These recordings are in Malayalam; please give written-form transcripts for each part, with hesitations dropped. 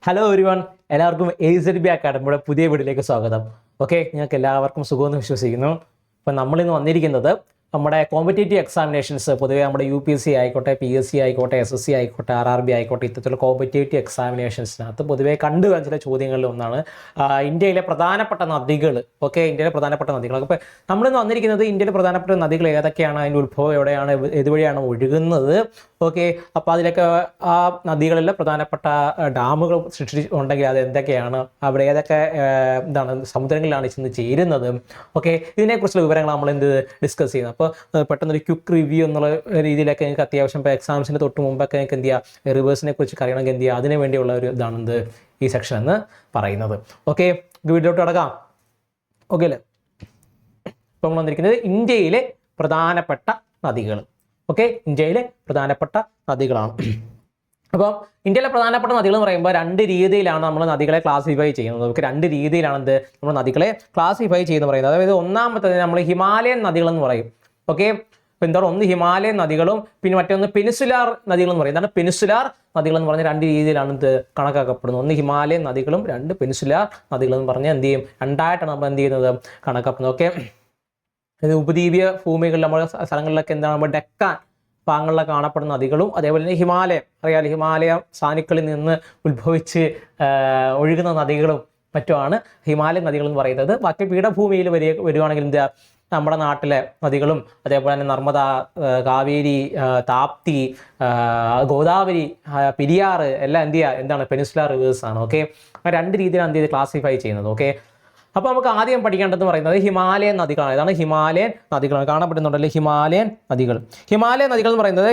ഹലോ എവരിവൺ, എല്ലാവർക്കും AZB അക്കാഡമിയുടെ പുതിയ വീഡിയോയിലേക്ക് സ്വാഗതം. ഓക്കെ, നിങ്ങൾക്ക് എല്ലാവർക്കും സുഖമെന്ന് വിശ്വസിക്കുന്നു. അപ്പം നമ്മളിന്ന് വന്നിരിക്കുന്നത് നമ്മുടെ കോമ്പറ്റേറ്റീവ് എക്സാമിനേഷൻസ്, പൊതുവേ നമ്മുടെ UPSC ആയിക്കോട്ടെ, PSC ആയിക്കോട്ടെ, SSC ആയിക്കോട്ടെ, RRB ആയിക്കോട്ടെ, ഇത്തരത്തിലുള്ള കോമ്പറ്റേറ്റീവ് എക്സാമിനേഷൻസിനകത്ത് പൊതുവേ കണ്ടുവരുന്ന ചില ചോദ്യങ്ങളിൽ ഒന്നാണ് ഇന്ത്യയിലെ പ്രധാനപ്പെട്ട നദികൾ. ഓക്കെ, ഇന്ത്യയിലെ പ്രധാനപ്പെട്ട നദികൾ. അപ്പോൾ നമ്മളിന്ന് വന്നിരിക്കുന്നത് ഇന്ത്യയിലെ പ്രധാനപ്പെട്ട നദികൾ ഏതൊക്കെയാണ്, അതിൻ്റെ ഉത്ഭവം എവിടെയാണ്, ഇതുവഴിയാണ് ഒഴുകുന്നത്. ഓക്കെ, അപ്പോൾ അതിലൊക്കെ ആ നദികളിലെ പ്രധാനപ്പെട്ട ഡാമുകൾ സൃഷ്ടിച്ചിട്ടുണ്ടെങ്കിൽ അത് എന്തൊക്കെയാണ്, അവിടെ ഏതൊക്കെ സമുദ്രങ്ങളിലാണ് ചെന്ന് ചേരുന്നത്. ഓക്കെ, ഇതിനെക്കുറിച്ചുള്ള വിവരങ്ങൾ നമ്മൾ ഡിസ്കസ് ചെയ്യുന്നത്. അപ്പോൾ പെട്ടെന്നൊരു ക്വിക്ക് റിവ്യൂ എന്നുള്ള രീതിയിലൊക്കെ നിങ്ങൾക്ക് അത്യാവശ്യം ഇപ്പോൾ എക്സാംസിന് തൊട്ട് മുമ്പൊക്കെ നിങ്ങൾക്ക് എന്ത് ചെയ്യുക, റിവേഴ്സിനെ കുറിച്ച് അറിയണമെങ്കിൽ എന്ത് ചെയ്യുക, അതിന് വേണ്ടിയുള്ള ഒരു ഇതാണ് ഈ സെക്ഷൻ എന്ന് പറയുന്നത്. ഓക്കെ, വീഡിയോട്ട് കിടക്കാം. ഓക്കെ അല്ലേ? ഇപ്പോൾ നമ്മൾ വന്നിരിക്കുന്നത് ഇന്ത്യയിലെ പ്രധാനപ്പെട്ട നദികൾ. ഓക്കെ, ഇന്ത്യയിലെ പ്രധാനപ്പെട്ട നദികളാണ്. അപ്പം ഇന്ത്യയിലെ പ്രധാനപ്പെട്ട നദികൾ എന്ന് പറയുമ്പോൾ രണ്ട് രീതിയിലാണ് നമ്മൾ നദികളെ ക്ലാസിഫൈ ചെയ്യുന്നത്. നമുക്ക് രണ്ട് രീതിയിലാണ് നമ്മൾ നദികളെ ക്ലാസിഫൈ ചെയ്യുന്നത് പറയുന്നത്. അതായത് ഒന്നാമത്തേത് നമ്മൾ ഹിമാലയൻ നദികൾ എന്ന് പറയും. ഓക്കെ, അപ്പോൾ എന്താണ്, ഒന്ന് ഹിമാലയൻ നദികളും പിന്നെ മറ്റൊന്ന് പെനിസുലാർ നദികൾ എന്ന് പറയും. എന്താണ് പെനിസുലാർ നദികൾ എന്ന് പറഞ്ഞാൽ രണ്ട് രീതിയിലാണ് കണക്കാക്കപ്പെടുന്നത്. ഒന്ന് ഹിമാലയൻ നദികളും രണ്ട് പെനിസുലാർ നദികൾ എന്ന് പറഞ്ഞാൽ എന്ത് ചെയ്യും, രണ്ടായിട്ടാണ് നമ്മൾ എന്ത് ചെയ്യുന്നത്, കണക്കാക്കുന്നത്. ഓക്കെ, ഇത് ഉപദ്വീപീയ ഭൂമികളിൽ നമ്മുടെ സ്ഥലങ്ങളിലൊക്കെ എന്താണ്, നമ്മൾ ഡെക്കാൻ ഭാഗങ്ങളിലൊക്കെ കാണപ്പെടുന്ന നദികളും അതേപോലെ തന്നെ ഹിമാലയം അറിയാലോ, ഹിമാലയ സാനുക്കളിൽ നിന്ന് ഉത്ഭവിച്ച് ഒഴുകുന്ന നദികളും മറ്റുമാണ് ഹിമാലയൻ നദികൾ എന്ന് പറയുന്നത്. ബാക്കി പീഠഭൂമിയിൽ വരുവാണെങ്കിൽ എന്താ, നമ്മുടെ നാട്ടിലെ നദികളും അതേപോലെ തന്നെ നർമ്മദ, കാവേരി, താപ്തി, ഗോദാവരി, പെരിയാർ എല്ലാം എന്താണ് പെനിസുലാർ റിവേഴ്സ് ആണ്. ഓക്കെ, രണ്ട് രീതിയിലാണ് ക്ലാസിഫൈ ചെയ്യുന്നത്. ഓക്കെ, അപ്പോൾ നമുക്ക് ആദ്യം പഠിക്കേണ്ടതെന്ന് പറയുന്നത് ഹിമാലയൻ നദികളാണ്. ഇതാണ് ഹിമാലയൻ നദികളാണ്, കാണപ്പെടുന്നുണ്ടല്ലോ ഹിമാലയൻ നദികൾ. ഹിമാലയൻ നദികൾ എന്ന് പറയുന്നത്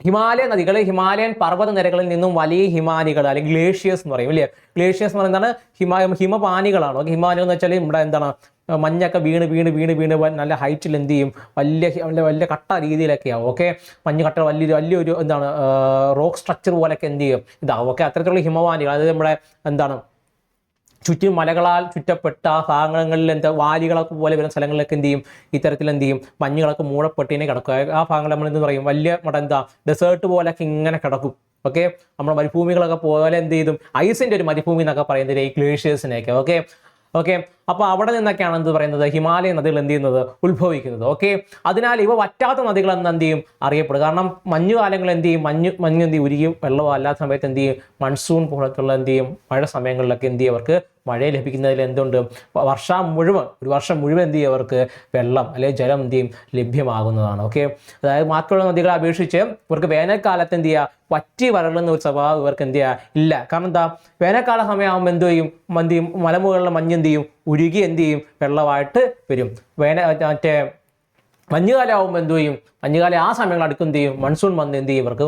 ഹിമാലയൻ നദികൾ ഹിമാലയൻ പർവ്വത നിരകളിൽ നിന്നും വലിയ ഹിമാനികൾ അല്ലെങ്കിൽ ഗ്ലേഷ്യേഴ്സ് എന്ന് പറയും. ഇല്ലേ, ഗ്ലേഷ്യേഴ്സ് എന്ന് പറയുന്നത് ഹിമപാനികളാണ്. ഓക്കെ, ഹിമാനികൾ എന്ന് വെച്ചാൽ ഇവിടെ എന്താണ്, മഞ്ഞൊക്കെ വീണ് വീണ് വീണ് വീണ് നല്ല ഹൈറ്റിൽ എന്ത് ചെയ്യും, വലിയ കട്ട രീതിയിലൊക്കെയാവും. ഓക്കെ, മഞ്ഞ് കട്ട വലിയൊരു എന്താണ് റോക്ക് സ്ട്രക്ചർ പോലെയൊക്കെ എന്ത് ചെയ്യും ഇതാവും. ഓക്കെ, അത്തരത്തിലുള്ള ഹിമപാനികൾ, അതായത് നമ്മുടെ എന്താണ് ചുറ്റും മലകളാൽ ചുറ്റപ്പെട്ട ഭാഗങ്ങളിൽ വാലികളൊക്കെ പോലെ വരുന്ന സ്ഥലങ്ങളിലൊക്കെ എന്ത് ചെയ്യും, ഇത്തരത്തിൽ എന്ത് ചെയ്യും, മഞ്ഞുകളൊക്കെ മൂടപ്പെട്ടിനെ കിടക്കുക. ആ ഭാഗങ്ങൾ നമ്മൾ എന്ത് പറയും, വലിയ ഡെസേർട്ട് പോലെയൊക്കെ ഇങ്ങനെ കിടക്കും. ഓക്കെ, നമ്മുടെ മരുഭൂമികളൊക്കെ പോലെ എന്ത് ചെയ്തും ഐസിൻ്റെ ഒരു മരുഭൂമി എന്നൊക്കെ പറയുന്നത് ഈ ഗ്ലേഷ്യേഴ്സിനെയൊക്കെ. ഓക്കെ, അപ്പോൾ അവിടെ നിന്നൊക്കെയാണ് എന്ത് പറയുന്നത്, ഹിമാലയൻ നദികൾ എന്ത് ചെയ്യുന്നത്, ഉത്ഭവിക്കുന്നത്. ഓക്കെ, അതിനാൽ ഇവ വറ്റാത്ത നദികൾ എന്ന് എന്ത് ചെയ്യും അറിയപ്പെടും. കാരണം മഞ്ഞുകാലങ്ങൾ എന്ത് ചെയ്യും, മഞ്ഞ് എന്ത് ചെയ്യും ഉരുകി വെള്ളമോ അല്ലാത്ത സമയത്ത് എന്ത് ചെയ്യും, മൺസൂൺ പോലത്തുള്ള എന്ത് ചെയ്യും മഴ സമയങ്ങളിലൊക്കെ എന്ത് ചെയ്യും അവർക്ക് മഴ ലഭിക്കുന്നതിൽ എന്തുണ്ട്, ഒരു വർഷം മുഴുവൻ എന്ത് ചെയ്യും അവർക്ക് വെള്ളം അല്ലെങ്കിൽ ജലം എന്ത് ചെയ്യും ലഭ്യമാകുന്നതാണ്. ഓക്കെ, അതായത് ബാക്കിയുള്ള നദികളെ അപേക്ഷിച്ച് ഇവർക്ക് വേനൽക്കാലത്ത് എന്ത് ചെയ്യുക, വറ്റി വരളുന്ന ഒരു സ്വഭാവം ഇവർക്ക് എന്ത് ചെയ്യുക ഇല്ല. കാരണം എന്താ, വേനൽക്കാല സമയമാകുമ്പോൾ എന്ത് ചെയ്യും മലമുകളിലെ മഞ്ഞ് എന്ത് ചെയ്യും ഉരുകി എന്ത് ചെയ്യും വെള്ളമായിട്ട് വരും. മഞ്ഞുകാലമാകുമ്പോൾ എന്ത് ചെയ്യും, മഞ്ഞുകാലം ആ സമയങ്ങൾ അടുക്കും എന്ത് ചെയ്യും, മൺസൂൺ വന്ന് എന്ത് ചെയ്യും ഇവർക്ക്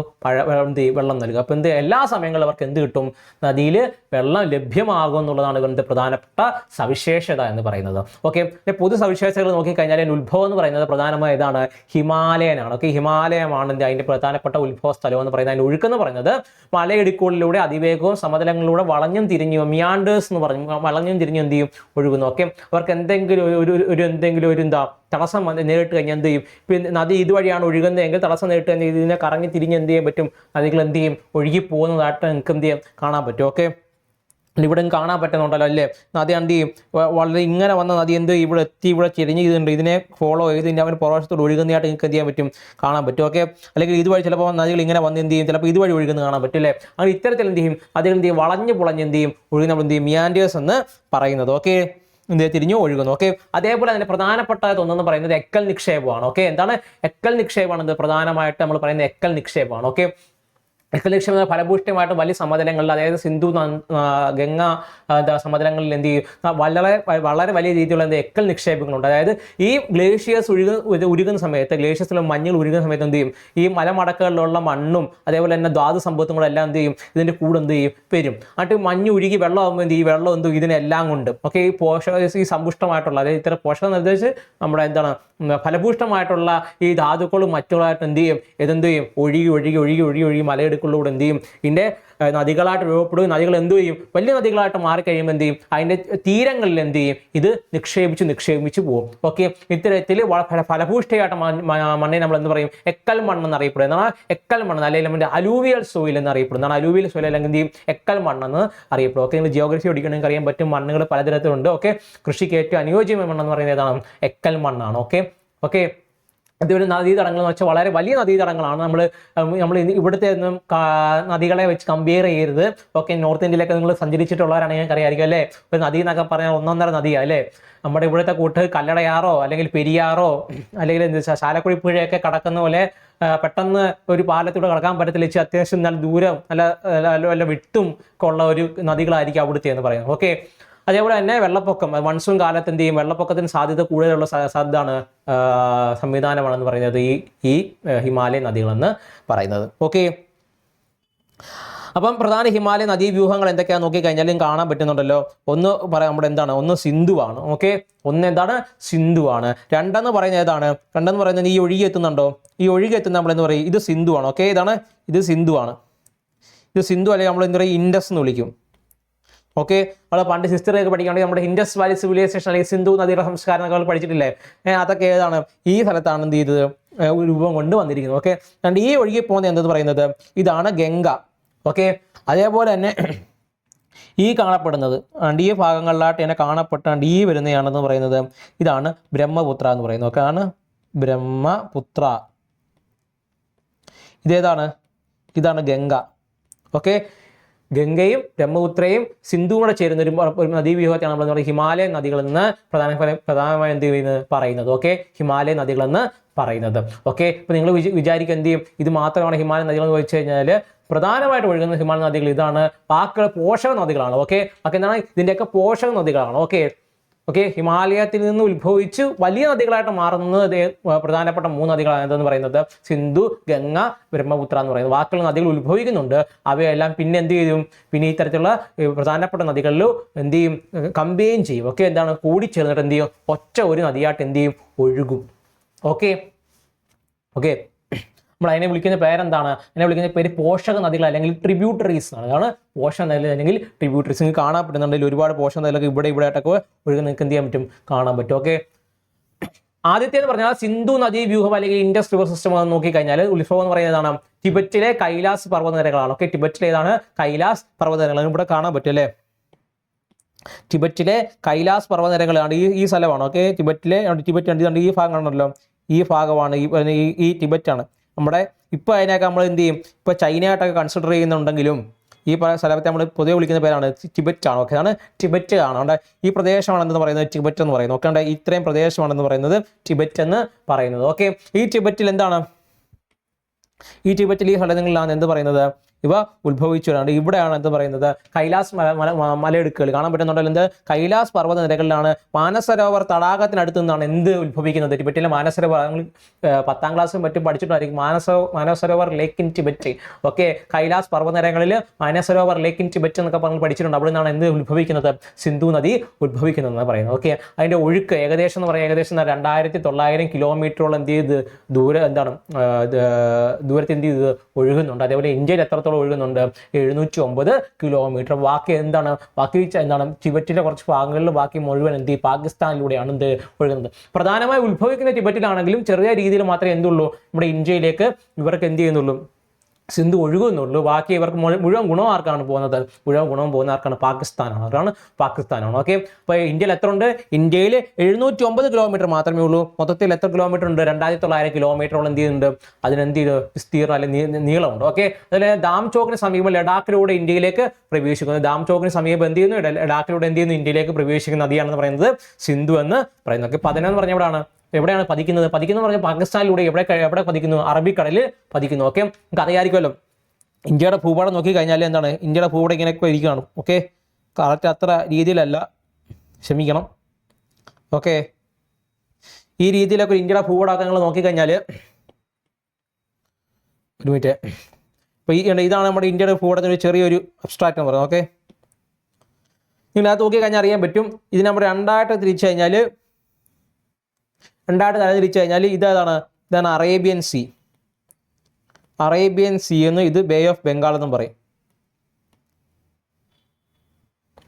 വെള്ളം നൽകുക. അപ്പോൾ എല്ലാ സമയങ്ങളിലും അവർക്ക് എന്ത് കിട്ടും, നദിയിൽ വെള്ളം ലഭ്യമാകും എന്നുള്ളതാണ് ഇവരുടെ പ്രധാനപ്പെട്ട സവിശേഷത എന്ന് പറയുന്നത്. ഓക്കെ, പൊതു സവിശേഷതകൾ നോക്കിക്കഴിഞ്ഞാൽ അതിൻ്റെ ഉത്ഭവം എന്ന് പറയുന്നത് പ്രധാനമായ ഇതാണ് ഹിമാലയനാണ്. ഓക്കെ, ഹിമാലയമാണ് അതിൻ്റെ പ്രധാനപ്പെട്ട ഉത്ഭവ സ്ഥലം എന്ന് പറയുന്നത്. അതിൻ്റെ ഒഴുക്കെന്ന് പറയുന്നത് മലയിടുക്കുകളിലൂടെ അതിവേഗവും സമതലങ്ങളിലൂടെ വളഞ്ഞും തിരിഞ്ഞും മിയാണ്ടേഴ്സ് എന്ന് പറഞ്ഞു വളഞ്ഞും തിരിഞ്ഞും എന്ത് ചെയ്യും ഒഴുകുന്നു. ഓക്കെ, അവർക്ക് എന്തെങ്കിലും ഒരു തടസ്സം നേരിട്ട് കഴിഞ്ഞാൽ എന്ത് ചെയ്യും, പിന്നെ നദി ഇതുവഴിയാണ് ഒഴുകുന്നതെങ്കിൽ തടസ്സം നേരിട്ട് കഴിഞ്ഞാൽ ഇതിനെ കറങ്ങി തിരിഞ്ഞ് എന്ത് ചെയ്യാൻ പറ്റും, നദികൾ എന്ത് ചെയ്യും ഒഴുകി പോകുന്നതായിട്ട് നിങ്ങൾക്ക് എന്ത് ചെയ്യാം കാണാൻ പറ്റും. ഓക്കെ, ഇവിടെ കാണാൻ പറ്റുന്നുണ്ടല്ലോ അല്ലേ, നദി എന്ത് ചെയ്യും വളരെ ഇങ്ങനെ വന്ന നദി എന്ത് ഇവിടെ എത്തി ഇവിടെ ചെരിഞ്ഞ് ചെയ്തിട്ടുണ്ട്, ഇതിനെ ഫോളോ ചെയ്ത് ഇതിൻ്റെ അവന് പുറവശത്തോട് ഒഴുകുന്നതായിട്ട് നിങ്ങൾക്ക് എന്ത് ചെയ്യാൻ പറ്റും കാണാൻ പറ്റും. ഓക്കെ, അല്ലെങ്കിൽ ഇതുവഴി ചിലപ്പോൾ നദികൾ ഇങ്ങനെ വന്ന് എന്ത് ചെയ്യും, ചിലപ്പോൾ ഇതുവഴി ഒഴുകുന്നത് കാണാൻ പറ്റും അല്ലേ. അങ്ങനെ ഇത്തരത്തിൽ എന്ത് ചെയ്യും അതിൽ എന്ത് ചെയ്യും വളഞ്ഞ് പുളഞ്ഞ് എന്ത് ചെയ്യും ഒഴുകുന്ന നമ്മൾ എന്ത് ചെയ്യും മിയാൻഡേഴ്സ് എന്ന് പറയുന്നത്. ഓക്കെ, തിരിഞ്ഞു ഒഴുകുന്നു. ഓക്കെ, അതേപോലെ അതിന്റെ പ്രധാനപ്പെട്ട ഒന്നെന്ന് പറയുന്നത് എക്കൽ നിക്ഷേപമാണ്. ഓക്കെ, എന്താണ് എക്കൽ നിക്ഷേപമാണ്, പ്രധാനമായിട്ട് നമ്മൾ പറയുന്നത് എക്കൽ നിക്ഷേപമാണ്. ഓക്കെ, എക്കൽ നിക്ഷേപം ഫലഭൂഷ്ഠമായിട്ട് വലിയ സമതലങ്ങളിൽ, അതായത് സിന്ധു ഗംഗ സമതലങ്ങളിൽ എന്ത് ചെയ്യും വളരെ വലിയ രീതിയിലുള്ള എക്കൽ നിക്ഷേപങ്ങളുണ്ട്. അതായത് ഈ ഗ്ലേഷ്യേഴ്സ് ഉരുകുന്ന സമയത്ത്, ഗ്ലേഷ്യേഴ്സിലെ മഞ്ഞുകൾ ഉരുകുന്ന സമയത്ത് എന്ത് ചെയ്യും ഈ മലമടക്കുകളിലുള്ള മണ്ണും അതേപോലെ തന്നെ ധാതു സമ്പത്തും എല്ലാം എന്ത് ചെയ്യും ഇതിൻ്റെ കൂടെ എന്ത് ചെയ്യും വരും. എന്നിട്ട് മഞ്ഞ് ഉരുകി വെള്ളമാകുമ്പോൾ എന്ത് ചെയ്യും വെള്ളം എന്ത് ഇതിനെല്ലാം കൊണ്ട് ഓക്കെ ഈ സമ്പുഷ്ടമായിട്ടുള്ള, അതായത് ഇത്തരം പോഷകം നിർദ്ദേശിച്ച് നമ്മുടെ എന്താണ് ഫലഭൂഷ്ടമായിട്ടുള്ള ഈ ധാതുക്കളും മറ്റുള്ളതായിട്ട് എന്ത് ചെയ്യും ഇതെന്ത് ചെയ്യും ഒഴുകി മലയെടുക്കും കാലങ്ങൾക്കുള്ളിലൂടെ എന്ത് ചെയ്യും ഇതിൻ്റെ നദികളായിട്ട് രൂപപ്പെടുകയും നദികൾ എന്ത് ചെയ്യും വലിയ നദികളായിട്ട് മാറിക്കഴിയുമ്പോൾ എന്ത് ചെയ്യും അതിൻ്റെ തീരങ്ങളിൽ എന്ത് ചെയ്യും ഇത് നിക്ഷേപിച്ച് പോകും. ഓക്കെ, ഇത്തരത്തിൽ ഫലഭൂഷ്ഠയായിട്ട് മണ്ണിനെ നമ്മൾ എന്ത് പറയും എക്കൽ മണ്ണെന്ന് അറിയപ്പെടും. എന്നാൽ എക്കൽ മണ്ണ് അല്ലെങ്കിൽ നമ്മുടെ അലൂവിയൽ സോയിൽ എന്ന് അറിയപ്പെടും. എന്നാൽ അലൂവിയൽ സോയിൽ അല്ലെങ്കിൽ എന്ത് ചെയ്യും എക്കൽ മണ്ണെന്ന് അറിയപ്പെടും. ഓക്കെ, നിങ്ങൾ ജിയോഗ്രഫി പഠിക്കണമെങ്കിൽ അറിയാൻ പറ്റും മണ്ണുകൾ പലതരത്തിലുണ്ട്. ഓക്കെ, കൃഷിക്ക് ഏറ്റവും അനുയോജ്യമായ മണ്ണെന്ന് പറയുന്നത് ഏതാണ് എക്കൽ മണ്ണാണ്. ഓക്കെ ഇതൊരു നദീതടങ്ങൾ എന്ന് വെച്ചാൽ വളരെ വലിയ നദീതടങ്ങളാണ്. നമ്മൾ ഇവിടുത്തെ ഒന്നും നദികളെ വെച്ച് കമ്പയർ ചെയ്യരുത്. ഓക്കെ, നോർത്ത് ഇന്ത്യയിലൊക്കെ നിങ്ങൾ സഞ്ചരിച്ചിട്ടുള്ളവരാണെങ്കിൽ ഞങ്ങൾക്ക് അറിയാമായിരിക്കും അല്ലേ. ഒരു നദി എന്നൊക്കെ പറഞ്ഞാൽ 1.5 നദിയാണ് അല്ലേ. നമ്മുടെ ഇവിടുത്തെ കൂട്ട് കല്ലടയാറോ അല്ലെങ്കിൽ പെരിയാറോ അല്ലെങ്കിൽ എന്താ ചാലക്കുടി പുഴയൊക്കെ കടക്കുന്ന പോലെ പെട്ടെന്ന് ഒരു പാലത്തൂടെ കടക്കാൻ പറ്റത്തില്ല. അത്യാവശ്യം നല്ല ദൂരം നല്ല വിട്ടും ഉള്ള ഒരു നദികളായിരിക്കും അവിടുത്തെ എന്ന് പറയുന്നത്. ഓക്കെ, അതേപോലെ തന്നെ വെള്ളപ്പൊക്കം മൺസൂൺ കാലത്ത് എന്ത് ചെയ്യും വെള്ളപ്പൊക്കത്തിന് സാധ്യത കൂടുതലുള്ള സംവിധാനമാണെന്ന് പറയുന്നത് ഈ ഹിമാലയൻ നദികളെന്ന് പറയുന്നത്. ഓക്കെ, അപ്പം പ്രധാന ഹിമാലയ നദീവ്യൂഹങ്ങൾ എന്തൊക്കെയാണെന്ന് നോക്കിക്കഴിഞ്ഞാലും കാണാൻ പറ്റുന്നുണ്ടല്ലോ. ഒന്ന് പറയാം നമ്മുടെ എന്താണ്, ഒന്ന് സിന്ധുവാണ്. ഓക്കെ, ഒന്ന് എന്താണ് സിന്ധുവാണ്. രണ്ടെന്ന് പറയുന്നത് ഏതാണ്, രണ്ടെന്ന് പറയുന്നത് ഈ ഒഴുകി എത്തുന്നുണ്ടോ, ഈ ഒഴുകി എത്തുന്ന നമ്മൾ എന്ന് പറയും ഇത് സിന്ധുവാണ്. ഓക്കെ, ഇത് സിന്ധുവാണ്. ഇത് സിന്ധു അല്ലെങ്കിൽ നമ്മൾ എന്താ പറയുക ഇൻഡസ് എന്ന് വിളിക്കും. ഓക്കെ, നമ്മൾ പണ്ട് ഹിസ്റ്ററിയൊക്കെ പഠിക്കുകയാണെങ്കിൽ നമ്മുടെ ഇൻഡസ് വാലി സിവിലൈസേഷൻ അല്ലെങ്കിൽ സിന്ധു നദിയുടെ സംസ്കാരം നമ്മൾ പഠിച്ചിട്ടില്ലേ. അതൊക്കെ ഏതാണ് ഈ സ്ഥലത്താണ് എന്ത് ചെയ്തത് രൂപം കൊണ്ട് വന്നിരിക്കുന്നത്. ഓക്കെ, അതുകൊണ്ട് ഈ ഒഴുകി പോകുന്നത് എന്തെന്ന് പറയുന്നത് ഇതാണ് ഗംഗ. ഓക്കെ, അതേപോലെ തന്നെ ഈ കാണപ്പെടുന്നത് ഈ ഭാഗങ്ങളിലായിട്ട് തന്നെ കാണപ്പെട്ടാണ്ട് ഈ വരുന്നതാണെന്ന് പറയുന്നത് ഇതാണ് ബ്രഹ്മപുത്ര എന്ന് പറയുന്നത്. ഓക്കെ, ആണ് ബ്രഹ്മപുത്ര. ഇതാണ് ഗംഗ. ഓക്കെ, ഗംഗയും ബ്രഹ്മപുത്രയും സിന്ധുവും കൂടെ ചേരുന്ന ഒരു നദീവ്യൂഹത്തെയാണ് നമ്മൾ ഹിമാലയൻ നദികളിൽ നിന്ന് പ്രധാനമായി എന്ത് ചെയ്യുന്നത് പറയുന്നത്. ഓക്കെ, ഹിമാലയൻ നദികളെന്ന് പറയുന്നത്. ഓക്കെ, ഇപ്പൊ നിങ്ങൾ വിചാരിക്കുക എന്ത് ചെയ്യും ഇത് മാത്രമാണ് ഹിമാലയൻ നദികൾ എന്ന് ചോദിച്ചു കഴിഞ്ഞാൽ പ്രധാനമായിട്ട് ഒഴുകുന്ന ഹിമാലയൻ നദികൾ ഇതാണ്. ബാക്കിയുള്ള പോഷക നദികളാണ്. ഓക്കെ, എന്താണ് ഇതിൻ്റെയൊക്കെ പോഷക നദികളാണ്. ഓക്കെ, ഹിമാലയത്തിൽ നിന്ന് ഉത്ഭവിച്ച് വലിയ നദികളായിട്ട് മാറുന്നത് പ്രധാനപ്പെട്ട 3 നദികളാണ് എന്തെന്ന് പറയുന്നത് സിന്ധു, ഗംഗ, ബ്രഹ്മപുത്ര എന്ന് പറയുന്നത്. ബാക്കിയുള്ള നദികൾ ഉത്ഭവിക്കുന്നുണ്ട്. അവയെല്ലാം പിന്നെ എന്ത് ചെയ്യും പിന്നെ ഈ തരത്തിലുള്ള പ്രധാനപ്പെട്ട നദികളിൽ എന്ത് ചെയ്യും കമ്പെയിൻ ചെയ്യും. ഓക്കെ, എന്താണ് കൂടിച്ചേർന്നിട്ട് എന്ത് ചെയ്യും ഒറ്റ ഒരു നദിയായിട്ട് എന്ത് ചെയ്യും ഒഴുകും. ഓക്കെ, നമ്മൾ അതിനെ വിളിക്കുന്ന പേരെന്താണ്, അതിനെ വിളിക്കുന്ന പേര് പോഷക നദികൾ അല്ലെങ്കിൽ ട്രിബ്യൂട്ടറീസ് ആണ്. അതാണ് പോഷക നദികൾ അല്ലെങ്കിൽ ട്രിബ്യൂട്ടറീസ്. നിങ്ങൾക്ക് കാണാൻ പറ്റുന്നുണ്ടെങ്കിൽ ഒരുപാട് പോഷക നദികളൊക്കെ ഇവിടെ ആയിട്ടൊക്കെ ഒഴുകുന്ന നിങ്ങൾക്ക് എന്ത് ചെയ്യാൻ പറ്റും കാണാൻ പറ്റും. ഓക്കെ, ആദ്യത്തേന്ന് പറഞ്ഞാൽ സിന്ധു നദീ വ്യൂഹം അല്ലെങ്കിൽ ഇൻഡസ് റിവർ സിസ്റ്റം എന്ന് നോക്കിക്കഴിഞ്ഞാൽ ഉത്ഭവം എന്ന് പറയുന്നതാണ് ടിബറ്റിലെ കൈലാസ് പർവ്വതനിരകളാണ്. ഓക്കെ, ടിബറ്റിലേതാണ് കൈലാസ് പർവ്വതനിരകൾ ഇവിടെ കാണാൻ പറ്റും അല്ലേ. ടിബറ്റിലെ കൈലാസ് പർവ്വതനിരകളാണ് ഈ സ്ഥലമാണ്. ഓക്കെ, ടിബറ്റ് ഈ ഭാഗം കാണണമല്ലോ, ഈ ഭാഗമാണ് ഈ ടിബറ്റാണ്. നമ്മുടെ ഇപ്പോൾ അതിനൊക്കെ നമ്മൾ എന്ത് ചെയ്യും ഇപ്പോൾ ചൈനയായിട്ടൊക്കെ കൺസിഡർ ചെയ്യുന്നുണ്ടെങ്കിലും ഈ സ്ഥലത്തെ നമ്മൾ പൊതുവെ വിളിക്കുന്ന പേരാണ് ടിബറ്റ് ആണ്. ഓക്കെ, അതാണ് ടിബറ്റ് ആണ്. അതുകൊണ്ട് ഈ പ്രദേശമാണെന്ന് പറയുന്നത് ടിബറ്റ് എന്ന് പറയുന്നത്. ഓക്കെ, ഇത്രയും പ്രദേശമാണെന്ന് പറയുന്നത് ടിബറ്റ് എന്ന് പറയുന്നത്. ഓക്കെ, ഈ ടിബറ്റിൽ എന്താണ് ഈ സ്ഥലങ്ങളിലാണ് എന്ത് പറയുന്നത് ഇവ ഉത്ഭവിച്ചതാണ്. ഇവിടെയാണ് എന്ത് പറയുന്നത് കൈലാസ് മലയിടുക്കുകൾ കാണാൻ പറ്റുന്നുണ്ടല്ലോ. എന്ത് കൈലാസ് പർവ്വത നിരകളിലാണ് മാനസരോവർ തടാകത്തിനടുത്ത് നിന്നാണ് എന്ത് ഉത്ഭവിക്കുന്നത് ടിബറ്റിലെ മാനസരോവർ. 10ാം ക്ലാസ്സിലും മറ്റും പഠിച്ചിട്ടായിരിക്കും Manasarovar lake in Tibet. Okay, Kailash പർവ്വതനിരകളിൽ മാനസരോവർ ലേക്ക് ഇൻ ടിബറ്റ് എന്നൊക്കെ പറഞ്ഞ് പഠിച്ചിട്ടുണ്ട്. അവിടെ നിന്നാണ് എന്ത് ഉത്ഭവിക്കുന്നത് സിന്ധു നദി ഉത്ഭവിക്കുന്നതെന്ന് പറയുന്നത്. ഓക്കെ, അതിന്റെ ഒഴുക്ക് ഏകദേശം എന്ന് പറയുന്നത് ഏകദേശം 2900 കിലോമീറ്ററോളം എന്ത് ചെയ്ത് ദൂരത്ത് എന്ത് ചെയ്ത് ഒഴുകുന്നുണ്ട്. അതേപോലെ ഇന്ത്യയിൽ എത്രത്തോളം ഒഴുകുന്നുണ്ട് 709 കിലോമീറ്റർ. ബാക്കി ടിബറ്റിലെ കുറച്ച് ഭാഗങ്ങളിൽ ബാക്കി മുഴുവൻ എന്ത് പാകിസ്ഥാനിലൂടെയാണ് എന്ത് ഒഴുകുന്നത്. പ്രധാനമായി ഉത്ഭവിക്കുന്ന ടിബറ്റിലാണെങ്കിലും ചെറിയ രീതിയിൽ മാത്രമേ എന്തുള്ളൂ നമ്മുടെ ഇന്ത്യയിലേക്ക് ഇവർക്ക് എന്ത് ചെയ്യുന്നുള്ളൂ സിന്ധു ഒഴുകുന്നുള്ളൂ. ബാക്കി ഇവർക്ക് മുഴുവൻ ഗുണം ആർക്കാണ് പോകുന്നത് മുഴുവൻ ഗുണം പോകുന്ന ആർക്കാണ് പാകിസ്ഥാനാണ്. ഓക്കെ, അപ്പോൾ ഇന്ത്യയിൽ എത്ര ഉണ്ട് ഇന്ത്യയിൽ 709 കിലോമീറ്റർ മാത്രമേ ഉള്ളൂ. മൊത്തത്തിൽ എത്ര കിലോമീറ്റർ ഉണ്ട് 2900 കിലോമീറ്ററോളം എന്ത് ചെയ്യുന്നുണ്ട് അതിനെന്ത് ചെയ്ത് വിസ്തീർണം അല്ലെങ്കിൽ നീളമുണ്ട്. ഓക്കെ, അതിൽ ദാംചോക്കിന് സമീപം ലഡാക്കിലൂടെ ഇന്ത്യയിലേക്ക് പ്രവേശിക്കുന്നത്. ദാംചോക്കിന് സമീപം എന്ത് ചെയ്യുന്നു ലഡാക്കിലൂടെ എന്ത് ചെയ്യുന്നു ഇന്ത്യയിലേക്ക് പ്രവേശിക്കുന്ന നദിയാണെന്ന് പറയുന്നത് സിന്ധു എന്ന് പറയുന്നത്. ഓക്കെ, 11 എന്ന് പറഞ്ഞ എവിടെയാണ് പതിക്കുന്നത് പറഞ്ഞാൽ പാകിസ്ഥാനിലൂടെ എവിടെ പതിക്കുന്നു അറബിക്കടലിൽ പതിക്കുന്നു. ഓക്കെ, നമുക്ക് അറിയാമായിരിക്കുമല്ലോ ഇന്ത്യയുടെ ഭൂപടം നോക്കി കഴിഞ്ഞാൽ എന്താണ് ഇന്ത്യയുടെ ഭൂപടം ഇങ്ങനെയൊക്കെ ഇരിക്കുകയാണ്. ഓക്കെ, കറക്റ്റ് അത്ര രീതിയിലല്ല, ക്ഷമിക്കണം. ഓക്കെ, ഈ രീതിയിലൊക്കെ ഇന്ത്യയുടെ ഭൂപടമൊക്കെ നിങ്ങൾ നോക്കിക്കഴിഞ്ഞാൽ ഒരു മിനിറ്റ് ഇപ്പോൾ ഇതാണ് നമ്മുടെ ഇന്ത്യയുടെ ഭൂപടത്തിന് ചെറിയൊരു അബ്സ്ട്രാക്റ്റ് എന്ന് പറയുന്നത്. ഓക്കെ, നിങ്ങളത് നോക്കിക്കഴിഞ്ഞാൽ അറിയാൻ പറ്റും. ഇത് നമ്മൾ രണ്ടായിട്ട് തിരിച്ചു കഴിഞ്ഞാൽ ഇതാണ് അറേബ്യൻ സീ. അറേബ്യൻ സീ എന്നും ഇത് ബേ ഓഫ് ബംഗാൾ എന്നും പറയും.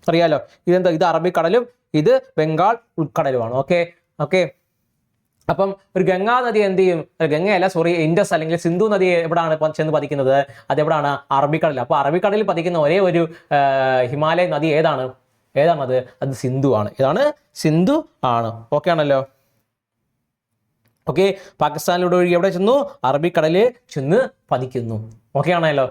അറിയാലോ, ഇതെന്താ, ഇത് അറബിക്കടലും ഇത് ബംഗാൾ ഉൾക്കടലുമാണ്. Okay okay. അപ്പം ഒരു ഗംഗാ നദി എന്ത് ചെയ്യും, ഗംഗയല്ല സോറി ഇൻഡസ് അല്ലെങ്കിൽ സിന്ധു നദി എവിടെയാണ് ചെന്ന് പതിക്കുന്നത്, അതെവിടാണ്, അറബിക്കടലിൽ. അപ്പോൾ അറബിക്കടലിൽ പതിക്കുന്ന ഒരേ ഒരു ഹിമാലയൻ നദി ഏതാണത്, അത് സിന്ധു ആണ്. ഏതാണ്, സിന്ധു ആണ്. ഓക്കെ ആണല്ലോ. ഓക്കെ, പാകിസ്ഥാനിലൂടെ ഒഴുകി എവിടെ ചെന്നു, അറബിക്കടലിൽ ചെന്ന് പതിക്കുന്നു. ഓക്കെ ആണല്ലോ.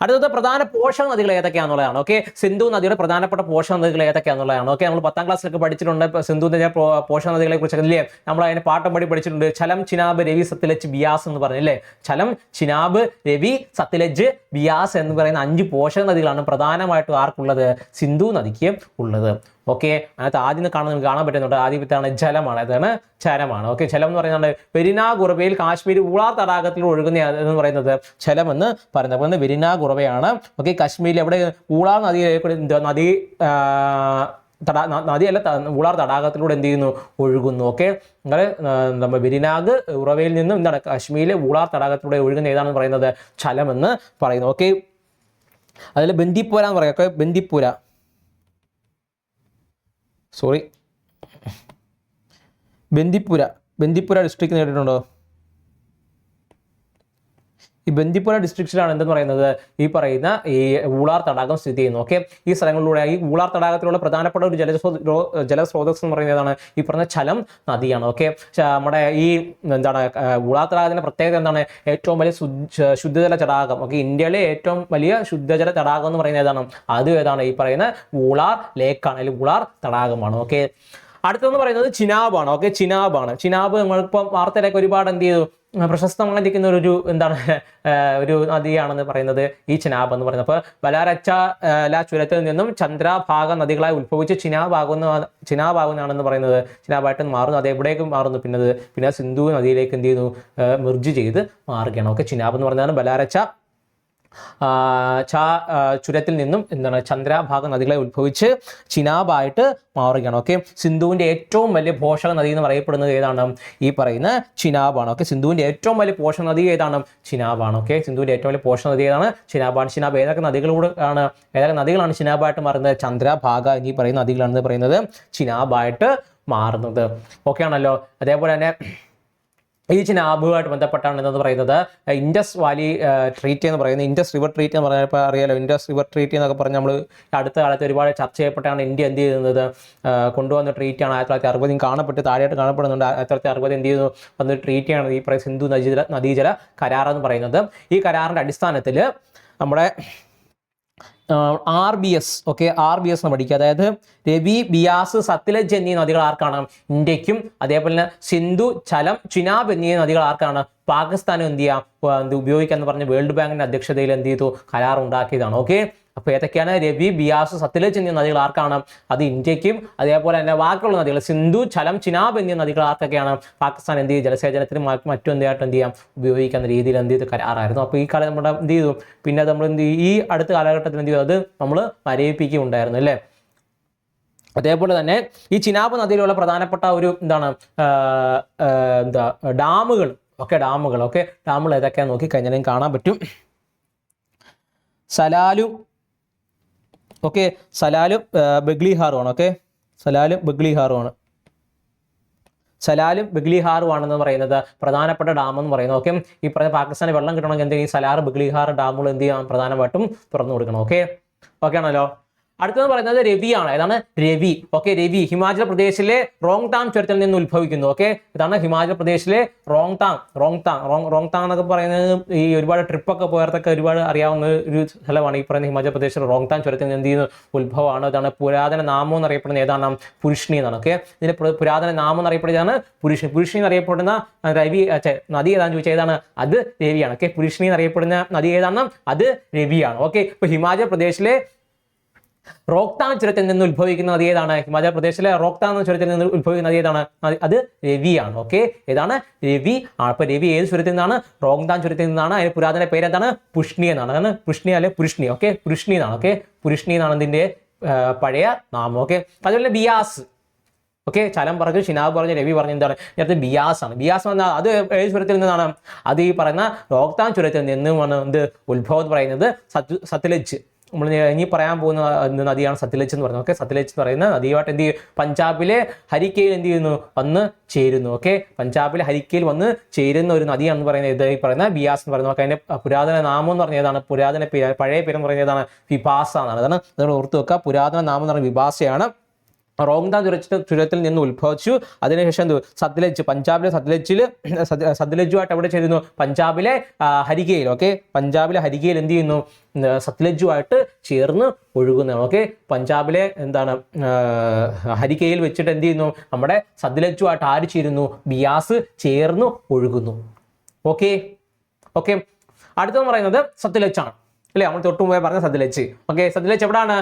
അടുത്തത് പ്രധാന പോഷക നദികൾ ഏതൊക്കെയാണെന്നുള്ളതാണ്. ഓക്കെ, സിന്ധു നദിയുടെ പ്രധാനപ്പെട്ട പോഷക നദികൾ ഏതൊക്കെയാണെന്നുള്ളതാണ്. ഓക്കെ, നമ്മൾ 10ാം ക്ലാസ്സിലൊക്കെ പഠിച്ചിട്ടുണ്ട് സിന്ധു നദിയുടെ പോഷക നദികളെ കുറിച്ച് അല്ലേ, നമ്മൾ അതിന് പാഠം പഠിച്ചിട്ടുണ്ട്. ഛലം, ചിനാബ്, രവി, സത്ലജ്, ബിയാസ് എന്ന് പറഞ്ഞല്ലേ. ഛലം, ചിനാബ്, രവി, സത്ലജ്, ബിയാസ് എന്ന് പറയുന്ന 5 പോഷക നദികളാണ് പ്രധാനമായിട്ടും ആർക്കുള്ളത്, സിന്ധു നദിക്ക് ഉള്ളത്. ഓക്കെ, അതിനകത്ത് ആദ്യം കാണാൻ പറ്റുന്നുണ്ട്. ആദ്യത്താണ് ജലമാണ്. അതാണ് ജലമാണ്. ഓക്കെ, ജലം എന്ന് പറയുന്നത് വെരിന ഗുറബയിൽ കാശ്മീർ ഊളാർ തടാകത്തിൽ ഒഴുകുന്ന എന്ന് പറയുന്നത് ജലം എന്ന് പറയുന്നത്. അപ്പോൾ വെരിന ഗുറബയാണ്. ഓക്കെ, കാശ്മീരിൽ എവിടെ ഊളാർ നദിയല്ല ഊളാർ തടാകത്തിലൂടെ എന്ത് ചെയ്യുന്നു, ഒഴുകുന്നു. ഓക്കെ, അങ്ങനെ നമ്മൾ വെരിനാഗ് ഉറവയിൽ നിന്നും എന്താണ് കാശ്മീരിലെ ഊളാർ തടാകത്തിലൂടെ ഒഴുകുന്ന ഏതാണെന്ന് പറയുന്നത് ജലം എന്ന് പറയുന്നു. ഓക്കെ, അതിൽ ബന്ദിപ്പൂര എന്ന് പറയാം. ഓക്കെ, ബന്ദിപ്പൂര ഡിസ്ട്രിക്ട് നേരിട്ടുണ്ടോ? ഈ ബന്ദിപ്പൂര ഡിസ്ട്രിക്റ്റിലാണ് എന്തെന്ന് പറയുന്നത്, ഈ പറയുന്ന ഈ ഊളാർ തടാകം സ്ഥിതി ചെയ്യുന്നു. ഓക്കെ, ഈ സ്ഥലങ്ങളിലൂടെ ഈ ഊളാർ തടാകത്തിലുള്ള പ്രധാനപ്പെട്ട ഒരു ജലസ്രോതസ് എന്ന് പറയുന്നതാണ് ഈ പറഞ്ഞ ഛലം നദിയാണ്. ഓക്കെ, നമ്മുടെ ഈ എന്താണ് ഊളാർ തടാകത്തിന്റെ പ്രത്യേകത എന്താണ്, ഏറ്റവും വലിയ ശുദ്ധജല തടാകം. ഓക്കെ, ഇന്ത്യയിലെ ഏറ്റവും വലിയ ശുദ്ധജല തടാകം എന്ന് പറയുന്നത് ഏതാണ്, അത് ഏതാണ്, ഈ പറയുന്ന ഊളാർ ലേക്കാണ്, അല്ലെങ്കിൽ ഊളാർ തടാകമാണ്. ഓക്കെ, അടുത്തെന്ന് പറയുന്നത് ചിനാബാണ്. ഓക്കെ, ചിനാബ് നമ്മളിപ്പോൾ വാർത്തയിലൊക്കെ ഒരുപാട് എന്ത് ചെയ്തു, പ്രശസ്തമായിരിക്കുന്ന ഒരു ഒരു നദിയാണെന്ന് പറയുന്നത് ഈ ചിനാബ് എന്ന് പറയുന്നത്. അപ്പോൾ ബലാരച്ച ചുരത്തിൽ നിന്നും ചന്ദ്രഭാഗ നദികളായി ഉത്ഭവിച്ച് ചിനാബാകുന്നതാണെന്ന് പറയുന്നത്, ചിനാബായിട്ട് മാറുന്നു. അത് എവിടേക്കും മാറുന്നു, പിന്നെ സിന്ധു നദിയിലേക്ക് എന്ത് ചെയ്യുന്നു, മെർജ് ചെയ്ത് മാറുകയാണ്. ഓക്കെ, ചിനാബ് എന്ന് പറയുന്നതാണ് ബലാരച്ച ചുരത്തിൽ നിന്നും എന്താണ് ചന്ദ്രഭാഗ നദികളെ ഉത്ഭവിച്ച് ചിനാബായിട്ട് മാറുകയാണ്. ഓക്കെ, സിന്ധുവിന്റെ ഏറ്റവും വലിയ പോഷക നദി എന്ന് പറയപ്പെടുന്നത് ഏതാണ്, ഈ പറയുന്ന ചിനാബാണ്. ഓക്കെ, സിന്ധുവിന്റെ ഏറ്റവും വലിയ പോഷക നദി ഏതാണ്, ചിനാബാണ്. ഓക്കെ, സിന്ധുവിന്റെ ഏറ്റവും വലിയ പോഷക നദി ഏതാണ്, ചിനാബാണ്. ചിനാബ് ഏതൊക്കെ നദികളാണ് ചിനാബായിട്ട് മാറുന്നത്, ചന്ദ്രഭാഗ എന്നീ പറയുന്ന നദികളാണെന്ന് പറയുന്നത് ചിനാബായിട്ട് മാറുന്നത്. ഓക്കെ ആണല്ലോ. അതേപോലെ തന്നെ ഈ ചിനാബുമായിട്ട് ബന്ധപ്പെട്ടാണ് എന്ന് പറയുന്നത് ഇൻഡസ് വാലി ട്രീറ്റി എന്ന് പറയുന്നത്, ഇൻഡസ് റിവർ ട്രീറ്റി എന്ന് പറഞ്ഞപ്പോൾ അറിയാലോ. ഇൻഡസ് റിവർ ട്രീറ്റി എന്നൊക്കെ പറഞ്ഞ് നമ്മൾ അടുത്ത കാലത്ത് ഒരുപാട് ചർച്ച ചെയ്യപ്പെട്ടാണ് ഇന്ത്യ എന്ത് ചെയ്യുന്നത്, കൊണ്ടുവന്ന ട്രീറ്റിയാണ്. 1960 കാണപ്പെട്ട് താഴെയായിട്ട് കാണപ്പെടുന്നുണ്ട്. 1960 എന്ത് ചെയ്യുന്നു, വന്നൊരു ട്രീറ്റിയാണ് ഈ പറയുന്ന സിന്ധു നദീജല കരാർ എന്ന് പറയുന്നത്. ഈ കരാറിൻ്റെ അടിസ്ഥാനത്തിൽ നമ്മുടെ RBS എന്ന് പഠിക്കുക. അതായത് രവി, ബിയാസ്, സത്ലജ് എന്നീ നദികൾ ആർക്കാണ്, ഇന്ത്യക്കും. അതേപോലെ തന്നെ സിന്ധു, ഛലം, ചിനാബ് എന്നീ നദികൾ ആർക്കാണ്, പാകിസ്ഥാനും എന്ത് ചെയ്യാം ഉപയോഗിക്കാന്ന് പറഞ്ഞ് വേൾഡ് ബാങ്കിന്റെ അധ്യക്ഷതയിൽ എന്ത് ചെയ്തു, കരാർ ഉണ്ടാക്കിയതാണ്. ഓക്കെ, അപ്പോൾ ഏതൊക്കെയാണ്, രവി, ബിയാസ്, സത്ലജ് എന്നീ നദികൾ ആർക്കാണ്, അത് ഇന്ത്യക്കും. അതേപോലെ തന്നെ ബാക്കിയുള്ള നദികൾ സിന്ധു, ഛലം, ചിനാബ് എന്നീ നദികൾ ആർക്കൊക്കെയാണ്, പാകിസ്ഥാൻ എന്ത് ചെയ്യും, ജലസേചനത്തിനും മറ്റും എന്തായിട്ട് എന്ത് ചെയ്യാം ഉപയോഗിക്കുന്ന രീതിയിൽ എന്ത് ചെയ്ത് കരാറായിരുന്നു. അപ്പോൾ ഈ കാലം നമ്മുടെ എന്ത് ചെയ്തു, പിന്നെ നമ്മൾ എന്ത് ചെയ്യും, ഈ അടുത്ത കാലഘട്ടത്തിൽ എന്ത് ചെയ്തു, അത് നമ്മൾ മരവിപ്പിക്കുകയുണ്ടായിരുന്നു അല്ലേ. അതേപോലെ തന്നെ ഈ ചിനാബ് നദിയിലുള്ള പ്രധാനപ്പെട്ട ഒരു ഡാമുകൾ. ഡാമുകൾ ഏതൊക്കെയാണെന്ന് നോക്കിക്കഴിഞ്ഞാൽ കാണാൻ പറ്റും. സലാലും ബഗ്ലിഹാറുമാണ്. സലാലും ബഗ്ലിഹാറുമാണെന്ന് പറയുന്നത് പ്രധാനപ്പെട്ട ഡാം എന്ന് പറയുന്നത്. ഓക്കെ, ഈ പറഞ്ഞ പാകിസ്ഥാന് വെള്ളം കിട്ടണമെങ്കിൽ എന്തെങ്കിലും ഈ സലാർ, ബഗ്ലിഹാർ ഡാമുകൾ എന്ത് ചെയ്യാം, പ്രധാനമായിട്ടും തുറന്നു കൊടുക്കണം. ഓക്കെ ആണല്ലോ. അടുത്തത് പറയുന്നത് രവിയാണ്. ഏതാണ് രവി? രവി ഹിമാചൽ പ്രദേശിലെ റോങ്താങ് ചുരത്തിൽ നിന്ന് ഉത്ഭവിക്കുന്നു. ഇതാണ് ഹിമാചൽ പ്രദേശിലെ റോങ്താങ് എന്നൊക്കെ പറയുന്നത് ഈ ഒരുപാട് ട്രിപ്പൊക്കെ പോയവർക്കൊക്കെ ഒരുപാട് അറിയാവുന്ന ഒരു സ്ഥലമാണ്. ഈ പറയുന്ന ഹിമാചൽ പ്രദേശിലെ റോങ്താങ് ചുരത്തിൽ നിന്ന് എന്ത് ചെയ്യുന്ന ഉത്ഭവമാണ്. ഇതാണ് പുരാതന നാമം എന്നറിയപ്പെടുന്ന ഏതാണ്, പുരുഷ്ണി എന്നാണ്. ഇതിന്റെ പുരാതന നാമം എന്നറിയപ്പെടുന്നതാണ് പുരുഷ്ണി എന്നറിയപ്പെടുന്ന നദി ഏതാണെന്ന് ചോദിച്ചാൽ ഏതാണ്, അത് രവിയാണ്. പുരുഷ്ണി എന്നറിയപ്പെടുന്ന നദി ഏതാണ്, അത് രവിയാണ്. ഇപ്പൊ ഹിമാചൽ പ്രദേശിലെ റോക്താങ് ചുരത്തിൽ നിന്ന് ഉത്ഭവിക്കുന്ന നദി ഏതാണ്, ഹിമാചൽ പ്രദേശിലെ റോക്താങ് ചുരത്തിൽ നിന്ന് ഉത്ഭവിക്കുന്ന നദി ഏതാണ്, അത് രവിയാണ്. ഏതാണ്, രവി ആണ്. അപ്പൊ രവി ഏത് ചുരത്തിൽ നിന്നാണ്, റോങ്താങ് ചുരത്തിൽ നിന്നാണ്. അതിന് പുരാതന പേര് എന്താണ്, പുഷ്ണി എന്നാണ്. അതാണ് പുഷ്ണി അല്ലെ പുരുഷ്ണി. പുരുഷ്ണി എന്നാണ്. പുരുഷ്ണി എന്നാണ് ഇതിന്റെ പഴയ നാമം. അതുപോലെ ബിയാസ് ഓക്കെ, ചലം പറഞ്ഞു, ഷിനാബ് പറഞ്ഞു, രവി പറഞ്ഞു, എന്താണ് നേരത്തെ ബിയാസ് ആണ്. ബിയാസ് പറഞ്ഞാൽ അത് ഏത് ചുരത്തിൽ നിന്നാണ്? അത് ഈ പറയുന്ന റോഹ്താങ് ചുരത്തിൽ നിന്നുമാണ് എന്ത് ഉത്ഭവം എന്ന് പറയുന്നത് സത്ലജ്. നമ്മൾ ഇനി പറയാൻ പോകുന്ന നദിയാണ് സത്ലജ് എന്ന് പറയുന്നത്. ഓക്കെ, സത്ലജ് പറയുന്ന നദിയുമായിട്ട് എന്ത് ചെയ്യും? പഞ്ചാബിലെ ഹരിക്കയിൽ എന്ത് ചെയ്യുന്നു? വന്ന് ചേരുന്നു. ഓക്കെ, പഞ്ചാബിലെ ഹരിക്കയിൽ വന്ന് ചേരുന്ന ഒരു നദിയാണെന്ന് പറയുന്നത് ഇത് ഈ പറയുന്ന ബിയാസ് എന്ന് പറയുന്നത്. അതിന്റെ പുരാതന നാമം എന്ന് പറഞ്ഞ ഏതാണ്? പഴയ പേരെന്ന് പറയുന്നത് ഏതാണ്? വിഭാസ എന്നാണ്. അതാണ് നിങ്ങൾ ഓർത്ത് വെക്കുക. പുരാതന നാമം എന്ന് പറയുന്നത് വിഭാസയാണ്. റോഹ്താങ് ചുരത്തിൽ നിന്ന് ഉത്ഭവിച്ചു. അതിനുശേഷം എന്ത്? സത്ലജ്, പഞ്ചാബിലെ സത്ലജുമായിട്ട് എവിടെ ചേരുന്നു? പഞ്ചാബിലെ ഹരികയിൽ. ഓക്കെ, പഞ്ചാബിലെ ഹരികയിൽ എന്ത് ചെയ്യുന്നു? സത്ലജുമായിട്ട് ചേർന്ന് ഒഴുകുന്നതാണ്. ഓക്കെ, പഞ്ചാബിലെ എന്താണ് ഹരികയിൽ വെച്ചിട്ട് എന്ത് ചെയ്യുന്നു? നമ്മുടെ സത്ലജുമായിട്ട് ആര് ചേരുന്നു? ബിയാസ് ചേർന്ന് ഒഴുകുന്നു. ഓക്കെ ഓക്കെ അടുത്തെന്ന് പറയുന്നത് സത്ലജ് ആണ് അല്ലേ? നമ്മൾ തൊട്ടു മുമ്പേ പറഞ്ഞ സത്ലജ്. ഓക്കെ, സത്ലജ് എവിടാണ്?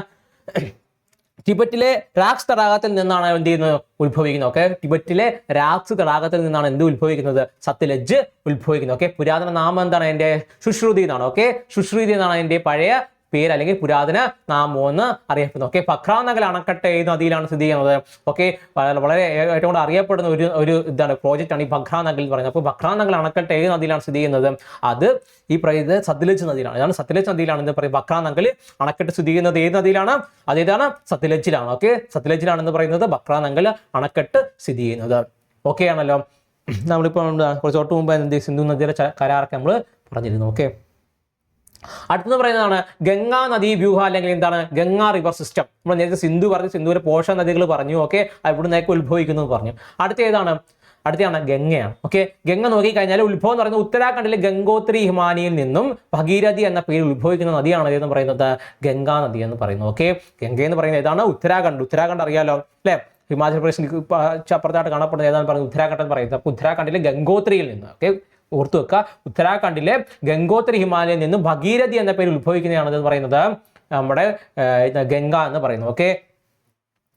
ടിബറ്റിലെ രാക്സ് തടാകത്തിൽ നിന്നാണ് എന്ത് ചെയ്യുന്നത്? ഉത്ഭവിക്കുന്നത്. ഓക്കെ, ടിബറ്റിലെ രാക്സ് തടാകത്തിൽ നിന്നാണ് എന്ത് ഉത്ഭവിക്കുന്നത്? സത്ലജ് ഉത്ഭവിക്കുന്നത്. ഓക്കെ, പുരാതന നാമം എന്താണ്? എൻ്റെ സുശ്രുതി എന്നാണ്. ഓക്കെ, സുശ്രുതി എന്നാണ് എൻ്റെ പഴയ പേര് അല്ലെങ്കിൽ പുരാതന നാമം എന്ന് അറിയപ്പെടുന്നത്. ഓക്കെ, ഭക്രാ നഗൽ അണക്കെട്ട് ഏത് നദിയിലാണ് സ്ഥിതി ചെയ്യുന്നത്? ഓക്കെ, വളരെ ഏറ്റവും കൂടുതൽ അറിയപ്പെടുന്ന ഒരു ഇതാണ് പ്രോജക്റ്റ് ആണ് ഈ ഭക്രാ നഗൽ എന്ന് പറയുന്നത്. അപ്പോൾ ഭക്രാ നഗൽ അണക്കെട്ട് ഏത് നദിയിലാണ് സ്ഥിതി ചെയ്യുന്നത്? അത് ഈ പറയുന്നത് സത്ലജ് നദിയിലാണ്. അതാണ് സത്ലജ് നദിയിലാണ് എന്ന് പറയും. ഭക്രാ നഗൽ അണക്കെട്ട് സ്ഥിതി ചെയ്യുന്നത് ഏത് നദിയിലാണ്? അതേതാണ്? സത്ലജിലാണ്. ഓക്കെ, സത്ലജിലാണെന്ന് പറയുന്നത് ഭക്രാ നഗൽ അണക്കെട്ട് സ്ഥിതി ചെയ്യുന്നത്. ഓക്കെ ആണല്ലോ. നമ്മളിപ്പോൾ കുറച്ച് തൊട്ട് മുമ്പ് എന്ത് സിന്ധു നദിയുടെ കരാറൊക്കെ നമ്മൾ പറഞ്ഞിരുന്നു. ഓക്കെ, അടുത്തെന്ന് പറയുന്നതാണ് ഗംഗാ നദീ വ്യൂഹ അല്ലെങ്കിൽ എന്താണ്? Ganga river system. നമ്മൾ നേരത്തെ സിന്ധു പറഞ്ഞു, സിന്ധുവിലെ പോഷക നദികൾ പറഞ്ഞു. ഓക്കെ, ഇവിടെ നിന്നൊക്കെ ഉത്ഭവിക്കുന്നു പറഞ്ഞു. അടുത്തതാണ് ഗംഗയാണ്. ഓക്കെ, ഗംഗ നോക്കിക്കഴിഞ്ഞാൽ ഉത്ഭവം എന്ന് പറയുന്നത് ഉത്തരാഖണ്ഡിലെ ഗംഗോത്രി ഹിമാനിയിൽ നിന്നും ഭഗീരഥി എന്ന പേരിൽ ഉത്ഭവിക്കുന്ന നദിയാണ് എന്ന് പറയുന്നത് ഗംഗാ നദി എന്ന് പറയുന്നത്. ഓക്കെ, ഗംഗ എന്ന് പറയുന്നത് ഏതാണ്? ഉത്തരാഖണ്ഡ് അറിയാലോ അല്ലെ? ഹിമാചൽ പ്രദേശിൽ അപ്പുറത്തായിട്ട് കാണപ്പെടുന്നത് ഏതാണ് പറയുന്നത്? ഉത്തരാഖണ്ഡ് എന്ന് പറയുന്നത്. അപ്പോൾ ഉത്തരാഖണ്ഡിലെ ഗംഗോത്രിയിൽ നിന്ന് ഓക്കെ ഓർത്തു വെക്കുക, ഉത്തരാഖണ്ഡിലെ ഗംഗോത്രി ഹിമാലയിൽ നിന്നും ഭഗീരഥി എന്ന പേര് ഉത്ഭവിക്കുന്നതാണ് എന്ന് പറയുന്നത് നമ്മുടെ ഗംഗ എന്ന് പറയുന്നത്. ഓക്കെ,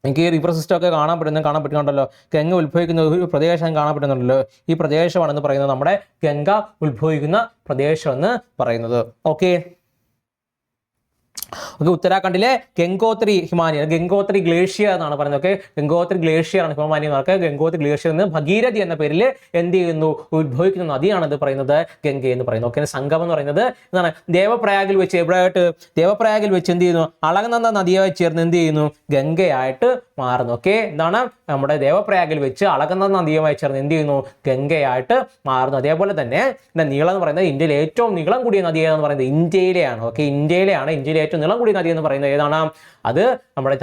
എനിക്ക് ഈ റിവർ സിസ്റ്റം ഒക്കെ കാണാൻ പറ്റുന്നുണ്ടല്ലോ. ഗംഗ ഉത്ഭവിക്കുന്ന ഒരു പ്രദേശം കാണാൻ പറ്റുന്നുണ്ടല്ലോ. ഈ പ്രദേശമാണെന്ന് പറയുന്നത് നമ്മുടെ ഗംഗ ഉത്ഭവിക്കുന്ന പ്രദേശം എന്ന് പറയുന്നത്. ഓക്കെ, ഉത്തരാഖണ്ഡിലെ ഗംഗോത്രി ഹിമാലയ, ഗംഗോത്രി ഗ്ലേഷ്യർ എന്നാണ് പറയുന്നത്. ഓക്കെ, ഗംഗോത്രി ഗ്ലേഷ്യർ ആണ് ഹിമാലയമാർക്ക്. ഗംഗോത്രി ഗ്ലേഷ്യർ നിന്ന് ഭഗീരഥി എന്ന പേരിൽ എന്ത് ചെയ്യുന്നു? ഉത്ഭവിക്കുന്ന നദിയാണ് ഇത് പറയുന്നത് ഗംഗ എന്ന് പറയുന്നത്. ഓക്കെ, സംഗമം എന്ന് പറയുന്നത് എന്താണ്? ദേവപ്രയാഗിൽ വെച്ച് എന്ത് ചെയ്യുന്നു? അളകനന്ദ നദിയായി ചേർന്ന് എന്ത് ചെയ്യുന്നു? ഗംഗയായിട്ട് മാറുന്നു. ഓക്കെ, എന്താണ്? നമ്മുടെ ദേവപ്രയാഗിൽ വെച്ച് അളകനന്ദ നദിയുമായി ചേർന്ന് എന്ത് ചെയ്യുന്നു? ഗംഗയായിട്ട് മാറുന്നു. അതേപോലെ തന്നെ നീളം എന്ന് പറയുന്നത് ഇന്ത്യയിലെ ഏറ്റവും നീളം കൂടിയ നദി എന്ന് പറയുന്നത് ഇന്ത്യയിലെയാണ്. ഓക്കെ, ഇന്ത്യയിലെ ഏറ്റവും നീളം കൂടിയ നദി എന്ന് പറയുന്നത് ഏതാണ്? അത് നമ്മുടെ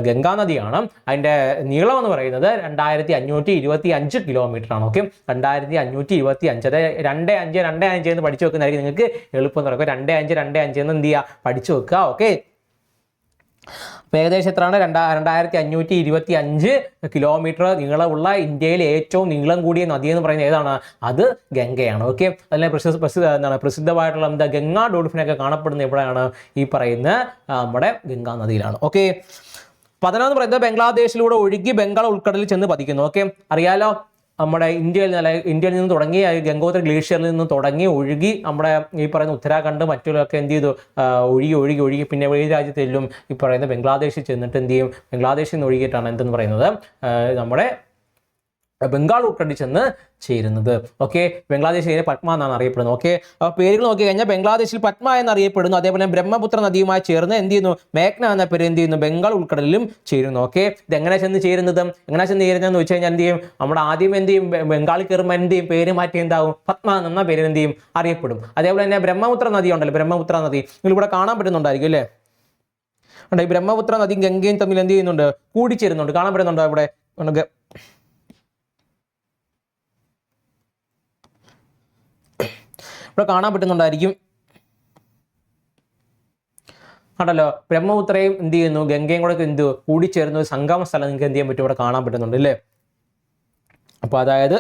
ഗംഗാ നദിയാണ്. അതിന്റെ നീളം എന്ന് പറയുന്നത് 2525 കിലോമീറ്റർ ആണ്. ഓക്കെ, 2525. അത് 25 എന്ന് പഠിച്ചു വെക്കുന്നതായിരിക്കും നിങ്ങൾക്ക് എളുപ്പം എന്ന് പറയുക. 2525 എന്ന് എന്ത് ചെയ്യുക? പഠിച്ചു വെക്കുക. ഓക്കെ, ഏകദേശം എത്രയാണ്? 2525 കിലോമീറ്റർ നീളമുള്ള ഇന്ത്യയിലെ ഏറ്റവും നീളം കൂടിയ നദി എന്ന് പറയുന്നത് ഏതാണ്? അത് ഗംഗയാണ്. ഓക്കെ, അതിലെ പ്രസിദ്ധമായിട്ടുള്ള ഗംഗാ ഡോൾഫിനൊക്കെ കാണപ്പെടുന്നത് എവിടെയാണ്? ഈ പറയുന്ന നമ്മുടെ ഗംഗാ നദിയിലാണ്. ഓക്കെ, പതനം എന്ന് പറയുന്നത് ബംഗ്ലാദേശിലൂടെ ഒഴുകി ബംഗാൾ ഉൾക്കടലിൽ ചെന്ന് പതിക്കുന്നു. ഓക്കെ, അറിയാലോ, നമ്മുടെ ഇന്ത്യയിൽ നിന്ന് തുടങ്ങി ഗംഗോത്രി ഗ്ലേഷ്യറിൽ നിന്ന് തുടങ്ങി ഒഴുകി നമ്മുടെ ഈ പറയുന്ന ഉത്തരാഖണ്ഡ് മറ്റുള്ളതൊക്കെ എന്ത് ചെയ്തു? ഒഴുകി പിന്നെ ഏത് രാജ്യത്തെല്ലാം ഈ പറയുന്ന ബംഗ്ലാദേശിൽ ചെന്നിട്ട് എന്ത് ചെയ്യും? ബംഗ്ലാദേശിൽ നിന്ന് ഒഴുകിയിട്ടാണ് എന്തെന്ന് പറയുന്നത് നമ്മുടെ ബംഗാൾ ഉൾക്കടലിൽ ചെന്ന് ചേരുന്നത്. ഓക്കെ, ബംഗ്ലാദേശിലെ പത്മ എന്നാണ് അറിയപ്പെടുന്നത്. ഓക്കെ, പേരുകൾ നോക്കി കഴിഞ്ഞാൽ ബംഗ്ലാദേശിൽ പത്മ എന്നറിയപ്പെടുന്നു. അതേപോലെ ബ്രഹ്മപുത്ര നദിയുമായി ചേർന്ന് എന്ത് ചെയ്യുന്നു? മേഘ്ന എന്ന പേര് എന്ത് ചെയ്യുന്നു? ബംഗാൾ ഉൾക്കടലിലും ചേരുന്നു. ഓക്കെ, ഇത് എങ്ങനെ ചെന്ന് ചേരുന്നതെന്ന് വെച്ച് കഴിഞ്ഞാൽ എന്ത് ചെയ്യും? നമ്മുടെ ആദ്യം എന്ത് ചെയ്യും? ബംഗാളിൽ കയറുമ്പോൾ എന്ത് ചെയ്യും? പേര് മാറ്റി എന്താവും? പത്മ എന്ന പേര് എന്ത് ചെയ്യും? അറിയപ്പെടും. അതേപോലെ തന്നെ ബ്രഹ്മപുത്ര നദി ഉണ്ടല്ലോ, ബ്രഹ്മപുത്ര നദി നിങ്ങളിവിടെ കാണാൻ പറ്റുന്നുണ്ടായിരിക്കും അല്ലേ? ഈ ബ്രഹ്മപുത്ര നദിയും ഗംഗയും തമ്മിൽ എന്ത് ചെയ്യുന്നുണ്ട്? കൂടിച്ചേരുന്നുണ്ട്. കാണാൻ പറ്റുന്നുണ്ടോ? ഇവിടെ കാണാൻ പറ്റുന്നുണ്ടായിരിക്കും ആണല്ലോ. ബ്രഹ്മപുത്രയും എന്ത് ചെയ്യുന്നു? ഗംഗയും കൂടെ എന്ത് കൂടിച്ചേരുന്ന സംഗമ സ്ഥലം നിങ്ങൾക്ക് എന്ത് ചെയ്യാൻ പറ്റും? ഇവിടെ കാണാൻ പറ്റുന്നുണ്ട് അല്ലേ? അപ്പോൾ അതായത്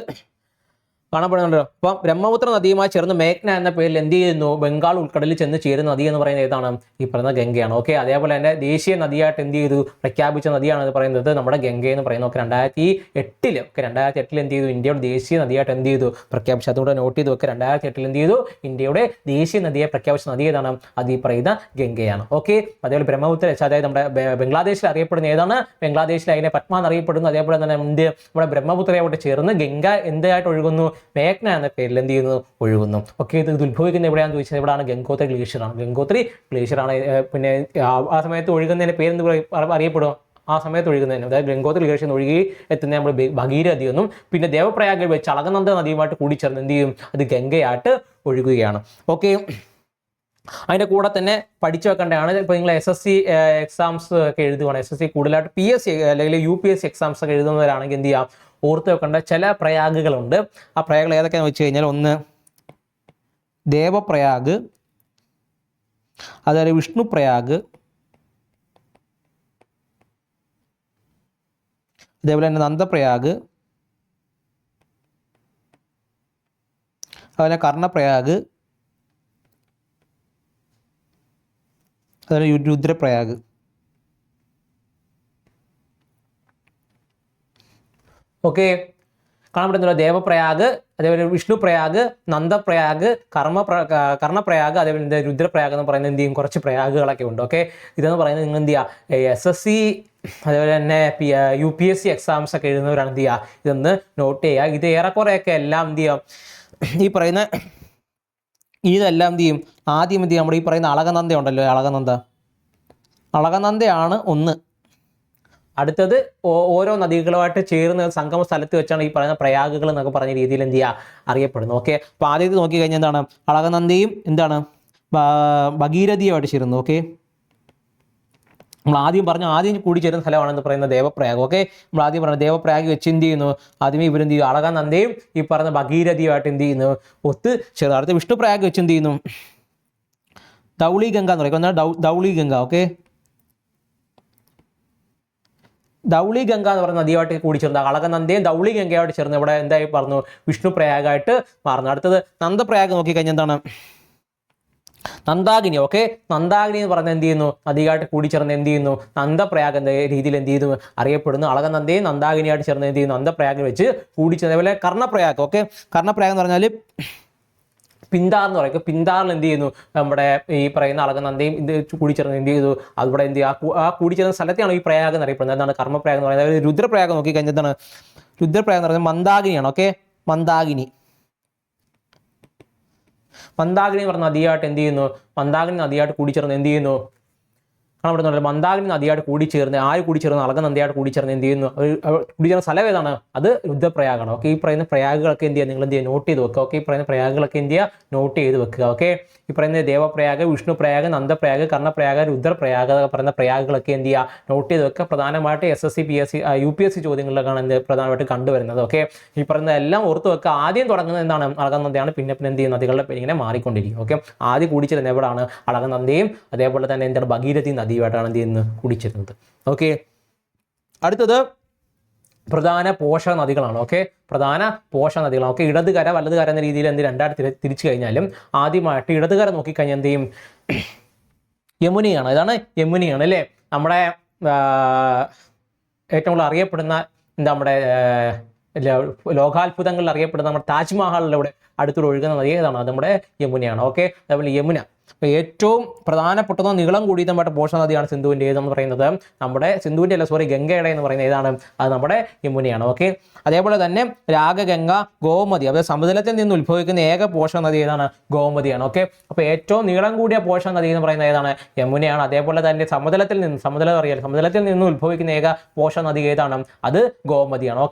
കാണപ്പെടുന്നുണ്ടല്ലോ. അപ്പം ബ്രഹ്മപുത്ര നദിയുമായി ചേർന്ന് മേഘ്ന എന്ന പേരിൽ എന്ത് ചെയ്യുന്നു, ബംഗാൾ ഉൾക്കടലിൽ ചെന്ന് ചേരുന്ന നദി എന്ന് പറയുന്നത് ഏതാണ്, ഈ പറയുന്ന ഗംഗയാണ്. ഓക്കെ, അതേപോലെ തന്നെ ദേശീയ നദിയായിട്ട് എന്ത് ചെയ്തു, പ്രഖ്യാപിച്ച നദിയാണ് എന്ന് പറയുന്നത് നമ്മുടെ ഗംഗ എന്ന് പറയുന്നത്. ഓക്കെ, 2008 എന്ത് ചെയ്തു, ഇന്ത്യയുടെ ദേശീയ നദിയായിട്ട് എന്ത് ചെയ്തു, പ്രഖ്യാപിച്ചു. അതുകൊണ്ട് നോട്ട് ചെയ്ത് വെക്കുക, 2008 എന്ത് ചെയ്തു, ഇന്ത്യയുടെ ദേശീയ നദിയെ പ്രഖ്യാപിച്ച നദി ഏതാണ്, അത് ഈ പറയുന്ന ഗംഗയാണ്. ഓക്കെ, അതേപോലെ ബ്രഹ്മപുത്ര, അതായത് നമ്മുടെ ബംഗ്ലാദേശിൽ അറിയപ്പെടുന്ന ഏതാണ്, ബംഗ്ലാദേശിൽ അതിനെ പത്മ എന്നറിയപ്പെടുന്നു. അതേപോലെ തന്നെ നമ്മുടെ ബ്രഹ്മപുത്രയോട്ട് ചേർന്ന് ഗംഗ എന്തായിട്ട് ഒഴുകുന്നു, മേഘ്ന എന്ന പേരിൽ എന്ത് ചെയ്യുന്നു, ഒഴുകുന്നു. ഓക്കെ, ഇത് ഉത്ഭവിക്കുന്ന എവിടെയാണെന്ന് ചോദിച്ചാൽ എവിടെയാണ്, ഗംഗോത്രി ഗ്ലേഷ്യറാണ്. ഗംഗോത്രി ഗ്ലേഷ്യറാണ്. പിന്നെ ആ സമയത്ത് ഒഴുകുന്നതിന് പേരെന്ത് അറിയപ്പെടും, ആ സമയത്ത് ഒഴുകുന്നതിന്, അതായത് ഗംഗോത്രി ഗ്ലേഷ്യർ ഒഴുകി എത്തുന്ന നമ്മൾ ഭഗീരഥി എന്നും, പിന്നെ ദേവപ്രയാഗിൽ വെച്ച് അളകനന്ദ നദിയുമായിട്ട് കൂടിച്ചേർന്ന് എന്ത് ചെയ്യും, അത് ഗംഗയായിട്ട് ഒഴുകുകയാണ്. ഓക്കെ, അതിൻ്റെ കൂടെ തന്നെ പഠിച്ചു വെക്കേണ്ടതാണ്. ഇപ്പോൾ നിങ്ങൾ SSC എക്സാംസ് ഒക്കെ എഴുതുകയാണ്, SSC കൂടുതലായിട്ട് PSC അല്ലെങ്കിൽ UPSC എക്സാംസ് ഒക്കെ എഴുതുന്നവരാണെങ്കിൽ എന്ത് ചെയ്യാം, ഓർത്ത് വെക്കേണ്ട ചില പ്രയാഗുകളുണ്ട്. ആ പ്രയാഗുകൾ ഏതൊക്കെയാണെന്ന് വെച്ച് കഴിഞ്ഞാൽ, ഒന്ന് ദേവപ്രയാഗ്, അതുപോലെ വിഷ്ണു പ്രയാഗ്, അതേപോലെ തന്നെ നന്ദപ്രയാഗ്, അതുപോലെ കർണപ്രയാഗ്, അതുപോലെ രുദ്രപ്രയാഗ്. ഓക്കെ, കാണപ്പെടുന്നില്ല, ദേവപ്രയാഗ്, അതേപോലെ വിഷ്ണു പ്രയാഗ്, നന്ദപ്രയാഗ്, കർണപ്രയാഗ്, അതേപോലെ രുദ്രപ്രയാഗ് എന്ന് പറയുന്നത് എന്ത് ചെയ്യും, കുറച്ച് പ്രയാഗുകളൊക്കെ ഉണ്ട്. ഓക്കെ, ഇതെന്ന് പറയുന്നത് നിങ്ങൾ എന്ത് ചെയ്യുക, SSC അതേപോലെ തന്നെ UPSC എക്സാംസ് ഒക്കെ എഴുതുന്നവരാണ് എന്ത് ചെയ്യുക, ഇതൊന്ന് നോട്ട് ചെയ്യുക. ഇത് ഏറെക്കുറെയൊക്കെ എല്ലാം എന്ത് ചെയ്യാം, ഈ പറയുന്ന ഇതെല്ലാം എന്ത് ചെയ്യും, ആദ്യം എന്ത് ചെയ്യും, നമ്മുടെ ഈ പറയുന്ന അളകനന്ദ ഉണ്ടല്ലോ, അളകനന്ദയാണ് ഒന്ന്. അടുത്തത് ഓരോ നദികളുമായിട്ട് ചേർന്ന് സംഗമ സ്ഥലത്ത് വെച്ചാണ് ഈ പറയുന്ന പ്രയാഗുകൾ എന്നൊക്കെ പറഞ്ഞ രീതിയിൽ എന്ത് ചെയ്യുക, അറിയപ്പെടുന്നു. ഓക്കെ, അപ്പോൾ ആദ്യത്തെ നോക്കി കഴിഞ്ഞാൽ എന്താണ്, അളകനന്ദയും എന്താണ് ഭഗീരഥിയുമായിട്ട് ചേരുന്നു. ഓക്കെ, നമ്മൾ ആദ്യം കൂടി ചേരുന്ന സ്ഥലമാണെന്ന് പറയുന്നത് ദേവപ്രയാഗ്. ഓക്കെ, നമ്മൾ ആദ്യം പറഞ്ഞ ദേവപ്രയാഗ് വെച്ച് എന്ത് ചെയ്യുന്നു, ആദ്യമേ ഇവരെന്ത് ചെയ്യും, അളകനന്ദയും ഈ പറഞ്ഞ ഭഗീരഥിയുമായിട്ട് എന്ത് ചെയ്യുന്നു, ഒത്ത് ചേർന്ന്. അടുത്ത വിഷ്ണു പ്രയാഗ് വെച്ച് എന്ത് ചെയ്യുന്നു, ധൗളി ഗംഗ എന്ന് പറയും, ധൗളി ഗംഗ. ഓക്കെ, ധൗളി ഗംഗ എന്ന് പറയുന്ന നദിയായിട്ട് കൂടിച്ചേർന്ന് അളകനന്ദയും ധൗളി ഗംഗയായിട്ട് ചേർന്ന് ഇവിടെ എന്തായി പറഞ്ഞു, വിഷ്ണു പ്രയാഗായിട്ട് മാറുന്നു. അടുത്തത് നന്ദപ്രയാഗ് നോക്കിക്കഴിഞ്ഞാൽ എന്താണ്, നന്ദാകിനി. ഓക്കെ, നന്ദാകിനി എന്ന് പറഞ്ഞാൽ എന്ത് ചെയ്യുന്നു, നദിയായിട്ട് കൂടിച്ചേർന്ന് എന്ത് ചെയ്യുന്നു, നന്ദപ്രയാഗ് എന്ന രീതിയിൽ എന്ത് ചെയ്യുന്നു, അറിയപ്പെടുന്നു. അളകനന്ദയും നന്ദാകിനിയായിട്ട് ചേർന്ന് എന്ത് ചെയ്യുന്നു, നന്ദപ്രയാഗ് വെച്ച് കൂടിച്ചേർന്ന്. അതേപോലെ കർണപ്രയാഗ്. ഓക്കെ, കർണപ്രയാഗ് എന്ന് പറഞ്ഞാൽ പിന്താർ എന്ന് പറയും. പിന്താറിൽ എന്ത് ചെയ്യുന്നു, നമ്മുടെ ഈ പറയുന്ന അളകനന്ദയും ഇത് കൂടിച്ചേർന്ന് എന്ത് ചെയ്തു, അവിടെ എന്ത് ചെയ്യുക, ആ കൂടിച്ചേർന്ന സ്ഥലത്തെയാണ് ഈ പ്രയാഗ് എന്നറിയപ്പെടുന്നത്. എന്താണ് കർമ്മപ്രയാഗ് എന്ന് പറയുന്നത്. അതായത് രുദ്രപ്രയാഗ് നോക്കിക്കഴിഞ്ഞാൽ എന്താണ്, രുദ്രപ്രയാഗ് എന്ന് പറയുന്നത് മന്ദാകിനിയാണ്. ഓക്കെ, മന്ദാകിനി എന്ന് പറഞ്ഞ നദിയായിട്ട് എന്ത് ചെയ്യുന്നു, മന്ദാകിനി നദിയായിട്ട് കൂടിച്ചേർന്ന് എന്ത് ചെയ്യുന്നു, കാണപ്പെടുന്നുണ്ടല്ലോ. മന്ദാകിനി നദിയായിട്ട് കൂടിച്ചേർന്ന് കൂടിച്ചേർന്ന് അളകനന്ദയായിട്ട് കൂടിച്ചേർന്ന് എന്ത് ചെയ്യുന്നു, കൂടിച്ചേർന്ന സ്ഥലം ഏതാണ്, അത് രുദ്രപ്രയാഗാണ്. ഓക്കെ, ഈ പറയുന്ന പ്രയാഗുകളൊക്കെ എന്ത് ചെയ്യുക, നിങ്ങൾ എന്ത് ചെയ്യുക, നോട്ട് ചെയ്ത് വെക്കുക. ഓക്കെ, ഈ പറയുന്ന പ്രയാഗുകളൊക്കെ എന്ത് ചെയ്യുക, നോട്ട് ചെയ്ത് വെക്കുക. ഓക്കെ, ഈ പറയുന്ന ദേവപ്രയാഗ്, വിഷ്ണു പ്രയാഗ്, നന്ദപ്രയാഗ്, കർണപ്രയാഗ്, രുദ്രപ്രയാഗ് പറയുന്ന പ്രയാഗുകളൊക്കെ എന്ത് ചെയ്യുക, നോട്ട് ചെയ്ത് വെക്കുക. പ്രധാനമായിട്ട് SSC PSC UPSC ചോദ്യങ്ങളിലൊക്കെയാണ് എന്ത് പ്രധാനമായിട്ട് കണ്ടുവരുന്നത്. ഓക്കെ, ഈ പറയുന്ന എല്ലാം ഓർത്ത് വെക്കുക. ആദ്യം തുടങ്ങുന്നത് എന്താണ്, അളകനന്ദയാണ്. പിന്നെ എന്ത് ചെയ്യും, നദികളുടെ പേര് ഇങ്ങനെ മാറിക്കൊണ്ടിരിക്കും. ഓക്കെ, ആദ്യം കൂടിച്ചേരുന്നത് എവിടെയാണ്, അളകനന്ദയും അതേപോലെ തന്നെ എന്താണ് ഭഗീരഥി നദിയുമായിട്ടാണ് എന്ത് ചെയ്യുന്നത്, കൂടിച്ചേരുന്നത്. ഓക്കെ, അടുത്തത് പ്രധാന പോഷക നദികളാണ്. ഓക്കെ, പ്രധാന പോഷക നദികളാണ്. ഓക്കെ, ഇടതുകര വലതുകര എന്ന രീതിയിൽ എന്ത് രണ്ടായിട്ട് തിരിച്ചു കഴിഞ്ഞാലും ആദ്യമായിട്ട് ഇടതുകര നോക്കിക്കഴിഞ്ഞാൽ എന്ത് ചെയ്യും, യമുനയാണ്. ഇതാണ് യമുനയാണ് അല്ലേ, നമ്മുടെ ഏറ്റവും കൂടുതൽ അറിയപ്പെടുന്ന എന്താ, നമ്മുടെ ലോകാത്ഭുതങ്ങളിൽ അറിയപ്പെടുന്ന നമ്മുടെ താജ്മഹലിലൂടെ അടുത്തൂടെ ഒഴുകുന്ന നദി ഏതാണ്, അത് നമ്മുടെ യമുനയാണ്. ഓക്കെ, അതേപോലെ യമുന ഏറ്റവും പ്രധാനപ്പെട്ടതോ നീളം കൂടിയതുമായിട്ട് പോഷക നദിയാണ് സിന്ധുവിൻ്റെ ഏതെന്ന് പറയുന്നത്, നമ്മുടെ സിന്ധുവിൻ്റെ ഗംഗയുടെ എന്ന് പറയുന്നത് ഏതാണ്, അത് നമ്മുടെ യമുനയാണ്. ഓക്കെ, അതേപോലെ തന്നെ രാഗഗംഗ, ഗോമതി, അതായത് സമുദ്രത്തിൽ നിന്ന് ഉത്ഭവിക്കുന്ന ഏക പോഷക നദി ഏതാണ്, ഗോമതിയാണ്. ഓക്കെ, അപ്പോൾ ഏറ്റവും നീളം കൂടിയ പോഷക നദി എന്ന് പറയുന്നത് ഏതാണ്, യമുനയാണ്. അതേപോലെ തന്നെ സമുദ്രത്തിൽ നിന്ന് ഉത്ഭവിക്കുന്ന ഏക പോഷക നദി ഏതാണ്, അത് ഗോമതിയാണ്.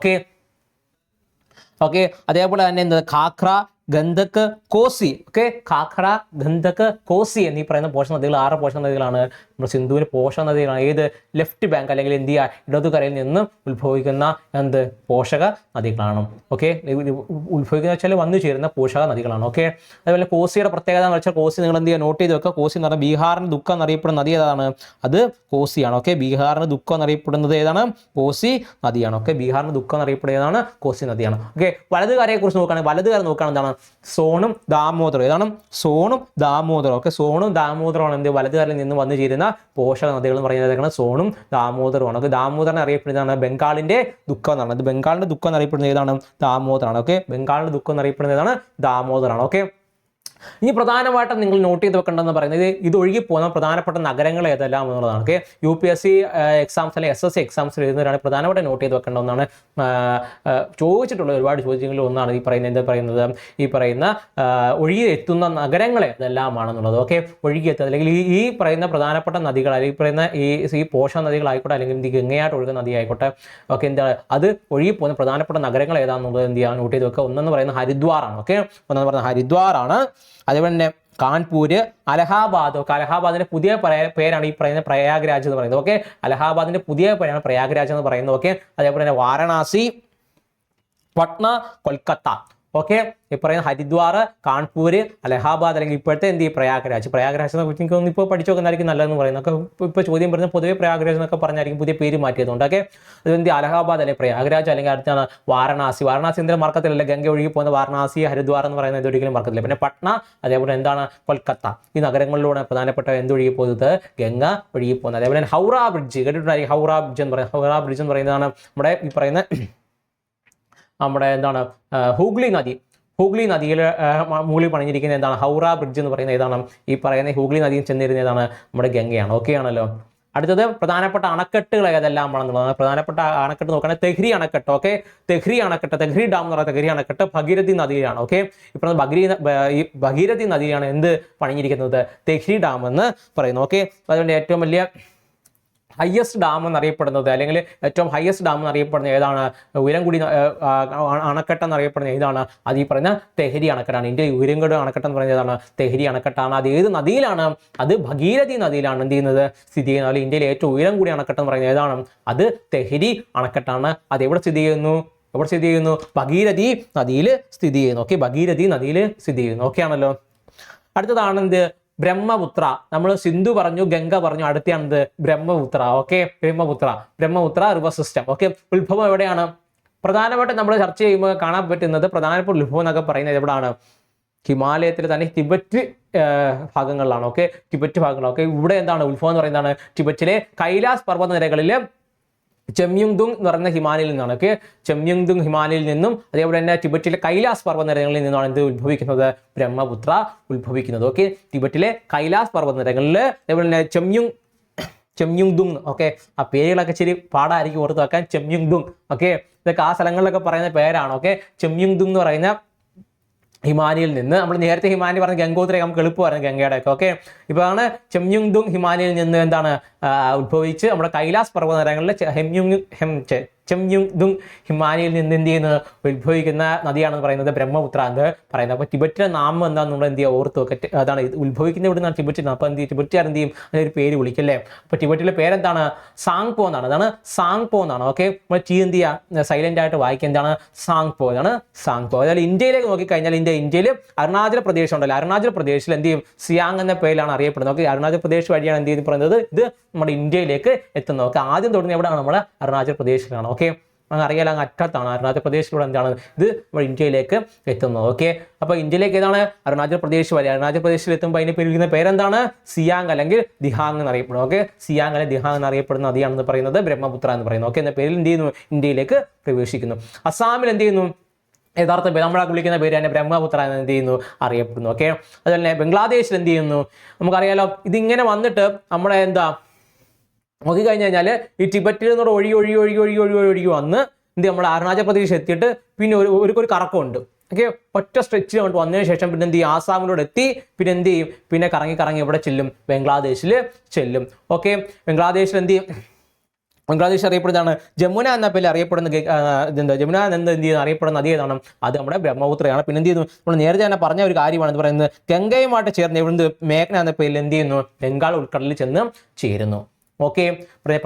ഓക്കെ, അതേപോലെ തന്നെ എന്താ ഖാഖ്ര, ഗന്ധക്, കോസി. ഓക്കെ, കാഖറ, ഗന്ധക്, കോസി എന്നീ പറയുന്ന പോഷക നദികൾ 6 പോഷക നദികളാണ്. നമ്മുടെ സിന്ധുവിന് പോഷക നദികളാണ്. ഏത്? ലെഫ്റ്റ് ബാങ്ക് അല്ലെങ്കിൽ ഇന്ത്യ ഇടതുകരയിൽ നിന്നും ഉത്ഭവിക്കുന്ന എന്ത് പോഷക നദികളാണ്. ഓക്കെ, ഉത്ഭവിക്കുന്ന വെച്ചാൽ വന്നു ചേരുന്ന പോഷക നദികളാണ്. ഓക്കെ, അതുപോലെ കോസിയുടെ പ്രത്യേകത എന്ന് വെച്ചാൽ കോസി നിങ്ങൾ എന്ത് ചെയ്യുക, നോട്ട് ചെയ്ത് വെക്കുക. കോസി എന്ന് പറഞ്ഞാൽ ബീഹാറിന് ദുഃഖം എന്നറിയപ്പെടുന്ന നദി ഏതാണ്? അത് കോസിയാണ്. ഓക്കെ, ബീഹാറിന് ദുഃഖം എന്നറിയപ്പെടുന്നത് ഏതാണ്? കോസി നദിയാണ്. ഓക്കെ, ബീഹാറിന് ദുഃഖം എന്നറിയപ്പെടുന്നതാണ് കോസി നദിയാണ്. ഓക്കെ, വലതുകരയെ കുറിച്ച് നോക്കുകയാണെങ്കിൽ വലതുകര നോക്കുകയാണ് എന്താണ്? സോണും ദാമോദറും. ഏതാണ്? സോണും ദാമോദറും. ഓക്കെ, സോണും ദാമോദറുമാണ് എന്ത് വലതുകരയിൽ നിന്ന് വന്നു ചേരുന്ന പോഷക നദികൾ എന്ന് പറയുന്നത് സോണും ദാമോദറുമാണ്. ഓക്കെ, ദാമോദരനെ അറിയപ്പെടുന്നതാണ് ബംഗാളിന്റെ ദുഃഖം എന്നാണ്. ഇത് ബംഗാളിന്റെ ദുഃഖം എന്നറിയപ്പെടുന്നത് ഏതാണ്? ദാമോദറാണ്. ഓക്കെ, ബംഗാളിന്റെ ദുഃഖം എന്നറിയപ്പെടുന്നത് ഏതാണ്? ദാമോദറാണ്. ഓക്കെ, ഇനി പ്രധാനമായിട്ടും നിങ്ങൾ നോട്ട് ചെയ്ത് വെക്കേണ്ടതെന്ന് പറയുന്നത് ഇത് ഒഴുകി പോകുന്ന പ്രധാനപ്പെട്ട നഗരങ്ങൾ ഏതെല്ലാം എന്നുള്ളതാണ്. ഓക്കെ, UPSC എക്സാംസ് അല്ലെങ്കിൽ SSC എക്സാംസിൽ എഴുതുന്നവരാണ് പ്രധാനമായിട്ട് നോട്ട് ചെയ്ത് വെക്കേണ്ട ഒന്നാണ്. ചോദിച്ചിട്ടുള്ള ഒരുപാട് ചോദ്യങ്ങളിൽ ഒന്നാണ് ഈ പറയുന്നത്. എന്താ പറയുന്നത്? ഈ പറയുന്ന ഒഴുകി എത്തുന്ന നഗരങ്ങൾ ഏതെല്ലാമാണെന്നുള്ളത്. ഓക്കെ, ഒഴുകിയെത്തുക അല്ലെങ്കിൽ ഈ പറയുന്ന പ്രധാനപ്പെട്ട നദികൾ അല്ലെങ്കിൽ പറയുന്ന ഈ പോഷക നദികളായിക്കോട്ടെ അല്ലെങ്കിൽ ഗംഗയായിട്ട് ഒഴുകുന്ന നദി ആയിക്കോട്ടെ. ഓക്കെ, എന്താ അത് ഒഴുകി പോകുന്ന പ്രധാനപ്പെട്ട നഗരങ്ങൾ ഏതാണെന്നുള്ളത് എന്ത് ചെയ്യാൻ നോട്ട് ചെയ്ത് വെക്കുക. ഒന്നെന്ന് പറയുന്നത് ഹരിദ്വാറാണ്. ഓക്കെ, ഒന്നെന്ന് പറയുന്നത് ഹരിദ്വാറാണ്. അതേപോലെ തന്നെ കാൺപൂര്, അലഹാബാദ്. ഓക്കെ, അലഹാബാദിന്റെ പുതിയ പേരാണ് ഈ പറയുന്ന പ്രയാഗ്രാജ് എന്ന് പറയുന്നത്. ഓക്കെ, അലഹാബാദിന്റെ പുതിയ പേരാണ് പ്രയാഗ്രാജ് എന്ന് പറയുന്നത്. ഓക്കെ, അതേപോലെ തന്നെ വാരണാസി, പട്ന, കൊൽക്കത്ത. ഓക്കെ, ഈ പറയുന്ന ഹരിദ്വാർ, കാൺപൂര്, അലഹാബാദ് അല്ലെങ്കിൽ ഇപ്പോഴത്തെ എന്ത് ചെയ്യും പ്രയാഗ്രാജ്. പ്രയാഗ്രാജ് എനിക്ക് ഇപ്പോൾ പഠിച്ചു നോക്കുന്നതായിരിക്കും നല്ലതെന്ന് പറയുന്നത്. ഒക്കെ ഇപ്പോൾ ചോദ്യം വരുന്നത് പൊതുവെ പ്രയാഗ്രാജ് എന്നൊക്കെ പറഞ്ഞായിരിക്കും പുതിയ പേര് മാറ്റിയതുകൊണ്ട്. ഓക്കെ, അതെന്ത് അലഹാബാദ് അല്ലെങ്കിൽ പ്രയാഗ്രാജ് അല്ലെങ്കിൽ അടുത്താണ് വാരണാസി. വാരണാസി എന്തെങ്കിലും മറക്കത്തില്ല, ഗംഗ ഒഴുകി പോകുന്ന വാരണാസി, ഹരിദ്വാർ എന്ന് പറയുന്നത് ഒരിക്കലും മറക്കത്തില്ല. പിന്നെ പട്ന, അതേപോലെ എന്താണ് കൊൽക്കത്ത. ഈ നഗരങ്ങളിലൂടെ പ്രധാനപ്പെട്ട എന്തൊഴുകി പോകുന്നത്? ഗംഗ ഒഴുകി പോകുന്നത്. അതേപോലെ തന്നെ ഹൗറ ബ്രിഡ്ജ് കേട്ടിട്ടുണ്ടായിരിക്കും. ഹൗറ ബ്രിഡ്ജ് എന്ന് പറയുന്നത് ഹൗറ ബ്രിഡ്ജ് എന്ന് പറയുന്നതാണ് നമ്മുടെ ഈ പറയുന്ന നമ്മുടെ എന്താണ് ഹൂഗ്ലി നദി. ഹൂഗ്ലി നദിയിൽ മുകളിൽ പണിഞ്ഞിരിക്കുന്ന എന്താണ്? ഹൗറ ബ്രിഡ്ജ് എന്ന് പറയുന്നത് ഏതാണ്? ഈ പറയുന്ന ഹൂഗ്ലി നദിയിൽ ചെന്നിരുന്ന ഏതാണ്? നമ്മുടെ ഗംഗയാണ്. ഓക്കെ ആണല്ലോ. അടുത്തത് പ്രധാനപ്പെട്ട അണക്കെട്ടുകൾ ഏതെല്ലാമാണെന്നുള്ളതാണ്. പ്രധാനപ്പെട്ട അണക്കെട്ട് നോക്കുകയാണെങ്കിൽ തെഹ്രി അണക്കെട്ട്. ഓക്കെ, തെഹ്രി അണക്കെട്ട്, തെഹ്രി ഡാം എന്ന് പറയുന്നത് തെഹ്രി അണക്കെട്ട് ഭഗീരഥി നദിയിലാണ്. ഓക്കെ, ഇപ്പോൾ ഭഗീരഥി നദിയാണ് എന്ത് പണിഞ്ഞിരിക്കുന്നത്? തെഹ്രി ഡാം എന്ന് പറയുന്നു. ഓക്കെ, അതുകൊണ്ട് ഏറ്റവും വലിയ ഹയസ്റ്റ് ഡാം എന്നറിയപ്പെടുന്നത് അല്ലെങ്കിൽ ഏറ്റവും ഹയസ്റ്റ് ഡാം എന്നറിയപ്പെടുന്നത് ഏതാണ്? ഉയരം കൂടി അണക്കെട്ട് എന്നറിയപ്പെടുന്നത് ഏതാണ്? അത് ഈ പറയുന്ന തെഹ്രി അണക്കെട്ടാണ്. ഇന്ത്യയിൽ ഉയരം കൂടി അണക്കെട്ട് എന്ന് പറയുന്നത് ഏതാണ്? തെഹ്രി അണക്കെട്ടാണ്. അത് ഏത് നദിയിലാണ്? അത് ഭഗീരഥി നദിയിലാണ് എന്ത് ചെയ്യുന്നത്? സ്ഥിതി ചെയ്യുന്നത്. അല്ലെങ്കിൽ ഇന്ത്യയിലെ ഏറ്റവും ഉയരം കൂടി അണക്കെട്ട് എന്ന് പറയുന്നത് ഏതാണ്? അത് തെഹ്രി അണക്കെട്ടാണ്. അത് എവിടെ സ്ഥിതി ചെയ്യുന്നു? എവിടെ സ്ഥിതി ചെയ്യുന്നു? ഭഗീരഥി നദിയിൽ സ്ഥിതി ചെയ്യുന്നു. ഓക്കെ, ഭഗീരഥി നദിയിൽ സ്ഥിതി ചെയ്യുന്നു. ഓക്കെ ആണല്ലോ. അടുത്തതാണ് എന്ത്? ബ്രഹ്മപുത്ര. നമ്മൾ സിന്ധു പറഞ്ഞു, ഗംഗ പറഞ്ഞു, അടുത്താണെന്ത്? Brahmaputra. Okay, Brahmaputra river system. Okay, ഉത്ഭവം എവിടെയാണ്? പ്രധാനമായിട്ടും നമ്മൾ ചർച്ച ചെയ്യുമ്പോൾ കാണാൻ പറ്റുന്നത് പ്രധാനപ്പെട്ട ഉത്ഭവം എന്നൊക്കെ പറയുന്നത് എവിടെയാണ്? ഹിമാലയത്തിൽ തന്നെ ടിബറ്റ് ഭാഗങ്ങളിലാണ്. ഓക്കെ, ടിബറ്റ് ഭാഗങ്ങൾ. ഓക്കെ, ഇവിടെ എന്താണ് ഉത്ഭവം എന്ന് പറയുന്നതാണ്? ടിബറ്റിലെ കൈലാസ് പർവ്വതനിരകളിൽ ചെമ്യുങ്ദുങ് എന്ന് പറയുന്ന ഹിമാലയിൽ നിന്നാണ്. ഓക്കെ, ചെമ്യുങ്ദുങ് ഹിമാലയിൽ നിന്നും അതേപോലെ തന്നെ ടിബറ്റിലെ കൈലാസ് പർവ്വതനിരകളിൽ നിന്നാണ് എന്ത് ഉത്ഭവിക്കുന്നത്? ബ്രഹ്മപുത്ര ഉത്ഭവിക്കുന്നത്. ഓക്കെ, ടിബറ്റിലെ കൈലാസ് പർവ്വതനിരകളിൽ അതേപോലെ തന്നെ ചെമ്യുങ്ദുങ്. ഓക്കെ, ആ പേരുകളൊക്കെ ഇച്ചിരി പാടായിരിക്കും ഓർത്ത് വെക്കാൻ. ചെമ്യുങ്ദുങ്. ഓക്കെ, ഇതൊക്കെ ആ സ്ഥലങ്ങളിലൊക്കെ പറയുന്ന പേരാണ്. ഓക്കെ, ചെമ്യുങ്ദുങ് എന്ന് പറയുന്ന ഹിമാലയിൽ നിന്ന് നമ്മൾ നേരത്തെ ഹിമാലയ പറഞ്ഞ ഗംഗോത്രി നമുക്ക് എളുപ്പമായിരുന്നു ഗംഗയുടെ ഒക്കെ. ഓക്കെ, ഇപ്പോഴാണ് ചെമ്യുങ്ദുങ് ഹിമാലയയിൽ നിന്ന് എന്താണ് ഉത്ഭവിച്ച് നമ്മുടെ കൈലാസ് പർവ്വതനിരകളിലെ ചെമ്യുങ്ദുങ് ഹിമാലയയിൽ നിന്ന് എന്ത് ചെയ്യുന്നത്? ഉത്ഭവിക്കുന്ന നദിയാണെന്ന് പറയുന്നത് ബ്രഹ്മപുത്ര എന്ന് പറയുന്നത്. അപ്പോൾ ടിബറ്റിലെ നാമം എന്താണെന്ന് നമ്മൾ എന്ത് ചെയ്യുക? ഓർത്ത് വെക്കുക. അതാണ് ഉത്ഭവിക്കുന്ന ഇവിടെ നിന്നാണ് ടിബറ്റിൽ. അപ്പോൾ എന്ത് ചെയ്യും? ടിബറ്റുകാർ എന്ത് ചെയ്യും? അതിനൊരു പേര് വിളിക്കല്ലേ. അപ്പോൾ ടിബറ്റിലെ പേരെന്താണ്? സാങ്പോ എന്നാണ്. അതാണ് സാങ്പോ എന്നാണ്. ഓക്കെ, നമ്മൾ എന്ത് ചെയ്യുക? സൈലന്റ് ആയിട്ട് വായിക്കുക. എന്താണ്? സാങ്പോ. ഇതാണ് സാങ്പോ. അതായത് ഇന്ത്യയിലേക്ക് നോക്കിക്കഴിഞ്ഞാൽ ഇന്ത്യയിൽ അരുണാചൽ പ്രദേശ് ഉണ്ടല്ലോ. അരുണാചൽ പ്രദേശിൽ എന്ത് ചെയ്യും? സിയാങ് എന്ന പേരിലാണ് അറിയപ്പെടുന്നത്. ഓക്കെ, അരുണാചൽ പ്രദേശ് വഴിയാണ് എന്ത് ചെയ്ത് പറയുന്നത്? ഇത് നമ്മുടെ ഇന്ത്യയിലേക്ക് എത്തുന്നത്. ഓക്കെ, ആദ്യം തുടങ്ങി എവിടെയാണ്? നമ്മുടെ അരുണാചൽ പ്രദേശിലാണ്. ഓക്കെ, അങ്ങ് അറിയാലോ, അങ്ങ് അറ്റത്താണ് അരുണാചൽ പ്രദേശിലൂടെ എന്താണ് ഇത് നമ്മുടെ ഇന്ത്യയിലേക്ക് എത്തുന്നത്. ഓക്കെ, അപ്പോൾ ഇന്ത്യയിലേക്ക് ഏതാണ്? അരുണാചൽ പ്രദേശ് വഴി. അരുണാചൽ പ്രദേശിൽ എത്തുമ്പോൾ അതിനെ പേരിടുന്ന പേരെന്താണ്? സിയാങ് അല്ലെങ്കിൽ ദിഹാങ് എന്നറിയപ്പെടുന്നു. ഓക്കെ, സിയാങ് അല്ലെങ്കിൽ ദിഹാങ് എന്നറിയപ്പെടുന്ന നദിയാണെന്ന് പറയുന്നത് ബ്രഹ്മപുത്ര എന്ന് പറയുന്നത്. ഓക്കെ, എന്ന പേരിൽ എന്ത് ചെയ്യുന്നു? ഇന്ത്യയിലേക്ക് പ്രവേശിക്കുന്നു. അസാമിൽ എന്ത് ചെയ്യുന്നു? യഥാർത്ഥ പേര് നമ്മളെ വിളിക്കുന്ന പേര് തന്നെ ബ്രഹ്മപുത്ര എന്ന് എന്ത് ചെയ്യുന്നു? അറിയപ്പെടുന്നു. ഓക്കെ, അതുപോലെ തന്നെ ബംഗ്ലാദേശിൽ എന്ത് ചെയ്യുന്നു? നമുക്കറിയാലോ, ഇതിങ്ങനെ വന്നിട്ട് നമ്മുടെ എന്താ നോക്കിക്കഴിഞ്ഞ് കഴിഞ്ഞാൽ ഈ ടിബറ്റിൽ നിന്നോട് ഒഴുകി വന്ന് എന്ത് നമ്മുടെ അരുണാചൽ പ്രദേശ് എത്തിയിട്ട് പിന്നെ ഒരു കറക്കമുണ്ട്. ഓക്കെ, ഒറ്റ സ്ട്രെച്ചിൽ കൊണ്ട് വന്നതിന് ശേഷം പിന്നെ എന്ത് ചെയ്യും? ആസാമിലൂടെ എത്തി പിന്നെ എന്ത് ചെയ്യും? പിന്നെ കറങ്ങി എവിടെ ചെല്ലും? ബംഗ്ലാദേശിൽ ചെല്ലും. ഓക്കെ, ബംഗ്ലാദേശിൽ എന്ത് ചെയ്യും? ബംഗ്ലാദേശ് അറിയപ്പെടുന്നതാണ് ജമുന എന്ന പേരിൽ അറിയപ്പെടുന്ന ജമുന എന്ന് എന്ത് ചെയ്യുന്നത് അറിയപ്പെടുന്ന നദി ഏതാണ്? അത് നമ്മുടെ ബ്രഹ്മപുത്രയാണ്. പിന്നെ എന്ത് ചെയ്യുന്നു, നമ്മൾ നേരത്തെ തന്നെ പറഞ്ഞ ഒരു കാര്യമാണ് എന്ന് പറയുന്നത്, ഗംഗയുമായിട്ട് ചേർന്ന് ഇവിടുന്ന് മേഘ്ന എന്ന പേരിൽ എന്ത് ചെയ്യുന്നു, ബംഗാൾ ഉൾക്കടലിൽ ചെന്ന് ചേരുന്നു. ഓക്കെ,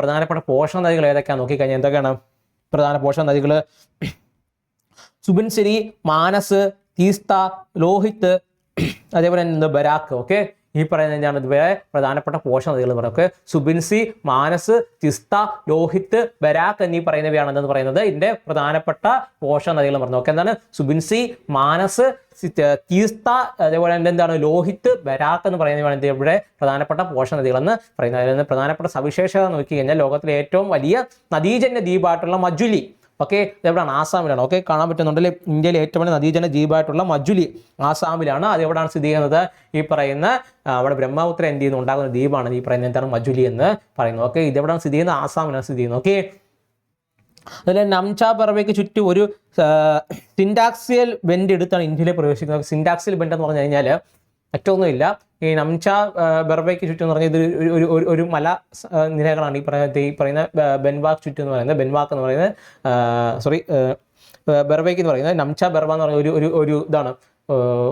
പ്രധാനപ്പെട്ട പോഷക നദികൾ ഏതൊക്കെയാണ് നോക്കിക്കഴിഞ്ഞാൽ എന്തൊക്കെയാണ് പ്രധാന പോഷക നദികൾ? സുബൻസിരി, മാനസ്, തീസ്ത, ലോഹിത്, അതേപോലെ തന്നെ ബരാക്ക്. ഓക്കെ, ഈ പറയുന്നത് എന്താണ് ഇതുവരെ പ്രധാനപ്പെട്ട പോഷക നദികൾ എന്ന് പറയുന്നത്. സുബിൻസി, മാനസ്, തിസ്ത, ലോഹിത്, ബരാക്ക് എന്നീ പറയുന്നവയാണ് എന്ന് പറയുന്നത് ഇതിന്റെ പ്രധാനപ്പെട്ട പോഷക നദികൾ പറഞ്ഞു. ഓക്കെ, എന്താണ് സുബിൻസി, മാനസ്, തീസ്ത, അതേപോലെ തന്നെ എന്താണ് ലോഹിത്, ബരാക്ക് എന്ന് പറയുന്നവയാണ് ഇവിടെ പ്രധാനപ്പെട്ട പോഷക നദികൾ എന്ന് പറയുന്നത്. അതിൽ നിന്ന് പ്രധാനപ്പെട്ട സവിശേഷത നോക്കി കഴിഞ്ഞാൽ ലോകത്തിലെ ഏറ്റവും വലിയ നദീജന്യ ദ്വീപായിട്ടുള്ള മജുലി, ഓക്കെ, ഇതെവിടെയാണ്? ആസാമിലാണ്. ഓക്കെ, കാണാൻ പറ്റുന്നുണ്ടല്ലേ, ഇന്ത്യയിലെ ഏറ്റവും വലിയ നദീജന ദ്വീപായിട്ടുള്ള മജുലി ആസാമിലാണ്. അത് എവിടെയാണ് സ്ഥിതി ചെയ്യുന്നത്? ഈ പറയുന്ന അവിടെ ബ്രഹ്മപുത്ര എന്ത് ചെയ്യുന്നു ഉണ്ടാകുന്ന ദ്വീപാണ് ഈ പറയുന്നത് എന്താണ് മജുലി എന്ന് പറയുന്നത്. ഓക്കെ, ഇതെവിടെയാണ് സ്ഥിതി ചെയ്യുന്നത്? ആസാമിലാണ് സ്ഥിതി ചെയ്യുന്നത്. ഓക്കെ, അതിൽ നംച ബർവയ്ക്ക് ചുറ്റും ഒരു സിൻഡാക്സിയൽ ബെൻഡ് എടുത്താണ് ഇന്ത്യയിലെ പ്രവേശിക്കുന്നത്. സിൻഡാക്സിയൽ ബെൻഡ് എന്ന് പറഞ്ഞു കഴിഞ്ഞാൽ മറ്റൊന്നുമില്ല, ഈ നംച ബർവയ്ക്ക് ചുറ്റും എന്ന് പറഞ്ഞാൽ ഇത് ഒരു മല നിരകളാണ് ഈ പറയുന്ന ബെൻവാക്ക് ചുറ്റും എന്ന് പറയുന്നത്. ബെൻവാക്ക് എന്ന് പറയുന്നത് ബർവയ്ക്ക് എന്ന് പറയുന്നത് നംച ബർവ എന്ന് പറയുന്ന ഒരു ഇതാണ്,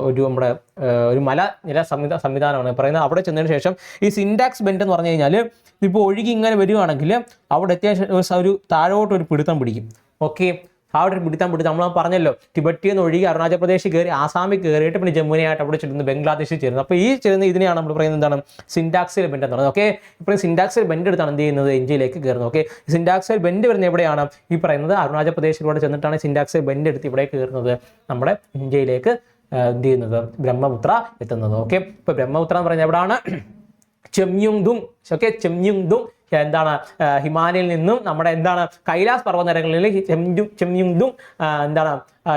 ഒരു നമ്മുടെ ഒരു മല നിര സംവിധാനമാണ് പറയുന്നത്. അവിടെ ചെന്നതിന് ശേഷം ഈ സിൻഡാക്സ് ബെൻഡ് എന്ന് പറഞ്ഞു കഴിഞ്ഞാൽ ഇപ്പോൾ ഒഴുകി ഇങ്ങനെ വരികയാണെങ്കിൽ അവിടെ എത്തിയ ഒരു താഴോട്ട് ഒരു പിടുത്തം പിടിക്കും. ഓക്കെ, അവിടെ ഒരു പിടുത്തം നമ്മൾ പറഞ്ഞല്ലോ, ടിബറ്റിൽ നിന്ന് ഒഴുകി അരുണാചൽ പ്രദേശ് കയറി ആസാമിൽ കയറിയിട്ട് പിന്നെ ജമ്മുനയായിട്ട് അവിടെ ചെല്ലുന്നു, ബംഗ്ലാദേശിൽ ചേരുന്നത്. അപ്പോൾ ഈ ചേരുന്ന ഇതിനെയാണ് നമ്മൾ പറയുന്നത് എന്താണ് സിൻഡാക്സിയൽ ബെൻഡ് എന്ന് പറയുന്നത്. ഓക്കെ, ഇപ്പോൾ സിൻഡാക്സിയൽ ബെൻഡ് എടുത്താണ് എന്ത് ചെയ്യുന്നത് ഇന്ത്യയിലേക്ക് കയറുന്നത്. ഓക്കെ, സിൻഡാക്സിയൽ ബെൻഡ് വരുന്നത് എവിടെയാണ്? ഈ പറയുന്നത് അരുണാചൽ പ്രദേശിലൂടെ ചെന്നിട്ടാണ് സിൻഡാക്സിയൽ ബെൻഡ് എടുത്ത് ഇവിടെ കയറുന്നത്, നമ്മുടെ ഇന്ത്യയിലേക്ക് എന്ത് ചെയ്യുന്നത് ബ്രഹ്മപുത്ര എത്തുന്നത്. ഓക്കെ, ഇപ്പോൾ ബ്രഹ്മപുത്ര എന്ന് പറയുന്നത് എവിടെയാണ്? ചെമ്യുങ്ദുങ്. ഓക്കെ, ചെമ്യുങ്ദുങ് എന്താണ് ഹിമാലയയിൽ നിന്നും നമ്മുടെ എന്താണ് കൈലാസ് പർവ്വതനിരകളിൽ ചെമ്യുങ്ദുങ് എന്താണ്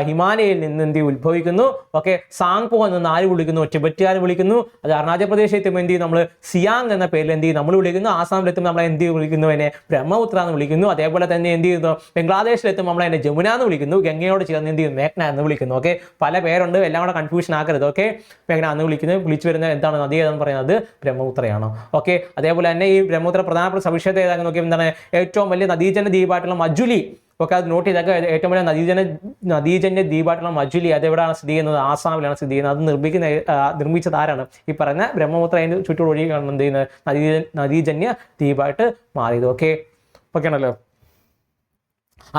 ഹിമാലയയിൽ നിന്ന് എന്ത് ഉത്ഭവിക്കുന്നു. ഓക്കെ, സാങ്പോ എന്ന് ആര് വിളിക്കുന്നു? ടിബറ്റുകാർ വിളിക്കുന്നു. അത് അരുണാചൽ പ്രദേശിൽ എത്തുമ്പോൾ എന്ത് ചെയ്യും നമ്മൾ സിയാങ് എന്ന പേരിൽ എന്ത് ചെയ്യും നമ്മൾ വിളിക്കുന്നു. ആസാമിലെത്തുമ്പോൾ നമ്മൾ എന്ത് വിളിക്കുന്നു? അതിനെ ബ്രഹ്മപുത്ര എന്ന് വിളിക്കുന്നു. അതേപോലെ തന്നെ എന്ത് ചെയ്യുന്നു? ബംഗ്ലാദേശിലെത്തുമ്പോൾ നമ്മൾ അതിനെ ജമുന എന്ന് വിളിക്കുന്നു. ഗംഗയോട് ചേർന്ന് എന്ത് ചെയ്യും? മേഘ്ന എന്ന് വിളിക്കുന്നു. ഓക്കെ, പല പേരുണ്ട്, എല്ലാം കൂടെ കൺഫ്യൂഷൻ ആക്കരുത്. ഓക്കെ, മേഘ്ന എന്ന് വിളിച്ചു വരുന്ന എന്താണ് നദി എന്ന് പറയുന്നത് നദി ഓക്കെ, അതേപോലെ തന്നെ ഈ ബ്രഹ്മപുത്ര പ്രധാനപ്പെട്ട സവിശേഷത ഏതാണെന്ന് നോക്കിയാൽ എന്താണ് ഏറ്റവും വലിയ നദീജന്യ ദ്വീപായിട്ടുള്ള മജുലി. ഓക്കെ, അത് നോട്ട് ചെയ്തൊക്കെ ഏറ്റവും വലിയ നദീജന്യ ദ്വീപായിട്ടുള്ള മജുലി അത് എവിടെയാണ് സ്ഥിതി ചെയ്യുന്നത്? ആസാമിലാണ് സ്ഥിതി ചെയ്യുന്നത്. അത് നിർമ്മിച്ചത് ആരാണ്? ഈ പറയുന്ന ബ്രഹ്മപുത്ര അതിന് ചുറ്റും ഒഴുകിയാണ് എന്ത് ചെയ്യുന്നത് നദീജന്യ ദ്വീപായിട്ട് മാറിയത്. ഓക്കെ ആണല്ലോ.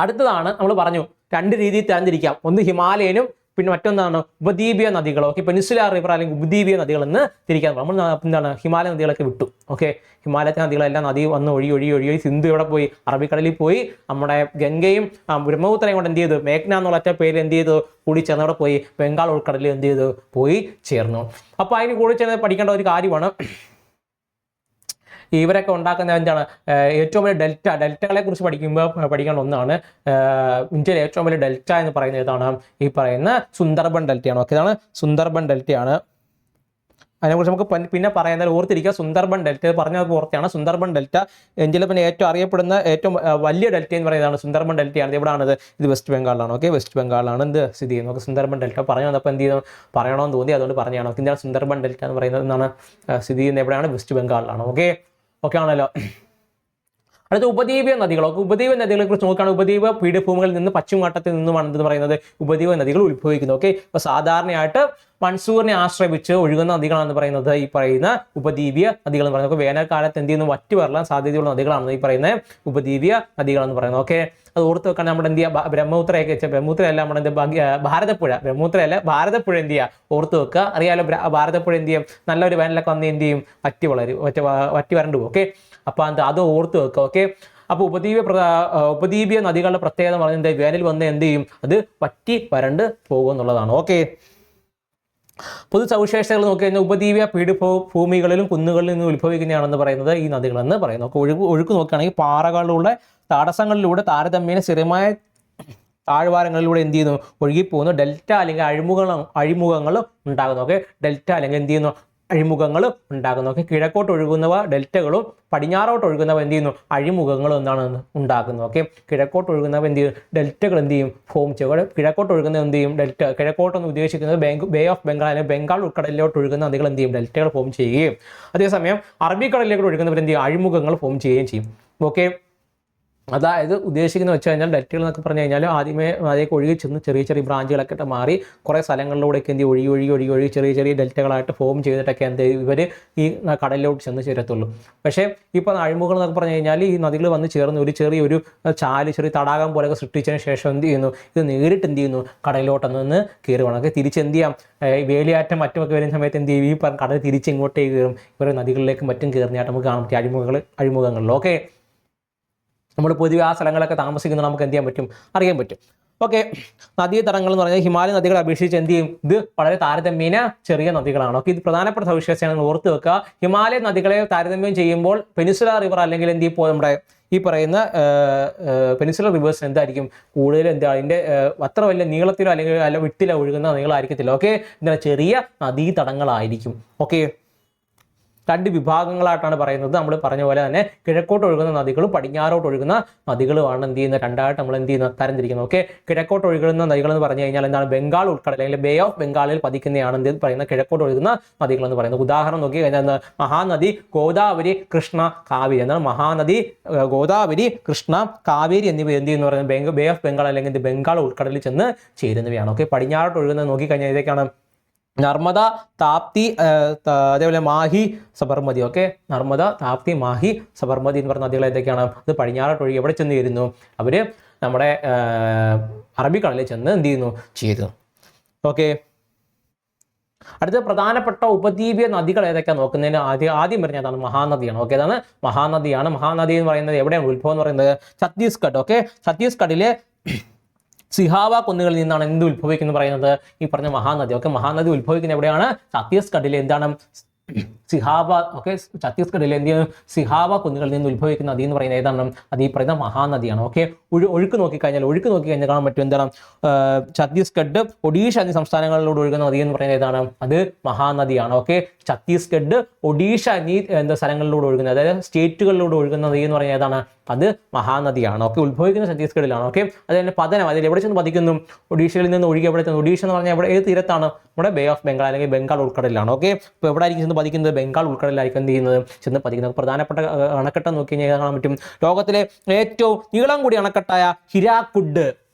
അടുത്തതാണ് നമ്മൾ പറഞ്ഞു രണ്ട് രീതിയിൽ തരംതിരിക്കാം, ഒന്ന് ഹിമാലയനും പിന്നെ മറ്റൊന്നാണ് ഉപദ്വീപീയ നദികൾ. ഓക്കെ, പെനിൻസുലാർ റിവർ അല്ലെങ്കിൽ ഉപദ്വീപീയ നദികൾ എന്ന് തിരിക്കാൻ നമ്മൾ എന്താണ് ഹിമാലയ നദികളൊക്കെ വിട്ടു. ഓക്കെ, ഹിമാലയത്തെ നദികളെല്ലാം നദി വന്ന് ഒഴുകി സിന്ധു ഇവിടെ പോയി അറബിക്കടലിൽ പോയി നമ്മുടെ ഗംഗയും ബ്രഹ്മപുത്രയും കൊണ്ട് എന്ത് ചെയ്തു? മേഘ്ന എന്നുള്ള ഒറ്റ പേര് എന്ത് ചെയ്തു കൂടി ചേർന്ന് അവിടെ പോയി ബംഗാൾ ഉൾക്കടലിൽ എന്ത് ചെയ്തു പോയി ചേർന്നു. അപ്പോൾ അതിന് കൂടി ചേർന്ന് പഠിക്കേണ്ട ഒരു കാര്യമാണ് ഇവരൊക്കെ ഉണ്ടാക്കുന്ന എന്താണ് ഏറ്റവും വലിയ ഡെൽറ്റകളെ കുറിച്ച് പഠിക്കേണ്ട ഒന്നാണ്. ഇന്ത്യയിലെ ഏറ്റവും വലിയ ഡെൽറ്റ എന്ന് പറയുന്നത് ഏതാണ്? ഈ പറയുന്ന സുന്ദർബൻ ഡെൽറ്റയാണ്. ഓക്കെ, ഇതാണ് സുന്ദർബൻ ഡെൽറ്റയാണ്. അതിനെക്കുറിച്ച് നമുക്ക് പിന്നെ പറയുന്നത് ഓർത്തിരിക്കുക. സുന്ദർബൻ ഡെൽറ്റ പറഞ്ഞത് ഓർത്താണ്. സുന്ദർബൻ ഡെൽറ്റ ഇന്ത്യയിലെ പിന്നെ ഏറ്റവും അറിയപ്പെടുന്ന ഏറ്റവും വലിയ ഡെൽറ്റ എന്ന് പറയുന്നതാണ് സുന്ദർബൻ ഡെൽറ്റയാണ്. എവിടെയാണത്? ഇത് വെസ്റ്റ് ബംഗാളിലാണ്. ഓക്കെ, വെസ്റ്റ് ബംഗാളിലാണ് എന്ത് സ്ഥിതി ചെയ്യുന്നത്? നമുക്ക് സുന്ദർബൻ ഡെൽറ്റ പറഞ്ഞു വന്നപ്പോൾ എന്ത് ചെയ്യുന്നു പറയണമെന്ന് തോന്നി, അതുകൊണ്ട് പറഞ്ഞാണ്. ഇന്ത്യയാണ് സുന്ദർബൻ ഡെൽറ്റ എന്ന് പറയുന്നത് എന്താണ് സ്ഥിതി ചെയ്യുന്നത് എവിടെയാണ്? വെസ്റ്റ് ബംഗാളിലാണ്. ഓക്കെ ആണല്ലോ. അടുത്ത ഉപദ്വീപീയ നദികൾ. ഉപദ്വീപീയ നദികളെ കുറിച്ച് നോക്കുകയാണ്. ഉപദ്വീപ പീഠഭൂമികളിൽ നിന്ന് പശ്ചിമഘട്ടത്തിൽ നിന്നുമാണ് എന്ന് പറയുന്നത് ഉപദ്വീപ നദികൾ ഉത്ഭവിക്കുന്നത്. ഓക്കെ, അപ്പോൾ സാധാരണയായിട്ട് മൺസൂറിനെ ആശ്രയിച്ച് ഒഴുകുന്ന നദികളാണെന്ന് പറയുന്നത് ഈ പറയുന്ന ഉപദ്വീപീയ നദികൾ എന്ന് പറയുന്നത്. വേനൽക്കാലത്ത് എന്ത് ചെയ്യുന്നു വറ്റി വരലാൻ സാധ്യതയുള്ള നദികളാണ് ഈ പറയുന്ന ഉപദ്വീപീയ നദികളെന്ന് പറയുന്നത്. ഓക്കെ, അത് ഓർത്ത് വെക്കാൻ നമ്മുടെ എന്ത് ചെയ്യുക? ബ്രഹ്മപുത്രയൊക്കെ വെച്ചാൽ ബ്രഹ്മപുത്രയല്ല നമ്മുടെ എന്ത് ഭാരതപ്പുഴ, ബ്രഹ്മപുത്രയല്ല ഭാരതപ്പുഴ എന്ത് ചെയ്യുക ഓർത്ത് വെക്കുക. അറിയാലോ ഭാരതപ്പുഴ എന്ത് ചെയ്യും? നല്ലൊരു വേനലൊക്കെ വന്ന് എന്ത് ചെയ്യും? വറ്റി വരണ്ടു പോകും. ഓക്കെ, അപ്പോൾ അത് ഓർത്ത് വെക്കുക. ഓക്കെ, അപ്പോൾ ഉപദ്വീപീയ നദികളുടെ പ്രത്യേകത പറഞ്ഞത് വേനൽ വന്ന് എന്ത് ചെയ്യും? അത് വറ്റി വരണ്ട് പോകും എന്നുള്ളതാണ്. ഓക്കെ, പൊതു സവിശേഷതകൾ നോക്കി കഴിഞ്ഞാൽ ഉപദ്വീപീയ പീഠഭൂമികളിലും കുന്നുകളിൽ നിന്നും ഉത്ഭവിക്കുന്നതാണെന്ന് പറയുന്നത് ഈ നദികളെന്ന് പറയുന്നു. ഒഴുക്ക് നോക്കുകയാണെങ്കിൽ പാറകളുടെ തടസ്സങ്ങളിലൂടെ താരതമ്യേന സ്ഥിരമായ താഴ്വാരങ്ങളിലൂടെ എന്ത് ചെയ്യുന്നു ഒഴുകിപ്പോകുന്നു ഡെൽറ്റ അല്ലെങ്കിൽ അഴിമുഖങ്ങൾ ഉണ്ടാകുന്നു. ഓക്കെ, ഡെൽറ്റ അല്ലെങ്കിൽ എന്ത് ചെയ്യുന്നു അഴിമുഖങ്ങൾ ഉണ്ടാകുന്നു. ഓക്കെ, കിഴക്കോട്ട് ഒഴുകുന്നവ ഡെൽറ്റകളും പടിഞ്ഞാറോട്ട് ഒഴുകുന്നവ എന്ത് ചെയ്യുന്നു അഴിമുഖങ്ങളും എന്താണ് ഉണ്ടാകുന്നത്. ഓക്കെ, കിഴക്കോട്ട് ഒഴുകുന്നവ എന്ത് ചെയ്യും? ഡെൽറ്റകൾ എന്ത് ചെയ്യും? ഫോം ചെയ്യും. കിഴക്കോട്ട് ഒഴുകുന്നത് എന്ത് ചെയ്യും? ഡെൽറ്റ. കിഴക്കോട്ടെന്ന് ഉദ്ദേശിക്കുന്നത് ബേ ഓഫ് ബംഗാൾ അല്ലെങ്കിൽ ബംഗാൾ ഉൾക്കടലിലോട്ട് ഒഴുകുന്ന നദികൾ എന്ത് ചെയ്യും? ഡെൽറ്റകൾ ഫോം ചെയ്യുകയും അതേസമയം അറബിക്കടലിലേക്ക് ഒഴുകുന്നവർ എന്ത് ചെയ്യും? അഴിമുഖങ്ങൾ ഫോം ചെയ്യുകയും ചെയ്യും. ഓക്കെ, അതായത് ഉദ്ദേശിക്കുന്നത് വെച്ച് കഴിഞ്ഞാൽ ഡെൽറ്റകൾ എന്നൊക്കെ പറഞ്ഞു കഴിഞ്ഞാൽ ആദ്യമേ അതിലേക്ക് ഒഴുകി ചെന്ന് ചെറിയ ചെറിയ ബ്രാഞ്ചുകളൊക്കെ ഇട്ട് മാറി കുറേ സ്ഥലങ്ങളിലൂടെയൊക്കെ എന്ത് ഒഴുകി ചെറിയ ചെറിയ ഡെൽറ്റകളായിട്ട് ഫോം ചെയ്തിട്ടൊക്കെ എന്ത് ഇവർ ഈ കടലിലോട്ട് ചെന്ന് ചേരത്തുള്ളൂ. പക്ഷേ ഇപ്പോൾ അഴിമുഖങ്ങൾ എന്നൊക്കെ പറഞ്ഞു കഴിഞ്ഞാൽ ഈ നദികൾ വന്ന് ചേർന്ന് ഒരു ചെറിയൊരു ചെറിയ തടാകം പോലെയൊക്കെ സൃഷ്ടിച്ചതിന് ശേഷം എന്ത് ചെയ്യുന്നു, ഇത് നേരിട്ട് എന്ത് ചെയ്യുന്നു, കടലിലോട്ടൊന്ന് കയറുവാണ്. ഒക്കെ തിരിച്ച് എന്ത് ചെയ്യാം, വേലിയാറ്റം മറ്റുമൊക്കെ വരുന്ന സമയത്ത് എന്ത് ചെയ്യും, ഈ കടൽ തിരിച്ച് ഇങ്ങോട്ടേക്ക് കയറും, ഇവർ നദികളിലേക്ക് മറ്റും കയറുന്നതായിട്ട് നമുക്ക് കാണാൻ പറ്റും അഴിമുഖങ്ങളിൽ. ഓക്കെ, നമ്മൾ പൊതുവെ ആ സ്ഥലങ്ങളൊക്കെ താമസിക്കുന്നത് നമുക്ക് എന്ത് ചെയ്യാൻ പറ്റും, അറിയാൻ പറ്റും. ഓക്കെ, നദീതടങ്ങൾ എന്ന് പറഞ്ഞാൽ ഹിമാലയ നദികളെ അപേക്ഷിച്ച് എന്ത് ചെയ്യും, ഇത് വളരെ താരതമ്യേന ചെറിയ നദികളാണ്. ഓക്കെ, ഇത് പ്രധാനപ്പെട്ട സവിശേഷതയാണ്, ഓർത്ത് വെക്കുക. ഹിമാലയ നദികളെ താരതമ്യം ചെയ്യുമ്പോൾ പെനിൻസുല റിവർ അല്ലെങ്കിൽ എന്ത് ഇപ്പോൾ നമ്മുടെ ഈ പറയുന്ന പെനിൻസുലർ റിവേഴ്സ് എന്തായിരിക്കും കൂടുതൽ, എന്താ അതിൻ്റെ അത്ര വലിയ നീളത്തിലോ അല്ലെങ്കിൽ അല്ല വിട്ടിലോ ഒഴുകുന്ന നദികളായിരിക്കത്തില്ല. ഓക്കെ, എന്താ ചെറിയ നദീതടങ്ങളായിരിക്കും. ഓക്കെ, രണ്ട് വിഭാഗങ്ങളായിട്ടാണ് പറയുന്നത്. നമ്മൾ പറഞ്ഞ പോലെ തന്നെ കിഴക്കോട്ട് ഒഴുകുന്ന നദികളും പടിഞ്ഞാറോട്ട് ഒഴുകുന്ന നദികളുമാണ് എന്ത് ചെയ്യുന്നത്, രണ്ടായിട്ട് നമ്മൾ എന്ത് ചെയ്യുന്നത്, തരംതിരിക്കുന്നത്. ഓക്കെ, കിഴക്കോട്ട് ഒഴുകുന്ന നദികൾ എന്ന് പറഞ്ഞു കഴിഞ്ഞാൽ എന്താണ്, ബംഗാൾ ഉൾക്കടൽ അല്ലെങ്കിൽ ബേ ഓഫ് ബംഗാളിൽ പതിക്കുന്നതാണ് എന്ത് പറയുന്നത് കിഴക്കോട്ട് ഒഴുകുന്ന നദികൾ എന്ന് പറയുന്നത്. ഉദാഹരണം നോക്കി കഴിഞ്ഞാൽ മഹാനദി, ഗോദാവരി, കൃഷ്ണ, കാവേരി. എന്താണ് മഹാനദി, ഗോദാവരി, കൃഷ്ണ, കാവേരി എന്നിവ എന്ത് ചെയ്യുന്നു പറയുന്നത് ബേ ഓഫ് ബംഗാൾ അല്ലെങ്കിൽ ബംഗാൾ ഉൾക്കടലിൽ ചെന്ന് ചേരുന്നവയാണ്. ഓക്കെ, പടിഞ്ഞാറോട്ട് ഒഴുകുന്നത് നോക്കിക്കഴിഞ്ഞാൽ ഇതൊക്കെയാണ് നർമ്മദ, താപ്തി, അതേപോലെ മാഹി, സബർമതി. ഓക്കെ, നർമ്മദ, താപ്തി, മാഹി, സബർമതി എന്ന് പറഞ്ഞ നദികൾ ഏതൊക്കെയാണ്, അത് പടിഞ്ഞാറോട്ട് ഒഴുകി എവിടെ ചെന്ന് ചേരുന്നു, അവർ നമ്മുടെ അറബിക്കടലിൽ ചെന്ന് എന്ത് ചെയ്യുന്നു, ചെയ്തു. ഓക്കെ, അടുത്ത പ്രധാനപ്പെട്ട ഉപദ്വീപീയ നദികൾ ഏതൊക്കെയാണ് നോക്കുന്നതിന് ആദ്യം പറഞ്ഞതാണ് മഹാനദിയാണ്. ഓക്കെ, അതാണ് മഹാനദിയാണ്. മഹാനദി എന്ന് പറയുന്നത് എവിടെയാണ് ഉത്ഭവം എന്ന് പറയുന്നത്, ഛത്തീസ്ഗഡ്. ഓക്കെ, ഛത്തീസ്ഗഡിലെ സിഹാവ കുന്നുകളിൽ നിന്നാണ് എന്ത് ഉത്ഭവിക്കുന്നത് പറയുന്നത്, ഈ പറഞ്ഞ മഹാനദി. ഓക്കെ, മഹാനദി ഉത്ഭവിക്കുന്നത് എവിടെയാണ്, ഛത്തീസ്ഗഡിലെ എന്താണ് സിഹാവ. ഓക്കെ, ഛത്തീസ്ഗഡിലെ എന്ത് ചെയ്യുന്നു, സിഹാവ കുന്നുകളിൽ നിന്ന് ഉത്ഭവിക്കുന്ന നദി എന്ന് പറയുന്നത് ഏതാണ്, അത് ഈ പറയുന്ന മഹാനദിയാണ്. ഓക്കെ, ഒഴുക്ക് നോക്കിക്കഴിഞ്ഞാൽ കാണാൻ പറ്റും എന്താണ്, ഛത്തീസ്ഗഡ്, ഒഡീഷ എന്നീ സംസ്ഥാനങ്ങളിലൂടെ ഒഴുകുന്ന നദി എന്ന് പറയുന്നത് ഏതാണ്, അത് മഹാനദിയാണ്. ഓക്കെ, ഛത്തീസ്ഗഡ്, ഒഡീഷ എന്നീ സ്ഥലങ്ങളിലൂടെ ഒഴുകുന്ന, അതായത് സ്റ്റേറ്റുകളിലൂടെ ഒഴുകുന്ന നദി എന്ന് പറയുന്നത് ഏതാണ്, അത് മഹാനദിയാണ്. ഓക്കെ, ഉത്ഭവിക്കുന്ന ഛത്തീസ്ഗഡിലാണ്. ഓക്കെ, അത് തന്നെ പതനം, അതിൽ എവിടെ ചെന്ന് പതിക്കുന്നു, ഒഡീഷയിൽ നിന്ന് ഒഴുകി എവിടെ ചെന്ന്, ഒഡീഷ എന്ന് പറഞ്ഞാൽ എവിടെ, ഏത് തീരത്താണ്, നമ്മുടെ ബേ ഓഫ് ബംഗാൾ അല്ലെങ്കിൽ ബംഗാൾ ഉൾക്കടലിലാണ്. ഓക്കെ, ഇപ്പോൾ എവിടെ ആയിരിക്കും ചെന്ന് പതിക്കുന്നത്, ബംഗാൾ ഉൾക്കടലിലായിരിക്കും എന്ത് ചെയ്യുന്നത്, ചെന്ന് പതിക്കുന്നത്. പ്രധാനപ്പെട്ട അണക്കെട്ട് നോക്കി കഴിഞ്ഞാൽ കാണാൻ പറ്റും, ലോകത്തിലെ ഏറ്റവും നീളം കൂടിയ അണക്കെട്ടായ ഹിരാക്കുഡ്.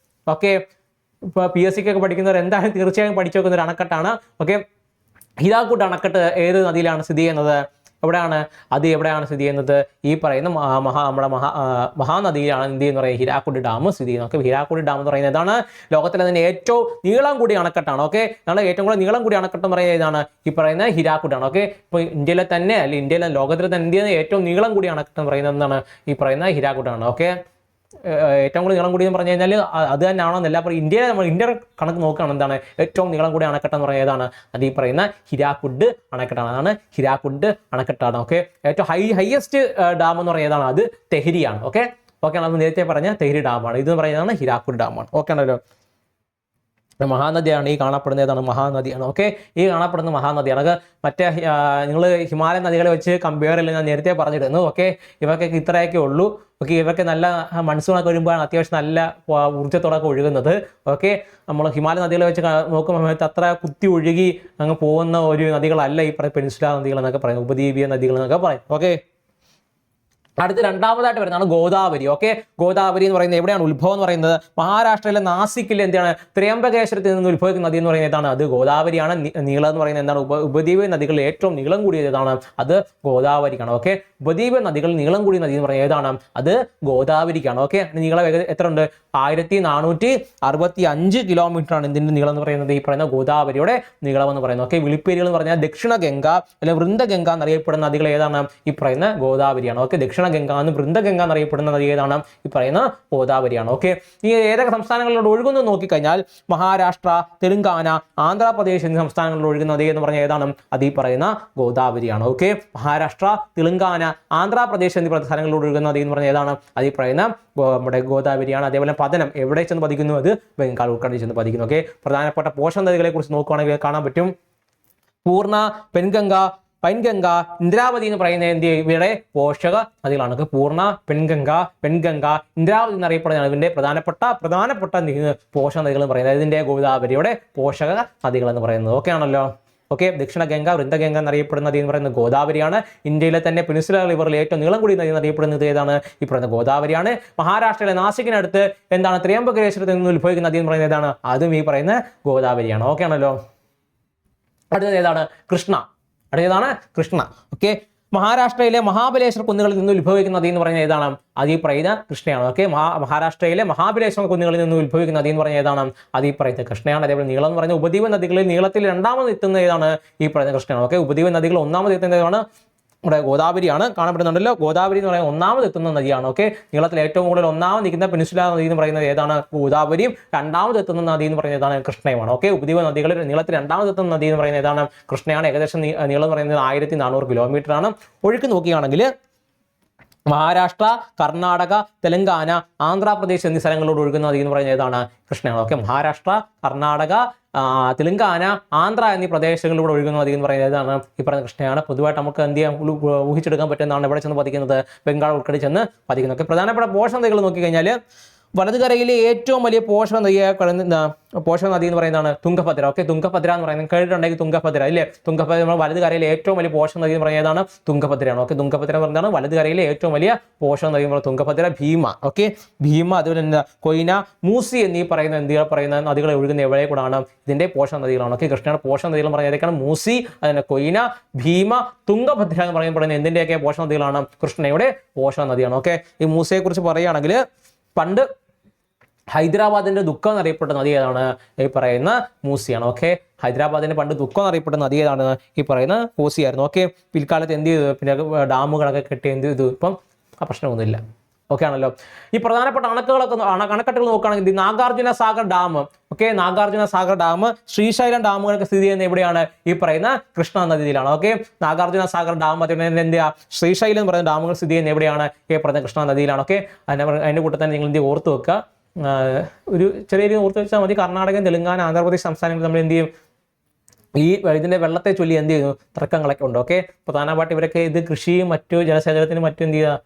ഓക്കെ, ഇപ്പോൾ PSC ഒക്കെ പഠിക്കുന്നവർ എന്തായാലും തീർച്ചയായും പഠിച്ചു വെക്കുന്ന ഒരു അണക്കെട്ടാണ്. ഓക്കെ, ഹിരാക്കുഡ് അണക്കെട്ട് ഏത് നദിയിലാണ് സ്ഥിതി ചെയ്യുന്നത്, എവിടെയാണ് അത്, എവിടെയാണ് സ്ഥിതി ചെയ്യുന്നത്, ഈ പറയുന്ന നമ്മുടെ മഹാനദിയിലാണ് എന്ത് ചെയ്യുന്ന പറയുക, ഹിരാക്കുഡ് ഡാം സ്ഥിതി ചെയ്യുന്നത്. ഓക്കെ, ഹിരാക്കുഡ് ഡാം എന്ന് പറയുന്നത് ഏതാണ്, ലോകത്തിലെ തന്നെ ഏറ്റവും നീളം കൂടിയ അണക്കെട്ടാണ്. ഓക്കെ, നമ്മുടെ ഏറ്റവും കൂടുതൽ നീളം കൂടിയ അണക്കെട്ട് എന്ന് പറയുന്നത് ഏതാണ്, ഈ പറയുന്ന ഹിരാക്കുഡാണ്. ഓക്കെ, ഇപ്പോൾ ഇന്ത്യയിലെ തന്നെ അല്ലെങ്കിൽ ഇന്ത്യയിലെ ലോകത്തിലെ തന്നെ ഇന്ത്യയിൽ ഏറ്റവും നീളം കൂടിയ അണക്കെട്ട് എന്ന് പറയുന്നത് എന്താണ്, ഈ പറയുന്ന ഹിരാക്കുഡാണ്. ഓക്കെ, ഏറ്റവും കൂടുതൽ നീളം കൂടി എന്ന് പറഞ്ഞു കഴിഞ്ഞാൽ അത് തന്നെയാണോ എന്നല്ല, അപ്പോൾ ഇന്ത്യ കണക്ക് നോക്കുകയാണ് എന്താണ് ഏറ്റവും നീളം കൂടിയ അണക്കെട്ട് എന്ന് പറയുന്നത് ഏതാണ്, അത് ഈ പറയുന്ന ഹിരാക്കുഡ് അണക്കെട്ടാണ്. അതാണ് ഹിരാക്കുഡ് അണക്കെട്ടാണ്. ഓക്കെ, ഏറ്റവും ഹയസ്റ്റ് ഡാം എന്ന് പറയുന്നതാണ് അത് തെഹരിയാണ്. ഓക്കെ, അത് നേരത്തെ പറഞ്ഞ തെഹരി ഡാമാണ്. ഇത് പറയുന്നതാണ് ഹിരാക്കുഡ് ഡാമാണ്. ഓക്കെ ആണല്ലോ, മഹാനദിയാണ് ഈ കാണപ്പെടുന്ന ഏതാണ്, മഹാനദിയാണ്. ഓക്കെ, ഈ കാണപ്പെടുന്ന മഹാനദിയാണ്. അത് മറ്റേ നിങ്ങൾ ഹിമാലയൻ നദികളെ വെച്ച് കമ്പയർ ചെയ്യില്ല, ഞാൻ നേരത്തെ പറഞ്ഞിരുന്നു. ഓക്കെ, ഇവക്കൊക്കെ ഇത്രയൊക്കെ ഉള്ളൂ. ഓക്കെ, ഇവർക്ക് നല്ല മൺസൂണൊക്കെ വരുമ്പോഴാണ് അത്യാവശ്യം നല്ല ഊർജ്ജത്തോടൊക്കെ ഒഴുകുന്നത്. ഓക്കെ, നമ്മൾ ഹിമാലയ നദികളെ വെച്ച് നോക്കുന്ന സമയത്ത് അത്ര കുത്തി ഒഴുകി അങ്ങ് പോകുന്ന ഒരു നദികളല്ല ഈ പറയുന്ന പെനിൻസുല നദികൾ എന്നൊക്കെ പറയും, ഉപദ്വീപീയ നദികൾ എന്നൊക്കെ പറയും. ഓക്കെ, അടുത്ത് രണ്ടാമതായിട്ട് വരുന്നതാണ് ഗോദാവരി. ഓക്കെ, ഗോദാവരി എന്ന് പറയുന്നത് എവിടെയാണ് ഉത്ഭവം എന്ന് പറയുന്നത്, മഹാരാഷ്ട്രയിലെ നാസിക്കിലെ എന്താണ് ത്രയംബകേശ്വരത്തിൽ നിന്ന് ഉത്ഭവിക്കുന്ന നദി എന്ന് പറയുന്നത് ഏതാണ്, അത് ഗോദാവരിയാണ്. നീളം എന്ന് പറയുന്നത് എന്താണ്, ഉപദ്വീപ നദികളിൽ ഏറ്റവും നീളം കൂടിയത് ഏതാണ്, അത് ഗോദാവരിക്കാണ്. ഓക്കെ, ഉപദ്വീപ നദികൾ നീളം കൂടിയ നദി എന്ന് പറയുന്നത് ഏതാണ്, അത് ഗോദാവരിക്കാണ്. ഓക്കെ, നീളം എത്ര ഉണ്ട്, 1465 കിലോമീറ്റർ ആണ് ഇതിന്റെ നീളം എന്ന് പറയുന്നത്, ഈ പറയുന്ന ഗോദാവരിയുടെ നീളം എന്ന് പറയുന്നത്. ഓക്കെ, വിളിപ്പേരുകൾ എന്ന് പറഞ്ഞാൽ ദക്ഷിണ ഗംഗ അല്ലെങ്കിൽ വൃന്ദഗംഗ എന്നറിയപ്പെടുന്ന നദികൾ ഏതാണ്, ഈ പറയുന്ന ഗോദാവരിയാണ്. ഓക്കെ, ദക്ഷിണ ഗംഗ എന്ന് വൃന്ദഗംഗ എന്നറിയപ്പെടുന്ന നദി ഏതാണ്, ഈ പറയുന്ന ഗോദാവരിയാണ്. ഓക്കെ, ഈ ഏതൊക്കെ സംസ്ഥാനങ്ങളിലൂടെ ഒഴുകുന്നു നോക്കിക്കഴിഞ്ഞാൽ മഹാരാഷ്ട്ര, തെലുങ്കാന, ആന്ധ്രാപ്രദേശ് എന്നീ സംസ്ഥാനങ്ങളിൽ ഒഴുകുന്ന നദി എന്ന് പറഞ്ഞാൽ ഏതാണ്, അത് ഈ പറയുന്ന ഗോദാവരിയാണ്. ഓക്കെ, മഹാരാഷ്ട്ര, തെലുങ്കാന, ആന്ധ്രാപ്രദേശ് എന്നീ സ്ഥലങ്ങളിലൂടെ ഒഴുകുന്ന നദി എന്ന് പറഞ്ഞാൽ ഏതാണ്, അത് ഈ പറയുന്ന നമ്മുടെ ഗോദാവരിയാണ്. അതേപോലെ പതനം എവിടെ ചെന്ന് പതിക്കുന്നു, അത് ബംഗാൾ ഉൾക്കടലിൽ ചെന്ന് പതിക്കുന്നു. ഓക്കെ, പ്രധാനപ്പെട്ട പോഷക നദികളെ കുറിച്ച് നോക്കുകയാണെങ്കിൽ കാണാൻ പറ്റും, പൂർണ്ണ, പെൻഗംഗ, പൈൻഗംഗ, ഇന്ദ്രാവതി എന്ന് പറയുന്ന ഇവിടെ പോഷക നദികളാണ്. പൂർണ്ണ, പെൻഗംഗ, ഇന്ദ്രാവതി എന്നറിയപ്പെടുന്നതാണ് ഇതിന്റെ പ്രധാനപ്പെട്ട പോഷക നദികൾ എന്ന് പറയുന്നത്, ഇതിന്റെ ഗോദാവരിയുടെ പോഷക നദികൾ എന്ന് പറയുന്നത്. ഓക്കെ ആണല്ലോ. ഓക്കെ, ദക്ഷിണ ഗംഗ, വൃന്ദഗംഗ എന്നറിയപ്പെടുന്ന നദി എന്ന് പറയുന്നത് ഗോദാവരിയാണ്. ഇന്ത്യയിലെ തന്നെ പെനിൻസുലർ റിവറിൽ ഏറ്റവും നീളം കൂടിയ നദി എന്നറിയപ്പെടുന്നത് ഏതാണ്? ഈ പറയുന്ന ഗോദാവരിയാണ്. മഹാരാഷ്ട്രയിലെ നാസിക്കിനടുത്ത് എന്താണ് ത്രയംബകേശ്വരത്തിൽ നിന്ന് ഉത്ഭവിക്കുന്ന നദി എന്ന് പറയുന്നത് ഏതാണ്? അതും ഈ പറയുന്ന ഗോദാവരിയാണ്. ഓക്കെ ആണല്ലോ. അടുത്തത് ഏതാണ്? കൃഷ്ണ. അടുത്തതാണ് കൃഷ്ണ. ഓക്കെ, മഹാരാഷ്ട്രയിലെ മഹാബലേശ്വർ കുന്നുകളിൽ നിന്ന് ഉത്ഭവിക്കുന്ന നദി എന്ന് പറയുന്നത് ഏതാണ്? അത് ഈ പറയുന്ന കൃഷ്ണയാണ്. ഓക്കെ, മഹാരാഷ്ട്രയിലെ മഹാബലേശ്വർ കുന്നുകളിൽ നിന്ന് ഉത്ഭവിക്കുന്ന നദി എന്ന് പറയുന്നത് ഏതാണ്? അത് ഈ പറയുന്ന കൃഷ്ണയാണ്. അതേപോലെ നീളം എന്ന് പറയുന്ന ഉപദ്വീപ നദികളിൽ നീളത്തിൽ രണ്ടാമത് എത്തുന്ന ഏതാണ്? ഈ പറയുന്ന കൃഷ്ണയാണ്. ഓക്കെ, ഉപദ്വീപ നദികൾ ഒന്നാമത് എത്തുന്ന ഏതാണ്? നമ്മുടെ ഗോദാവരിയാണ്. കാണപ്പെടുന്നുണ്ടല്ലോ, ഗോദാവരി എന്ന് പറയുന്നത് ഒന്നാമത് എത്തുന്ന നദിയാണ്. ഓക്കെ, നീളത്തിൽ ഏറ്റവും കൂടുതൽ ഒന്നാമത് നിൽക്കുന്ന പെനിൻസുല നദി എന്ന് പറയുന്നത് ഏതാണ്? ഗോദാവരിയും. രണ്ടാമത് എത്തുന്ന നദി എന്ന് പറയുന്നത് ഏതാണ്? കൃഷ്ണയുമാണ്. ഓക്കെ, ഉപദ്വീപ നദികളിൽ നീളത്തിൽ രണ്ടാമത് എത്തുന്ന നദി എന്ന് പറയുന്നത് ഏതാണ്? കൃഷ്ണയാണ്. ഏകദേശം നീളം എന്ന് പറയുന്നത് 1400 കിലോമീറ്റർ ആണ്. ഒഴുക്ക് നോക്കുകയാണെങ്കിൽ മഹാരാഷ്ട്ര, കർണാടക, തെലങ്കാന, ആന്ധ്രാപ്രദേശ് എന്നീ സ്ഥലങ്ങളോട് ഒഴുകുന്ന നദി എന്ന് പറയുന്നത് ഏതാണ്? കൃഷ്ണയാണ്. ഓക്കെ, മഹാരാഷ്ട്ര, കർണാടക, തെലങ്കാന, ആന്ധ്ര എന്നീ പ്രദേശങ്ങളിലൂടെ ഒഴുകുന്ന നദി എന്ന് പറയുന്നത് ഏതാണ്? ഈ പറയുന്ന കൃഷ്ണയാണ്. പൊതുവായിട്ട് നമുക്ക് എന്ത് ചെയ്യാൻ ഊഹിച്ചെടുക്കാൻ പറ്റുന്നതാണ് എവിടെ ചെന്ന് പതിക്കുന്നത്? ബംഗാൾ ഉൾക്കടലിൽ ചെന്ന് പതിക്കുന്നത്. ഒക്കെ, പ്രധാനപ്പെട്ട പോഷക നദികൾ നോക്കിക്കഴിഞ്ഞാൽ വലതുകരയിലെ ഏറ്റവും വലിയ പോഷക നദി എന്ന് പറയുന്നതാണ് തുംഗഭദ്ര. ഓക്കെ, തുംഗഭദ്ര എന്ന് പറയുന്നത് കേട്ടിട്ടുണ്ടെങ്കിൽ തുംഗഭദ്ര ഇല്ലേ? തുംഗഭദ്ര നമ്മൾ വലതുകരയിലെ ഏറ്റവും വലിയ പോഷക നദി എന്ന് പറയുന്നതാണ് തുംഗഭദ്രയാണ്. ഓക്കെ, തുംഗഭദ്ര എന്ന് പറയുന്നതാണ് വലതുകരയിലെ ഏറ്റവും വലിയ പോഷക നദി എന്ന് പറയുന്നത് തുംഗഭദ്ര. ഭീമ. ഓക്കെ, ഭീമ, അതുപോലെ എന്താ കൊയ്ന, മൂസി എന്നീ പറയുന്ന നദികൾ ഒഴുകുന്ന എവിടെ കൂടാണ്? ഇതിന്റെ പോഷക നദികളാണ്. ഓക്കെ, കൃഷ്ണയുടെ പോഷക നദികൾ പറയുന്നത് ഏതൊക്കെയാണ്? മൂസി, അതിന്റെ കൊയ്ന, ഭീമ, തുംഗഭദ്ര എന്ന് പറയുന്നത് എന്തിന്റെയൊക്കെ പോഷക നദികളാണ്? കൃഷ്ണയുടെ പോഷക നദിയാണ്. ഓക്കെ, ഈ മൂസയെ കുറിച്ച് പറയുകയാണെങ്കിൽ പണ്ട് ഹൈദരാബാദിന്റെ ദുഃഖം എന്നറിയപ്പെട്ട നദി ഏതാണ്? ഈ പറയുന്ന മൂസിയാണ്. ഓക്കെ, ഹൈദരാബാദിന്റെ പണ്ട് ദുഃഖം എന്നറിയപ്പെട്ട നദി ഏതാണ്? ഈ പറയുന്ന മൂസിയായിരുന്നു. ഓക്കെ, പിൽക്കാലത്ത് എന്ത് ചെയ്തു? പിന്നെ ഡാമുകളൊക്കെ കെട്ടി എന്ത് ചെയ്തു? ഇപ്പം ആ പ്രശ്നമൊന്നുമില്ല. ഓക്കെ ആണല്ലോ. ഈ പ്രധാനപ്പെട്ട അണക്കെട്ടുകൾ നോക്കുകയാണെങ്കിൽ Nagarjuna Sagar dam. Okay, Nagarjuna Sagar dam, Srisailam ഡാമുകളൊക്കെ സ്ഥിതി ചെയ്യുന്ന എവിടെയാണ്? ഈ പറയുന്ന കൃഷ്ണ നദിയിലാണ്. ഓക്കെ, നാഗാർജുന സാഗർ ഡാം, അതുപോലെ എന്ത് ചെയ്യുക, ശ്രീശൈലം എന്ന് പറയുന്ന ഡാമുകൾ സ്ഥിതി ചെയ്യുന്ന എവിടെയാണ്? ഈ പറയുന്ന കൃഷ്ണ നദിയിലാണ്. ഓക്കെ, അതിന്റെ കൂട്ടത്തിൽ തന്നെ നിങ്ങൾ എന്ത് ഓർത്ത് വെക്കുക, ഒരു ചെറിയ രീതി ഓർത്ത് വെച്ചാൽ മതി. കർണാടക, തെലങ്കാന, ആന്ധ്രാപ്രദേശ് സംസ്ഥാനങ്ങളിൽ നമ്മൾ എന്ത് ചെയ്യും? ഈ ഇതിന്റെ വെള്ളത്തെ ചൊല്ലി എന്ത് ചെയ്യുന്നു? തർക്കങ്ങളൊക്കെ ഉണ്ട്. ഓക്കെ, പ്രധാനമായിട്ട് ഇവരൊക്കെ ഇത് കൃഷിയും മറ്റു ജലസേചനത്തിനും മറ്റും എന്ത് ചെയ്യുക,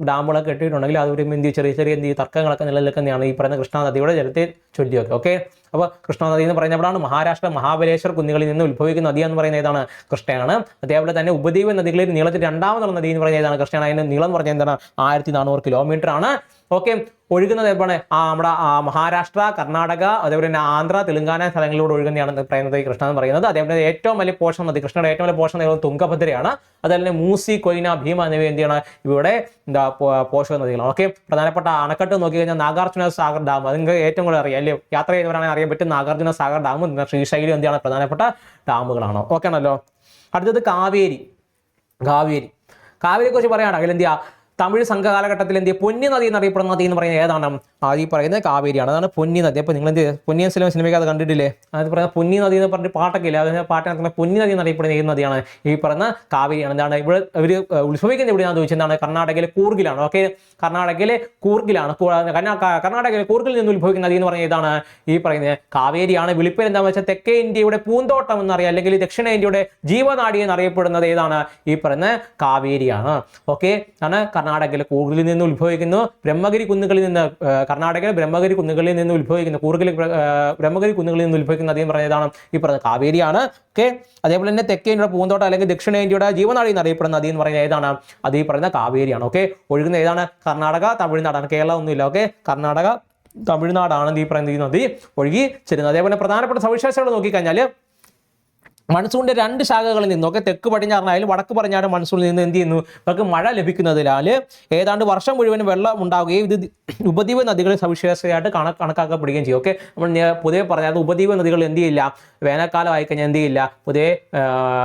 ഡാമുകളൊക്കെ കെട്ടിയിട്ടുണ്ടെങ്കിൽ അത് വരുമ്പോൾ എന്ത് ചെയ്യും? ചെറിയ ചെറിയ എന്ത് ചെയ്യും? തർക്കങ്ങളൊക്കെ നിലനിൽക്കുന്നതാണ് ഈ പറയുന്ന കൃഷ്ണാനദിയുടെ ജലത്തെ ചൊല്ലിയൊക്കെ. ഓക്കെ, അപ്പോൾ കൃഷ്ണാനദി എന്ന് പറയുന്നപ്പോഴാണ് മഹാരാഷ്ട്ര മഹാബലേശ്വർ കുന്നുകളിൽ നിന്ന് ഉത്ഭവിക്കുന്ന നദി എന്ന് പറയുന്നത് ഏതാണ്? കൃഷ്ണയാണ്. അതേപോലെ തന്നെ ഉപദ്വീപ നദികളിൽ നീളത്തിൽ രണ്ടാമതുള്ള നദി എന്ന് പറയുന്നത് ഏതാണ്? കൃഷ്ണയാണ്. അതിന്റെ നീളം എന്ന് പറഞ്ഞാൽ എന്താണ്? 1400 കിലോമീറ്റർ ആണ്. ഓക്കെ, ഒഴുകുന്നത് എപ്പോഴാണ്? നമ്മുടെ മഹാരാഷ്ട്ര, കർണാടക, അതേപോലെ തന്നെ ആന്ധ്ര, തെലങ്കാന സ്ഥലങ്ങളിലൂടെ ഒഴുകുന്നതാണ് പറയുന്നത് കൃഷ്ണ എന്ന് പറയുന്നത്. അതേപോലെ ഏറ്റവും വലിയ പോഷക നദി, കൃഷ്ണയുടെ ഏറ്റവും വലിയ പോഷക നദി തുംഗഭദ്രയാണ്. അതുപോലെ തന്നെ മൂസി, കൊയ്ന, ഭീമ എന്നിവ എന്ത് ചെയ്യണം? ഇവിടെ പോഷക നദികളാണ്. ഓക്കെ, പ്രധാനപ്പെട്ട അണക്കെട്ട് നോക്കി കഴിഞ്ഞാൽ നാഗാർജുന സാഗർ ഡാം, അതിന് ഏറ്റവും കൂടുതൽ അറിയാം അല്ലേ? യാത്ര ചെയ്തവരാണെങ്കിൽ അറിയാൻ പറ്റും. നാഗാർജുന സാഗർ ഡാം, ശ്രീശൈലം എന്താണ് പ്രധാനപ്പെട്ട ഡാമുകളാണോ? ഓക്കെ ആണല്ലോ. അടുത്തത് കാവേരി. കാവേരിയെ കുറിച്ച് പറയുകയാണെങ്കിൽ എന്ത് ചെയ്യുക? തമിഴ് സംഘകാലഘട്ടത്തിൽ എന്ത് ചെയ്യുക? പൊന്നി നദി എന്നറിയപ്പെടുന്ന നദി എന്ന് പറയുന്നത് ഏതാണ്? ഈ പറയുന്നത് കാവേരിയാണ്. അതാണ് പൊന്നി നദി. അപ്പോൾ നിങ്ങൾ എന്ത് പൊന്നിയൻ സെൽവൻ സിനിമയ്ക്ക് അത് കണ്ടിട്ടില്ലേ? അത് പറയുന്നത് പൊന്നി നദി എന്ന് പറഞ്ഞിട്ട് പാട്ടൊക്കെ ഇല്ല. അതിന് പാട്ടിനകത്ത് പൊന്നി നദി എന്നറിയപ്പെടുന്ന ഏത് നദിയാണ്? ഈ പറയുന്ന കാവേരിയാണ്. എന്താണ് ഇവിടെ ഇവർ ഉത്ഭവിക്കുന്നത് എവിടെയാണെന്ന് ചോദിച്ചാൽ എന്താണ്? കർണാടകയിലെ കൂർഗിലാണ്. ഓക്കെ, കർണാടകയിലെ കൂർഗിലാണ്. കർണാടകയിലെ കൂർഗിൽ നിന്ന് ഉത്ഭവിക്കുന്ന നദി എന്ന് പറയുന്നത് ഏതാണ്? ഈ പറയുന്നത് കാവേരിയാണ്. വിളിപ്പേര് എന്താണെന്ന് വെച്ചാൽ തെക്കേ ഇന്ത്യയുടെ പൂന്തോട്ടം എന്നറിയാം, അല്ലെങ്കിൽ ദക്ഷിണ ഇന്ത്യയുടെ ജീവനാടി എന്നറിയപ്പെടുന്നത് ഏതാണ്? ഈ പറയുന്ന കാവേരിയാണ്. ഓക്കെ, ആണ് കർണാടകയിലെ കൂർഗിൽ നിന്ന് ഉത്ഭവിക്കുന്നു. ബ്രഹ്മഗിരി കുന്നുകളിൽ നിന്ന്, കർണാടകയിലെ ബ്രഹ്മഗിരി കുന്നുകളിൽ നിന്ന് ഉത്ഭവിക്കുന്നു. ബ്രഹ്മഗിരി കുന്നുകളിൽ നിന്ന് ഉത്ഭവിക്കുന്ന നദി എന്ന് പറയുന്നതാണ് ഈ പറയുന്നത് കാവേരിയാണ്. ഓക്കെ, അതേപോലെ തന്നെ തെക്കേ ഇന്ത്യയുടെ പൂന്തോട്ടം അല്ലെങ്കിൽ ദക്ഷിണ ഇന്ത്യയുടെ ജീവനാടി എന്നറിയപ്പെടുന്ന നദി എന്ന് പറയുന്നത് ഏതാണ്? അത് ഈ പറയുന്ന കാവേരിയാണ്. ഓക്കെ, ഒഴുകുന്ന ഏതാണ്? കർണാടക, തമിഴ്നാടാണ്. കേരളം ഒന്നുമില്ല. ഓക്കെ, കർണാടക, തമിഴ്നാടാണ് ഈ പറയുന്ന ഈ നദി ഒഴുകി ചെല്ലുന്നത്. അതേപോലെ പ്രധാനപ്പെട്ട സവിശേഷതകൾ നോക്കിക്കഴിഞ്ഞാൽ മൺസൂണിന്റെ 2 ശാഖകളിൽ നിന്നൊക്കെ തെക്ക് പടിഞ്ഞാറിനായാലും വടക്ക് പടിഞ്ഞാറ് മൺസൂണിൽ നിന്ന് എന്ത് ചെയ്യുന്നു? ഇവർക്ക് മഴ ലഭിക്കുന്നതിനാൽ ഏതാണ്ട് വർഷം മുഴുവൻ വെള്ളം ഉണ്ടാവുകയും ഇത് ഉപദ്വീപ നദികളിൽ സവിശേഷതയായിട്ട് കണക്കാക്കപ്പെടുകയും ചെയ്യും. ഓക്കെ, നമ്മൾ പൊതുവെ പറഞ്ഞാൽ ഉപദ്വീപ നദികൾ എന്ത് ചെയ്യില്ല? വേനൽക്കാലം ആയിക്കഴിഞ്ഞാൽ എന്ത് ചെയ്യില്ല? പൊതുവെ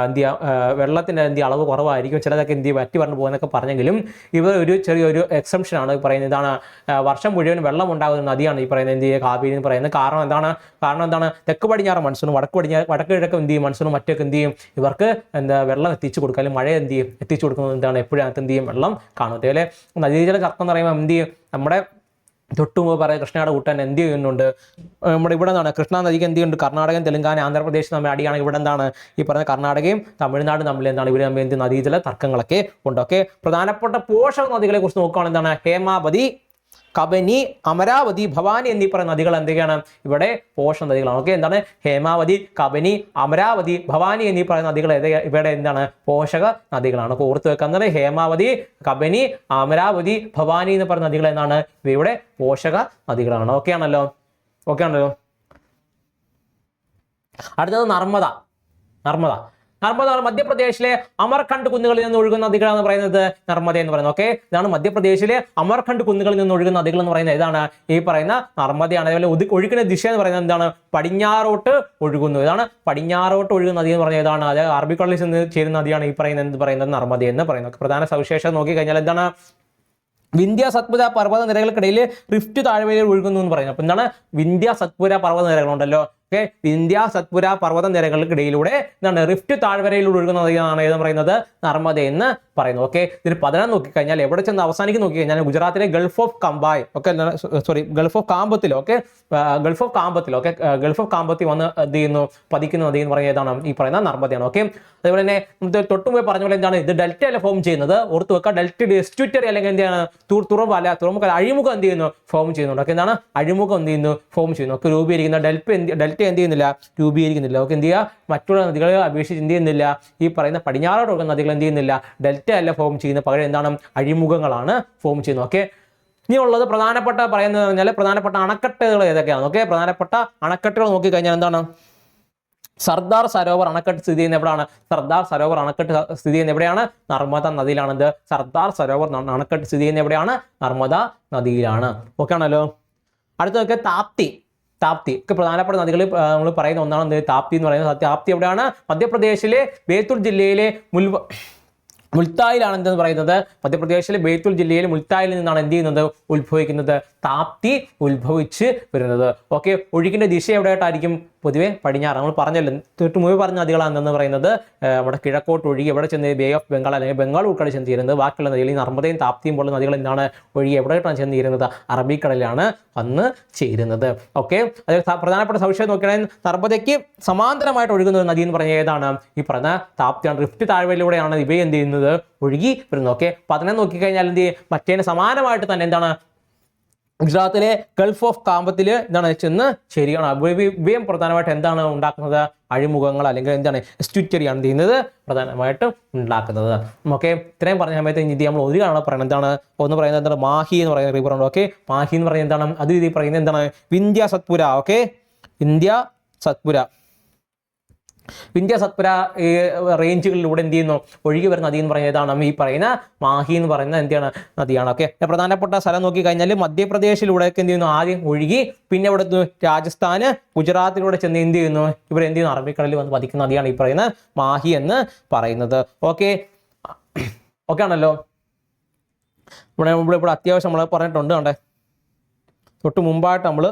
എന്ത് ചെയ്യുക? വെള്ളത്തിൻ്റെ അളവ് കുറവായിരിക്കും. ചിലതൊക്കെ എന്ത് ചെയ്യും? വറ്റി പറഞ്ഞു പോകുന്നൊക്കെ പറഞ്ഞെങ്കിലും ഇവർ ഒരു ചെറിയൊരു എക്സംഷനാണ് പറയുന്നത്. ഇതാണ് വർഷം മുഴുവൻ വെള്ളം ഉണ്ടാകുന്ന നദിയാണ് ഈ പറയുന്നത് എന്ത് ചെയ്യുക? കാവേരി എന്ന് പറയുന്നത്. കാരണം എന്താണ്? തെക്ക് പടിഞ്ഞാറ് മൺസൂൺ, വടക്ക് കിഴക്ക് എന്ത് ചെയ്യും? മൺസൂൺ മറ്റൊക്കെ എന്ത് ചെയ്യും? ഇവർക്ക് വെള്ളം എത്തിച്ചു കൊടുക്കുക, അല്ലെങ്കിൽ മഴ എന്ത് ചെയ്യും? എത്തിച്ചു കൊടുക്കുന്നത് എന്താണ്? എപ്പോഴും അകത്ത് എന്ത് ചെയ്യും? വെള്ളം കാണും. അതേപോലെ നദീജല തർക്കം എന്ന് പറയുമ്പോൾ എന്ത് ചെയ്യും? നമ്മുടെ തൊട്ടുമുമ്പ് പറയാം കൃഷ്ണയുടെ കൂട്ടാൻ എന്ത് ചെയ്യുന്നുണ്ട്? നമ്മുടെ ഇവിടെ നിന്നാണ് കൃഷ്ണ നദിക്ക് എന്ത് ചെയ്യുന്നുണ്ട്? കർണാടകയും തെലങ്കാന ആന്ധ്രാപ്രദേശ് തമ്മിൽ അടിയാണെങ്കിൽ ഇവിടെ എന്താണ്? ഈ പറഞ്ഞ കർണാടകയും തമിഴ്നാടും തമ്മിൽ എന്താണ്? ഇവർ തമ്മിൽ എന്ത് നദീജല തർക്കങ്ങളൊക്കെ ഉണ്ട്. ഓക്കെ, പ്രധാനപ്പെട്ട പോഷക നദികളെ കുറിച്ച് നോക്കുകയാണെങ്കിൽ എന്താണ്? ഹേമാവതി, കബനി, അമരാവതി, ഭവാനി എന്നീ പറയുന്ന നദികൾ എന്തൊക്കെയാണ്? ഇവിടെ പോഷക നദികളാണ്. ഓക്കെ, എന്താണ്? ഹേമാവതി, കബനി, അമരാവതി, ഭവാനി എന്നീ പറയുന്ന നദികൾ ഇവിടെ എന്താണ്? പോഷക നദികളാണ്. ഓർത്ത് വെക്കുന്നത് ഹേമാവതി, കബനി, അമരാവതി, ഭവാനി എന്ന് പറയുന്ന നദികൾ എന്താണ്? ഇവയുടെ പോഷക നദികളാണ്. ഓക്കെ ആണല്ലോ? ഓക്കെ ആണല്ലോ? അടുത്തത് നർമ്മദ. നർമ്മദ മധ്യപ്രദേശിലെ അമർഖണ്ഡ് കുന്നുകളിൽ നിന്ന് ഒഴുകുന്ന നദികളാണ് പറയുന്നത് നർമ്മദ എന്ന് പറയുന്നത്. ഓക്കെ, ഇതാണ് മധ്യപ്രദേശിലെ അമർഖണ്ഡ് കുന്നുകളിൽ നിന്ന് ഒഴുകുന്ന നദികൾ എന്ന് പറയുന്നത് ഇതാണ് ഈ പറയുന്ന നർമ്മദയാണ്. അതേപോലെ ഒഴുകുന്ന ദിശ എന്ന് പറയുന്നത് എന്താണ്? പടിഞ്ഞാറോട്ട് ഒഴുകുന്നു. ഇതാണ് പടിഞ്ഞാറോട്ട് ഒഴുകുന്ന നദി എന്ന് പറയുന്നത് ഏതാണ്? അത് അറബിക്കടലിൽ ചെന്ന് ചേരുന്ന നദിയാണ് ഈ പറയുന്നത് നർമ്മദ എന്ന് പറയുന്നത്. പ്രധാന സവിശേഷത നോക്കിക്കഴിഞ്ഞാൽ എന്താണ്? വിന്ധ്യ സത്പുര പർവ്വത നിരകൾക്കിടയിൽ റിഫ്റ്റ് താഴ്വരയിൽ ഒഴുകുന്നു എന്ന് പറയുന്നത്. അപ്പൊ എന്താണ്? വിന്ധ്യ സത്പുര പർവ്വത നിരകളുണ്ടല്ലോ. ഓക്കെ, വിന്ധ്യ സത്പുര പർവ്വത നിരകൾക്കിടയിലൂടെ എന്താണ്? റിഫ്റ്റ് താഴ്വരയിലൂടെ ഒഴുകുന്ന നദിയാണ് ഏതെന്ന് പറയുന്നത്? നർമ്മദ എന്ന് പറയുന്നത്. ഓക്കെ, ഇതിന് പതനം നോക്കിക്കഴിഞ്ഞാൽ എവിടെ ചെന്ന് അവസാനിക്കും നോക്കിക്കഴിഞ്ഞാൽ ഗുജറാത്തിലെ gulf of Cambay, okay, gulf of കാമ്പത്തിൽ, ഓക്കെ, ഗൾഫ് ഓഫ് കാമ്പത്തിൽ വന്ന് എന്ത് ചെയ്യുന്നു? പതിക്കുന്ന നദി എന്ന് പറയുന്നത് ഏതാണ്? ഈ പറയുന്ന നർമ്മദയാണ്. ഓക്കെ, അതേപോലെ തന്നെ തൊട്ടുമുമ്പ് പറഞ്ഞ പോലെ എന്താണ്? ഇത് ഡെൽറ്റ അല്ല ഫോം ചെയ്യുന്നത്. ഓർത്ത് വെക്കുക, ഡെൽറ്റ എസ്റ്റുറ്ററി അല്ലെങ്കിൽ എന്താണ്? തുറമുഖം അഴിമുഖം എന്ത് ചെയ്യുന്നു? ഫോം ചെയ്യുന്നുണ്ട്. ഓക്കെ, എന്താണ്? അഴിമുഖം എന്ത് ചെയ്യുന്നു? ഫോം ചെയ്യുന്നു. ഒക്കെ രൂപീകരിക്കുന്ന ഡെൽറ്റ എന്ത് ചെയ്യുന്നില്ല? രൂപീകരിക്കുന്നില്ല. ഓക്കെ, എന്ത് ചെയ്യുക? മറ്റുള്ള നദികളെ അപേക്ഷിച്ച് എന്ത് ചെയ്യുന്നില്ല? ഈ പറയുന്ന പടിഞ്ഞാറോട്ട് ഒഴുകുന്ന നദികൾ എന്ത് ചെയ്യുന്നില്ല? ഡെൽറ്റ അല്ല ഫോം ചെയ്യുന്നത്, പകരം എന്താണ്? അഴിമുഖങ്ങളാണ് ഫോം ചെയ്യുന്നത്. ഓക്കെ, ഇനി ഉള്ളത് പ്രധാനപ്പെട്ട പറയുന്നത് പറഞ്ഞാൽ പ്രധാനപ്പെട്ട അണക്കെട്ടുകൾ ഏതൊക്കെയാണ്? ഓക്കെ, പ്രധാനപ്പെട്ട അണക്കെട്ടുകൾ നോക്കിക്കഴിഞ്ഞാൽ എന്താണ്? സർദാർ സരോവർ അണക്കെട്ട് സ്ഥിതി ചെയ്യുന്ന എവിടെയാണ്? സർദാർ സരോവർ അണക്കെട്ട് സ്ഥിതി ചെയ്യുന്ന എവിടെയാണ്? നർമ്മദ നദിയിലാണത്. സർദാർ സരോവർ അണക്കെട്ട് സ്ഥിതി ചെയ്യുന്ന എവിടെയാണ്? നർമ്മദ നദിയിലാണ്. ഓക്കെ ആണല്ലോ? അടുത്തൊക്കെ താപ്തി ഒക്കെ പ്രധാനപ്പെട്ട നദികളിൽ നമ്മൾ പറയുന്ന ഒന്നാണ് താപ്തി എന്ന് പറയുന്നത്. താപ്തി എവിടെയാണ്? മധ്യപ്രദേശിലെ ബേത്തുൽ ജില്ലയിലെ മുൽത്തായിലാണ് എന്തെന്ന് പറയുന്നത്? മധ്യപ്രദേശിലെ ബേത്തുൽ ജില്ലയിലെ മുൽത്തായിൽ നിന്നാണ് എന്ത് ചെയ്യുന്നത്? ഉത്ഭവിക്കുന്നത്. താപ്തി ഉത്ഭവിച്ച് വരുന്നത്. ഓക്കെ, ഒഴുകിന്റെ ദിശ എവിടെയായിട്ടായിരിക്കും? പൊതുവെ പടിഞ്ഞാറ്. നമ്മൾ പറഞ്ഞല്ലോ, തൊട്ട് മുമ്പ് പറഞ്ഞ നദികളാണെന്ന് പറയുന്നത് നമ്മുടെ കിഴക്കോട്ട് ഒഴുകി എവിടെ ചെന്ന്? ബേ ഓഫ് ബംഗാൾ അല്ലെങ്കിൽ ബംഗാൾ ഉൾക്കടലിൽ ചെന്ന് തീരുന്നത്. ബാക്കിയുള്ള നദികൾ ഈ നർമ്മദയും താപ്തിയും പോലുള്ള നദികൾ എന്താണ്? ഒഴുകി എവിടെയായിട്ടാണ് ചെന്ന് തീരുന്നത്? അറബിക്കടലിലാണ് വന്ന് ചേരുന്നത്. ഓക്കെ, അത് പ്രധാനപ്പെട്ട സവിശേഷത നോക്കുകയാണെങ്കിൽ നർമ്മദയ്ക്ക് സമാന്തരമായിട്ട് ഒഴുകുന്ന ഒരു നദി എന്ന് പറഞ്ഞാൽ ഏതാണ്? ഈ പറഞ്ഞ താപ്തിയാണ്. റിഫ്റ്റ് താഴ്വരയിലൂടെയാണ് ഇവ എന്ത് ചെയ്യുന്നത്? ഒഴുകി വരുന്നത്. ഓക്കെ, പതനം നോക്കിക്കഴിഞ്ഞാൽ എന്ത് ചെയ്യും? മറ്റേതിന് സമാനമായിട്ട് തന്നെ എന്താണ്? ഗുജറാത്തിലെ ഗൾഫ് ഓഫ് കാമ്പത്തിൽ എന്താണ്? ചെന്ന് ശരിയാണ്. ഇവയും പ്രധാനമായിട്ട് എന്താണ് ഉണ്ടാക്കുന്നത്? അഴിമുഖങ്ങൾ അല്ലെങ്കിൽ എന്താണ്? എസ്റ്റുറ്ററിയാണ് ചെയ്യുന്നത് പ്രധാനമായിട്ടും ഉണ്ടാക്കുന്നത്. ഓക്കെ, ഇത്രയും പറഞ്ഞ സമയത്ത് ഇനി നമ്മൾ ഒരു കാണാൻ പറയുന്നത് എന്താണ്? ഒന്ന് പറയുന്നത് എന്താണ്? മാഹി എന്ന് പറയുന്ന റിവർ ഉണ്ട്. ഓക്കെ, മാഹി എന്ന് പറയുന്നത് എന്താണ്? അത് ഇത് പറയുന്നത് എന്താണ്? വിന്ധ്യ സത്പുര. ഓക്കെ, വിന്ധ്യ സത്പുര ഈ റേഞ്ചുകളിലൂടെ എന്ത് ചെയ്യുന്നു? ഒഴുകി വരുന്ന നദി എന്ന് പറയുന്നത് ഏതാണ്? ഈ പറയുന്ന മാഹി എന്ന് പറയുന്ന എന്താണ്? നദിയാണ്. ഓക്കെ, പ്രധാനപ്പെട്ട സ്ഥലം നോക്കി കഴിഞ്ഞാൽ മധ്യപ്രദേശിലൂടെ എന്ത് ചെയ്യുന്നു? ആദ്യം ഒഴുകി പിന്നെ ഇവിടെ രാജസ്ഥാന് ഗുജറാത്തിലൂടെ ചെന്ന് എന്ത് ചെയ്യുന്നു? ഇവർ എന്ത് ചെയ്യുന്നു? അറബിക്കടലിൽ വന്ന് പതിക്കുന്ന നദിയാണ് ഈ പറയുന്ന മാഹി എന്ന് പറയുന്നത്. ഓക്കെ ആണല്ലോ? ഇവിടെ അത്യാവശ്യം നമ്മൾ പറഞ്ഞിട്ടുണ്ട്. കണ്ടേ, തൊട്ട് മുമ്പായിട്ട് നമ്മൾ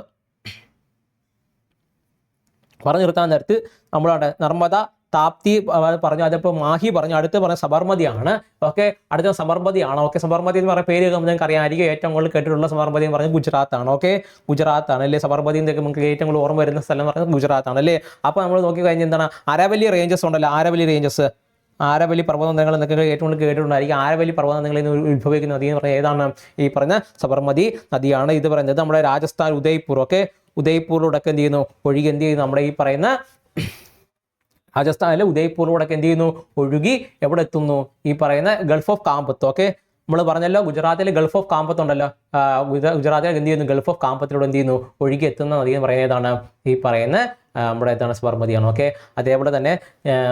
പറഞ്ഞു നിർത്താൻ നേരത്ത് നമ്മളവിടെ നർമ്മദ, താപ്തി പറഞ്ഞു, അതിപ്പോൾ മാഹി പറഞ്ഞു, അടുത്ത് പറഞ്ഞ സബർമതിയാണ്. ഓക്കെ, അടുത്ത സബർമതിയാണ്. ഓക്കെ, സബർമതി എന്ന് പറയുന്ന പേര് നിങ്ങൾക്ക് അറിയാമായിരിക്കും. ഏറ്റവും കൂടുതൽ കേട്ടിട്ടുള്ള സബർമതി എന്ന് പറഞ്ഞാൽ ഗുജറാത്താണ്. ഓക്കെ, ഗുജറാത്താണ് അല്ലേ? സബർമതി എന്നൊക്കെ നമുക്ക് ഏറ്റവും കൂടുതൽ ഓർമ്മ വരുന്ന സ്ഥലം എന്ന് പറയുന്നത് ഗുജറാത്താണ് അല്ലേ? അപ്പോൾ നമ്മൾ നോക്കി കഴിഞ്ഞാൽ എന്താണ്? അരവല്ലി റേഞ്ചസ് ഉണ്ടല്ലോ, ആരവല്ലി പർവ്വതനിരകൾ എന്നൊക്കെ ഏറ്റവും കൂടുതൽ കേട്ടിട്ടുണ്ടായിരിക്കും. ആരവല്ലി പർവ്വതനിരകളിൽ നിന്ന് ഉത്ഭവിക്കുന്ന നദി എന്ന് പറയുന്നത് ഏതാണ്? ഈ പറഞ്ഞ സബർമതി നദിയാണ്. ഇത് പറയുന്നത് നമ്മുടെ രാജസ്ഥാൻ ഉദയ്പൂർ. ഓക്കെ, ഉദയ്പൂരിലൂടെ എന്ത് ചെയ്യുന്നു? ഒഴുകി എന്ത് ചെയ്യുന്നു? നമ്മുടെ ഈ പറയുന്ന രാജസ്ഥാനിലെ ഉദയ്പൂരിലൂടെ എന്ത് ചെയ്യുന്നു? ഒഴുകി എവിടെ എത്തുന്നു? ഈ പറയുന്ന ഗൾഫ് ഓഫ് കാമ്പത്ത്. ഓക്കെ, നമ്മൾ പറഞ്ഞല്ലോ ഗുജറാത്തിലെ ഗൾഫ് ഓഫ് കാമ്പത്ത് ഉണ്ടല്ലോ. ഗുജറാത്തിലെ എന്ത് ചെയ്യുന്നു? ഗൾഫ് ഓഫ് കാമ്പത്തിലൂടെ എന്ത് ചെയ്യുന്നു? ഒഴുകി എത്തുന്ന നദി എന്ന് പറയുന്നത് ഏതാണ്? ഈ പറയുന്ന നമ്മുടെ എന്താണ്? സബർമതിയാണ്. ഓക്കെ, അതേപോലെ തന്നെ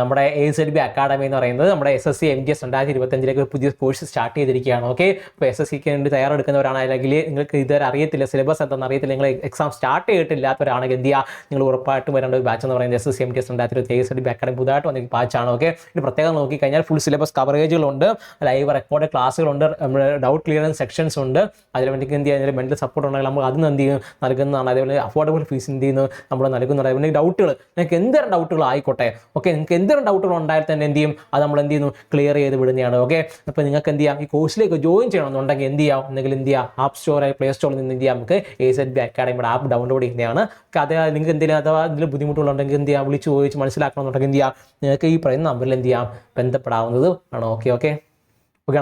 നമ്മുടെ AZB അക്കാഡമി എന്ന് പറയുന്നത് നമ്മുടെ SSC MGS 2025 പുതിയ കോഴ്സ് സ്റ്റാർട്ട് ചെയ്തിരിക്കുകയാണ്. ഓക്കെ, അപ്പോൾ SSCക്ക് വേണ്ടി തയ്യാറെടുക്കുന്നവരാണ്, അല്ലെങ്കിൽ നിങ്ങൾക്ക് ഇതുവരെ അറിയത്തില്ല, സിലബസ് എന്താണെന്ന് അറിയത്തില്ല, നിങ്ങൾ എക്സാം സ്റ്റാർട്ട് ചെയ്തിട്ടില്ലാത്തവരാണെങ്കിൽ എന്ത് ചെയ്യുക? നിങ്ങൾ ഉറപ്പായിട്ടും വരേണ്ട ഒരു ബാച്ച് എന്ന് പറയുന്നത് SSC MGS 2025 AZB അക്കാഡമി പുതുതായിട്ട് വന്ന ബാച്ചാണ്. ഓക്കെ, ഇത് പ്രത്യേകം നോക്കിക്കഴിഞ്ഞാൽ ഫുൾ സിലബസ് കവറേജുകളുണ്ട്, ലൈവ് റെക്കോർഡ് ക്ലാസ്സുകളുണ്ട്, നമ്മുടെ ഡൗട്ട് ക്ലിയറൻസ് സെക്ഷൻസ് ഉണ്ട്. അതിൽ വേണ്ടി എന്ത് ചെയ്യുക? മെന്റൽ സപ്പോർട്ട് ഉണ്ടെങ്കിൽ നമ്മൾ അതിന് എന്ത് ചെയ്യും? നൽകുന്നതാണ്. അതേപോലെ അഫോർഡബിൾ ഫീസ് എന്ത് ചെയ്യുന്നു? നമ്മൾ നൽകുന്നുണ്ട്. ഡൗട്ടുകൾ, നിങ്ങൾക്ക് എന്തെങ്കിലും ഡൗട്ടുകൾ ആയിക്കോട്ടെ. ഓക്കെ, നിങ്ങൾക്ക് എന്തെങ്കിലും ഡൗട്ടുകൾ ഉണ്ടായാൽ തന്നെ എന്ത് ചെയ്യും? അത് നമ്മൾ എന്ത് ചെയ്യുന്നു? ക്ലിയർ ചെയ്ത് വിടുന്നതാണ്. ഓക്കെ, അപ്പോൾ നിങ്ങൾക്ക് എന്ത് ചെയ്യാം? ഈ കോഴ്സിലേക്ക് ജോയിൻ ചെയ്യണമെന്നുണ്ടെങ്കിൽ എന്ത് ചെയ്യാം? എന്തെങ്കിലും എന്ത് ചെയ്യാം? ആപ്പ് സ്റ്റോറായി പ്ലേ സ്റ്റോറിൽ നിന്ന് എന്ത് ചെയ്യാം? നമുക്ക് AZB അക്കാഡമിയുടെ ആപ്പ് ഡൗൺലോഡ് ചെയ്യുന്നതാണ്. അത് നിങ്ങൾക്ക് എന്തെങ്കിലും അഥവാ ഇതിൽ ബുദ്ധിമുട്ടുകളുണ്ടെങ്കിൽ എന്ത് ചെയ്യാം? വിളിച്ച് ചോദിച്ച് മനസ്സിലാക്കണമെന്നുണ്ടെങ്കിൽ എന്ത് ചെയ്യാം? നിങ്ങൾക്ക് ഈ പറയുന്ന നമ്പറിൽ എന്ത് ചെയ്യാം? ബന്ധപ്പെടാവുന്നത് ആണ്. ഓക്കെ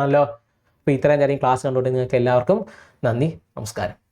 ആണല്ലോ? അപ്പോൾ ഇത്രയും നേരം ക്ലാസ് കണ്ടുകൊണ്ട് നിങ്ങൾക്ക് എല്ലാവർക്കും നന്ദി, നമസ്കാരം.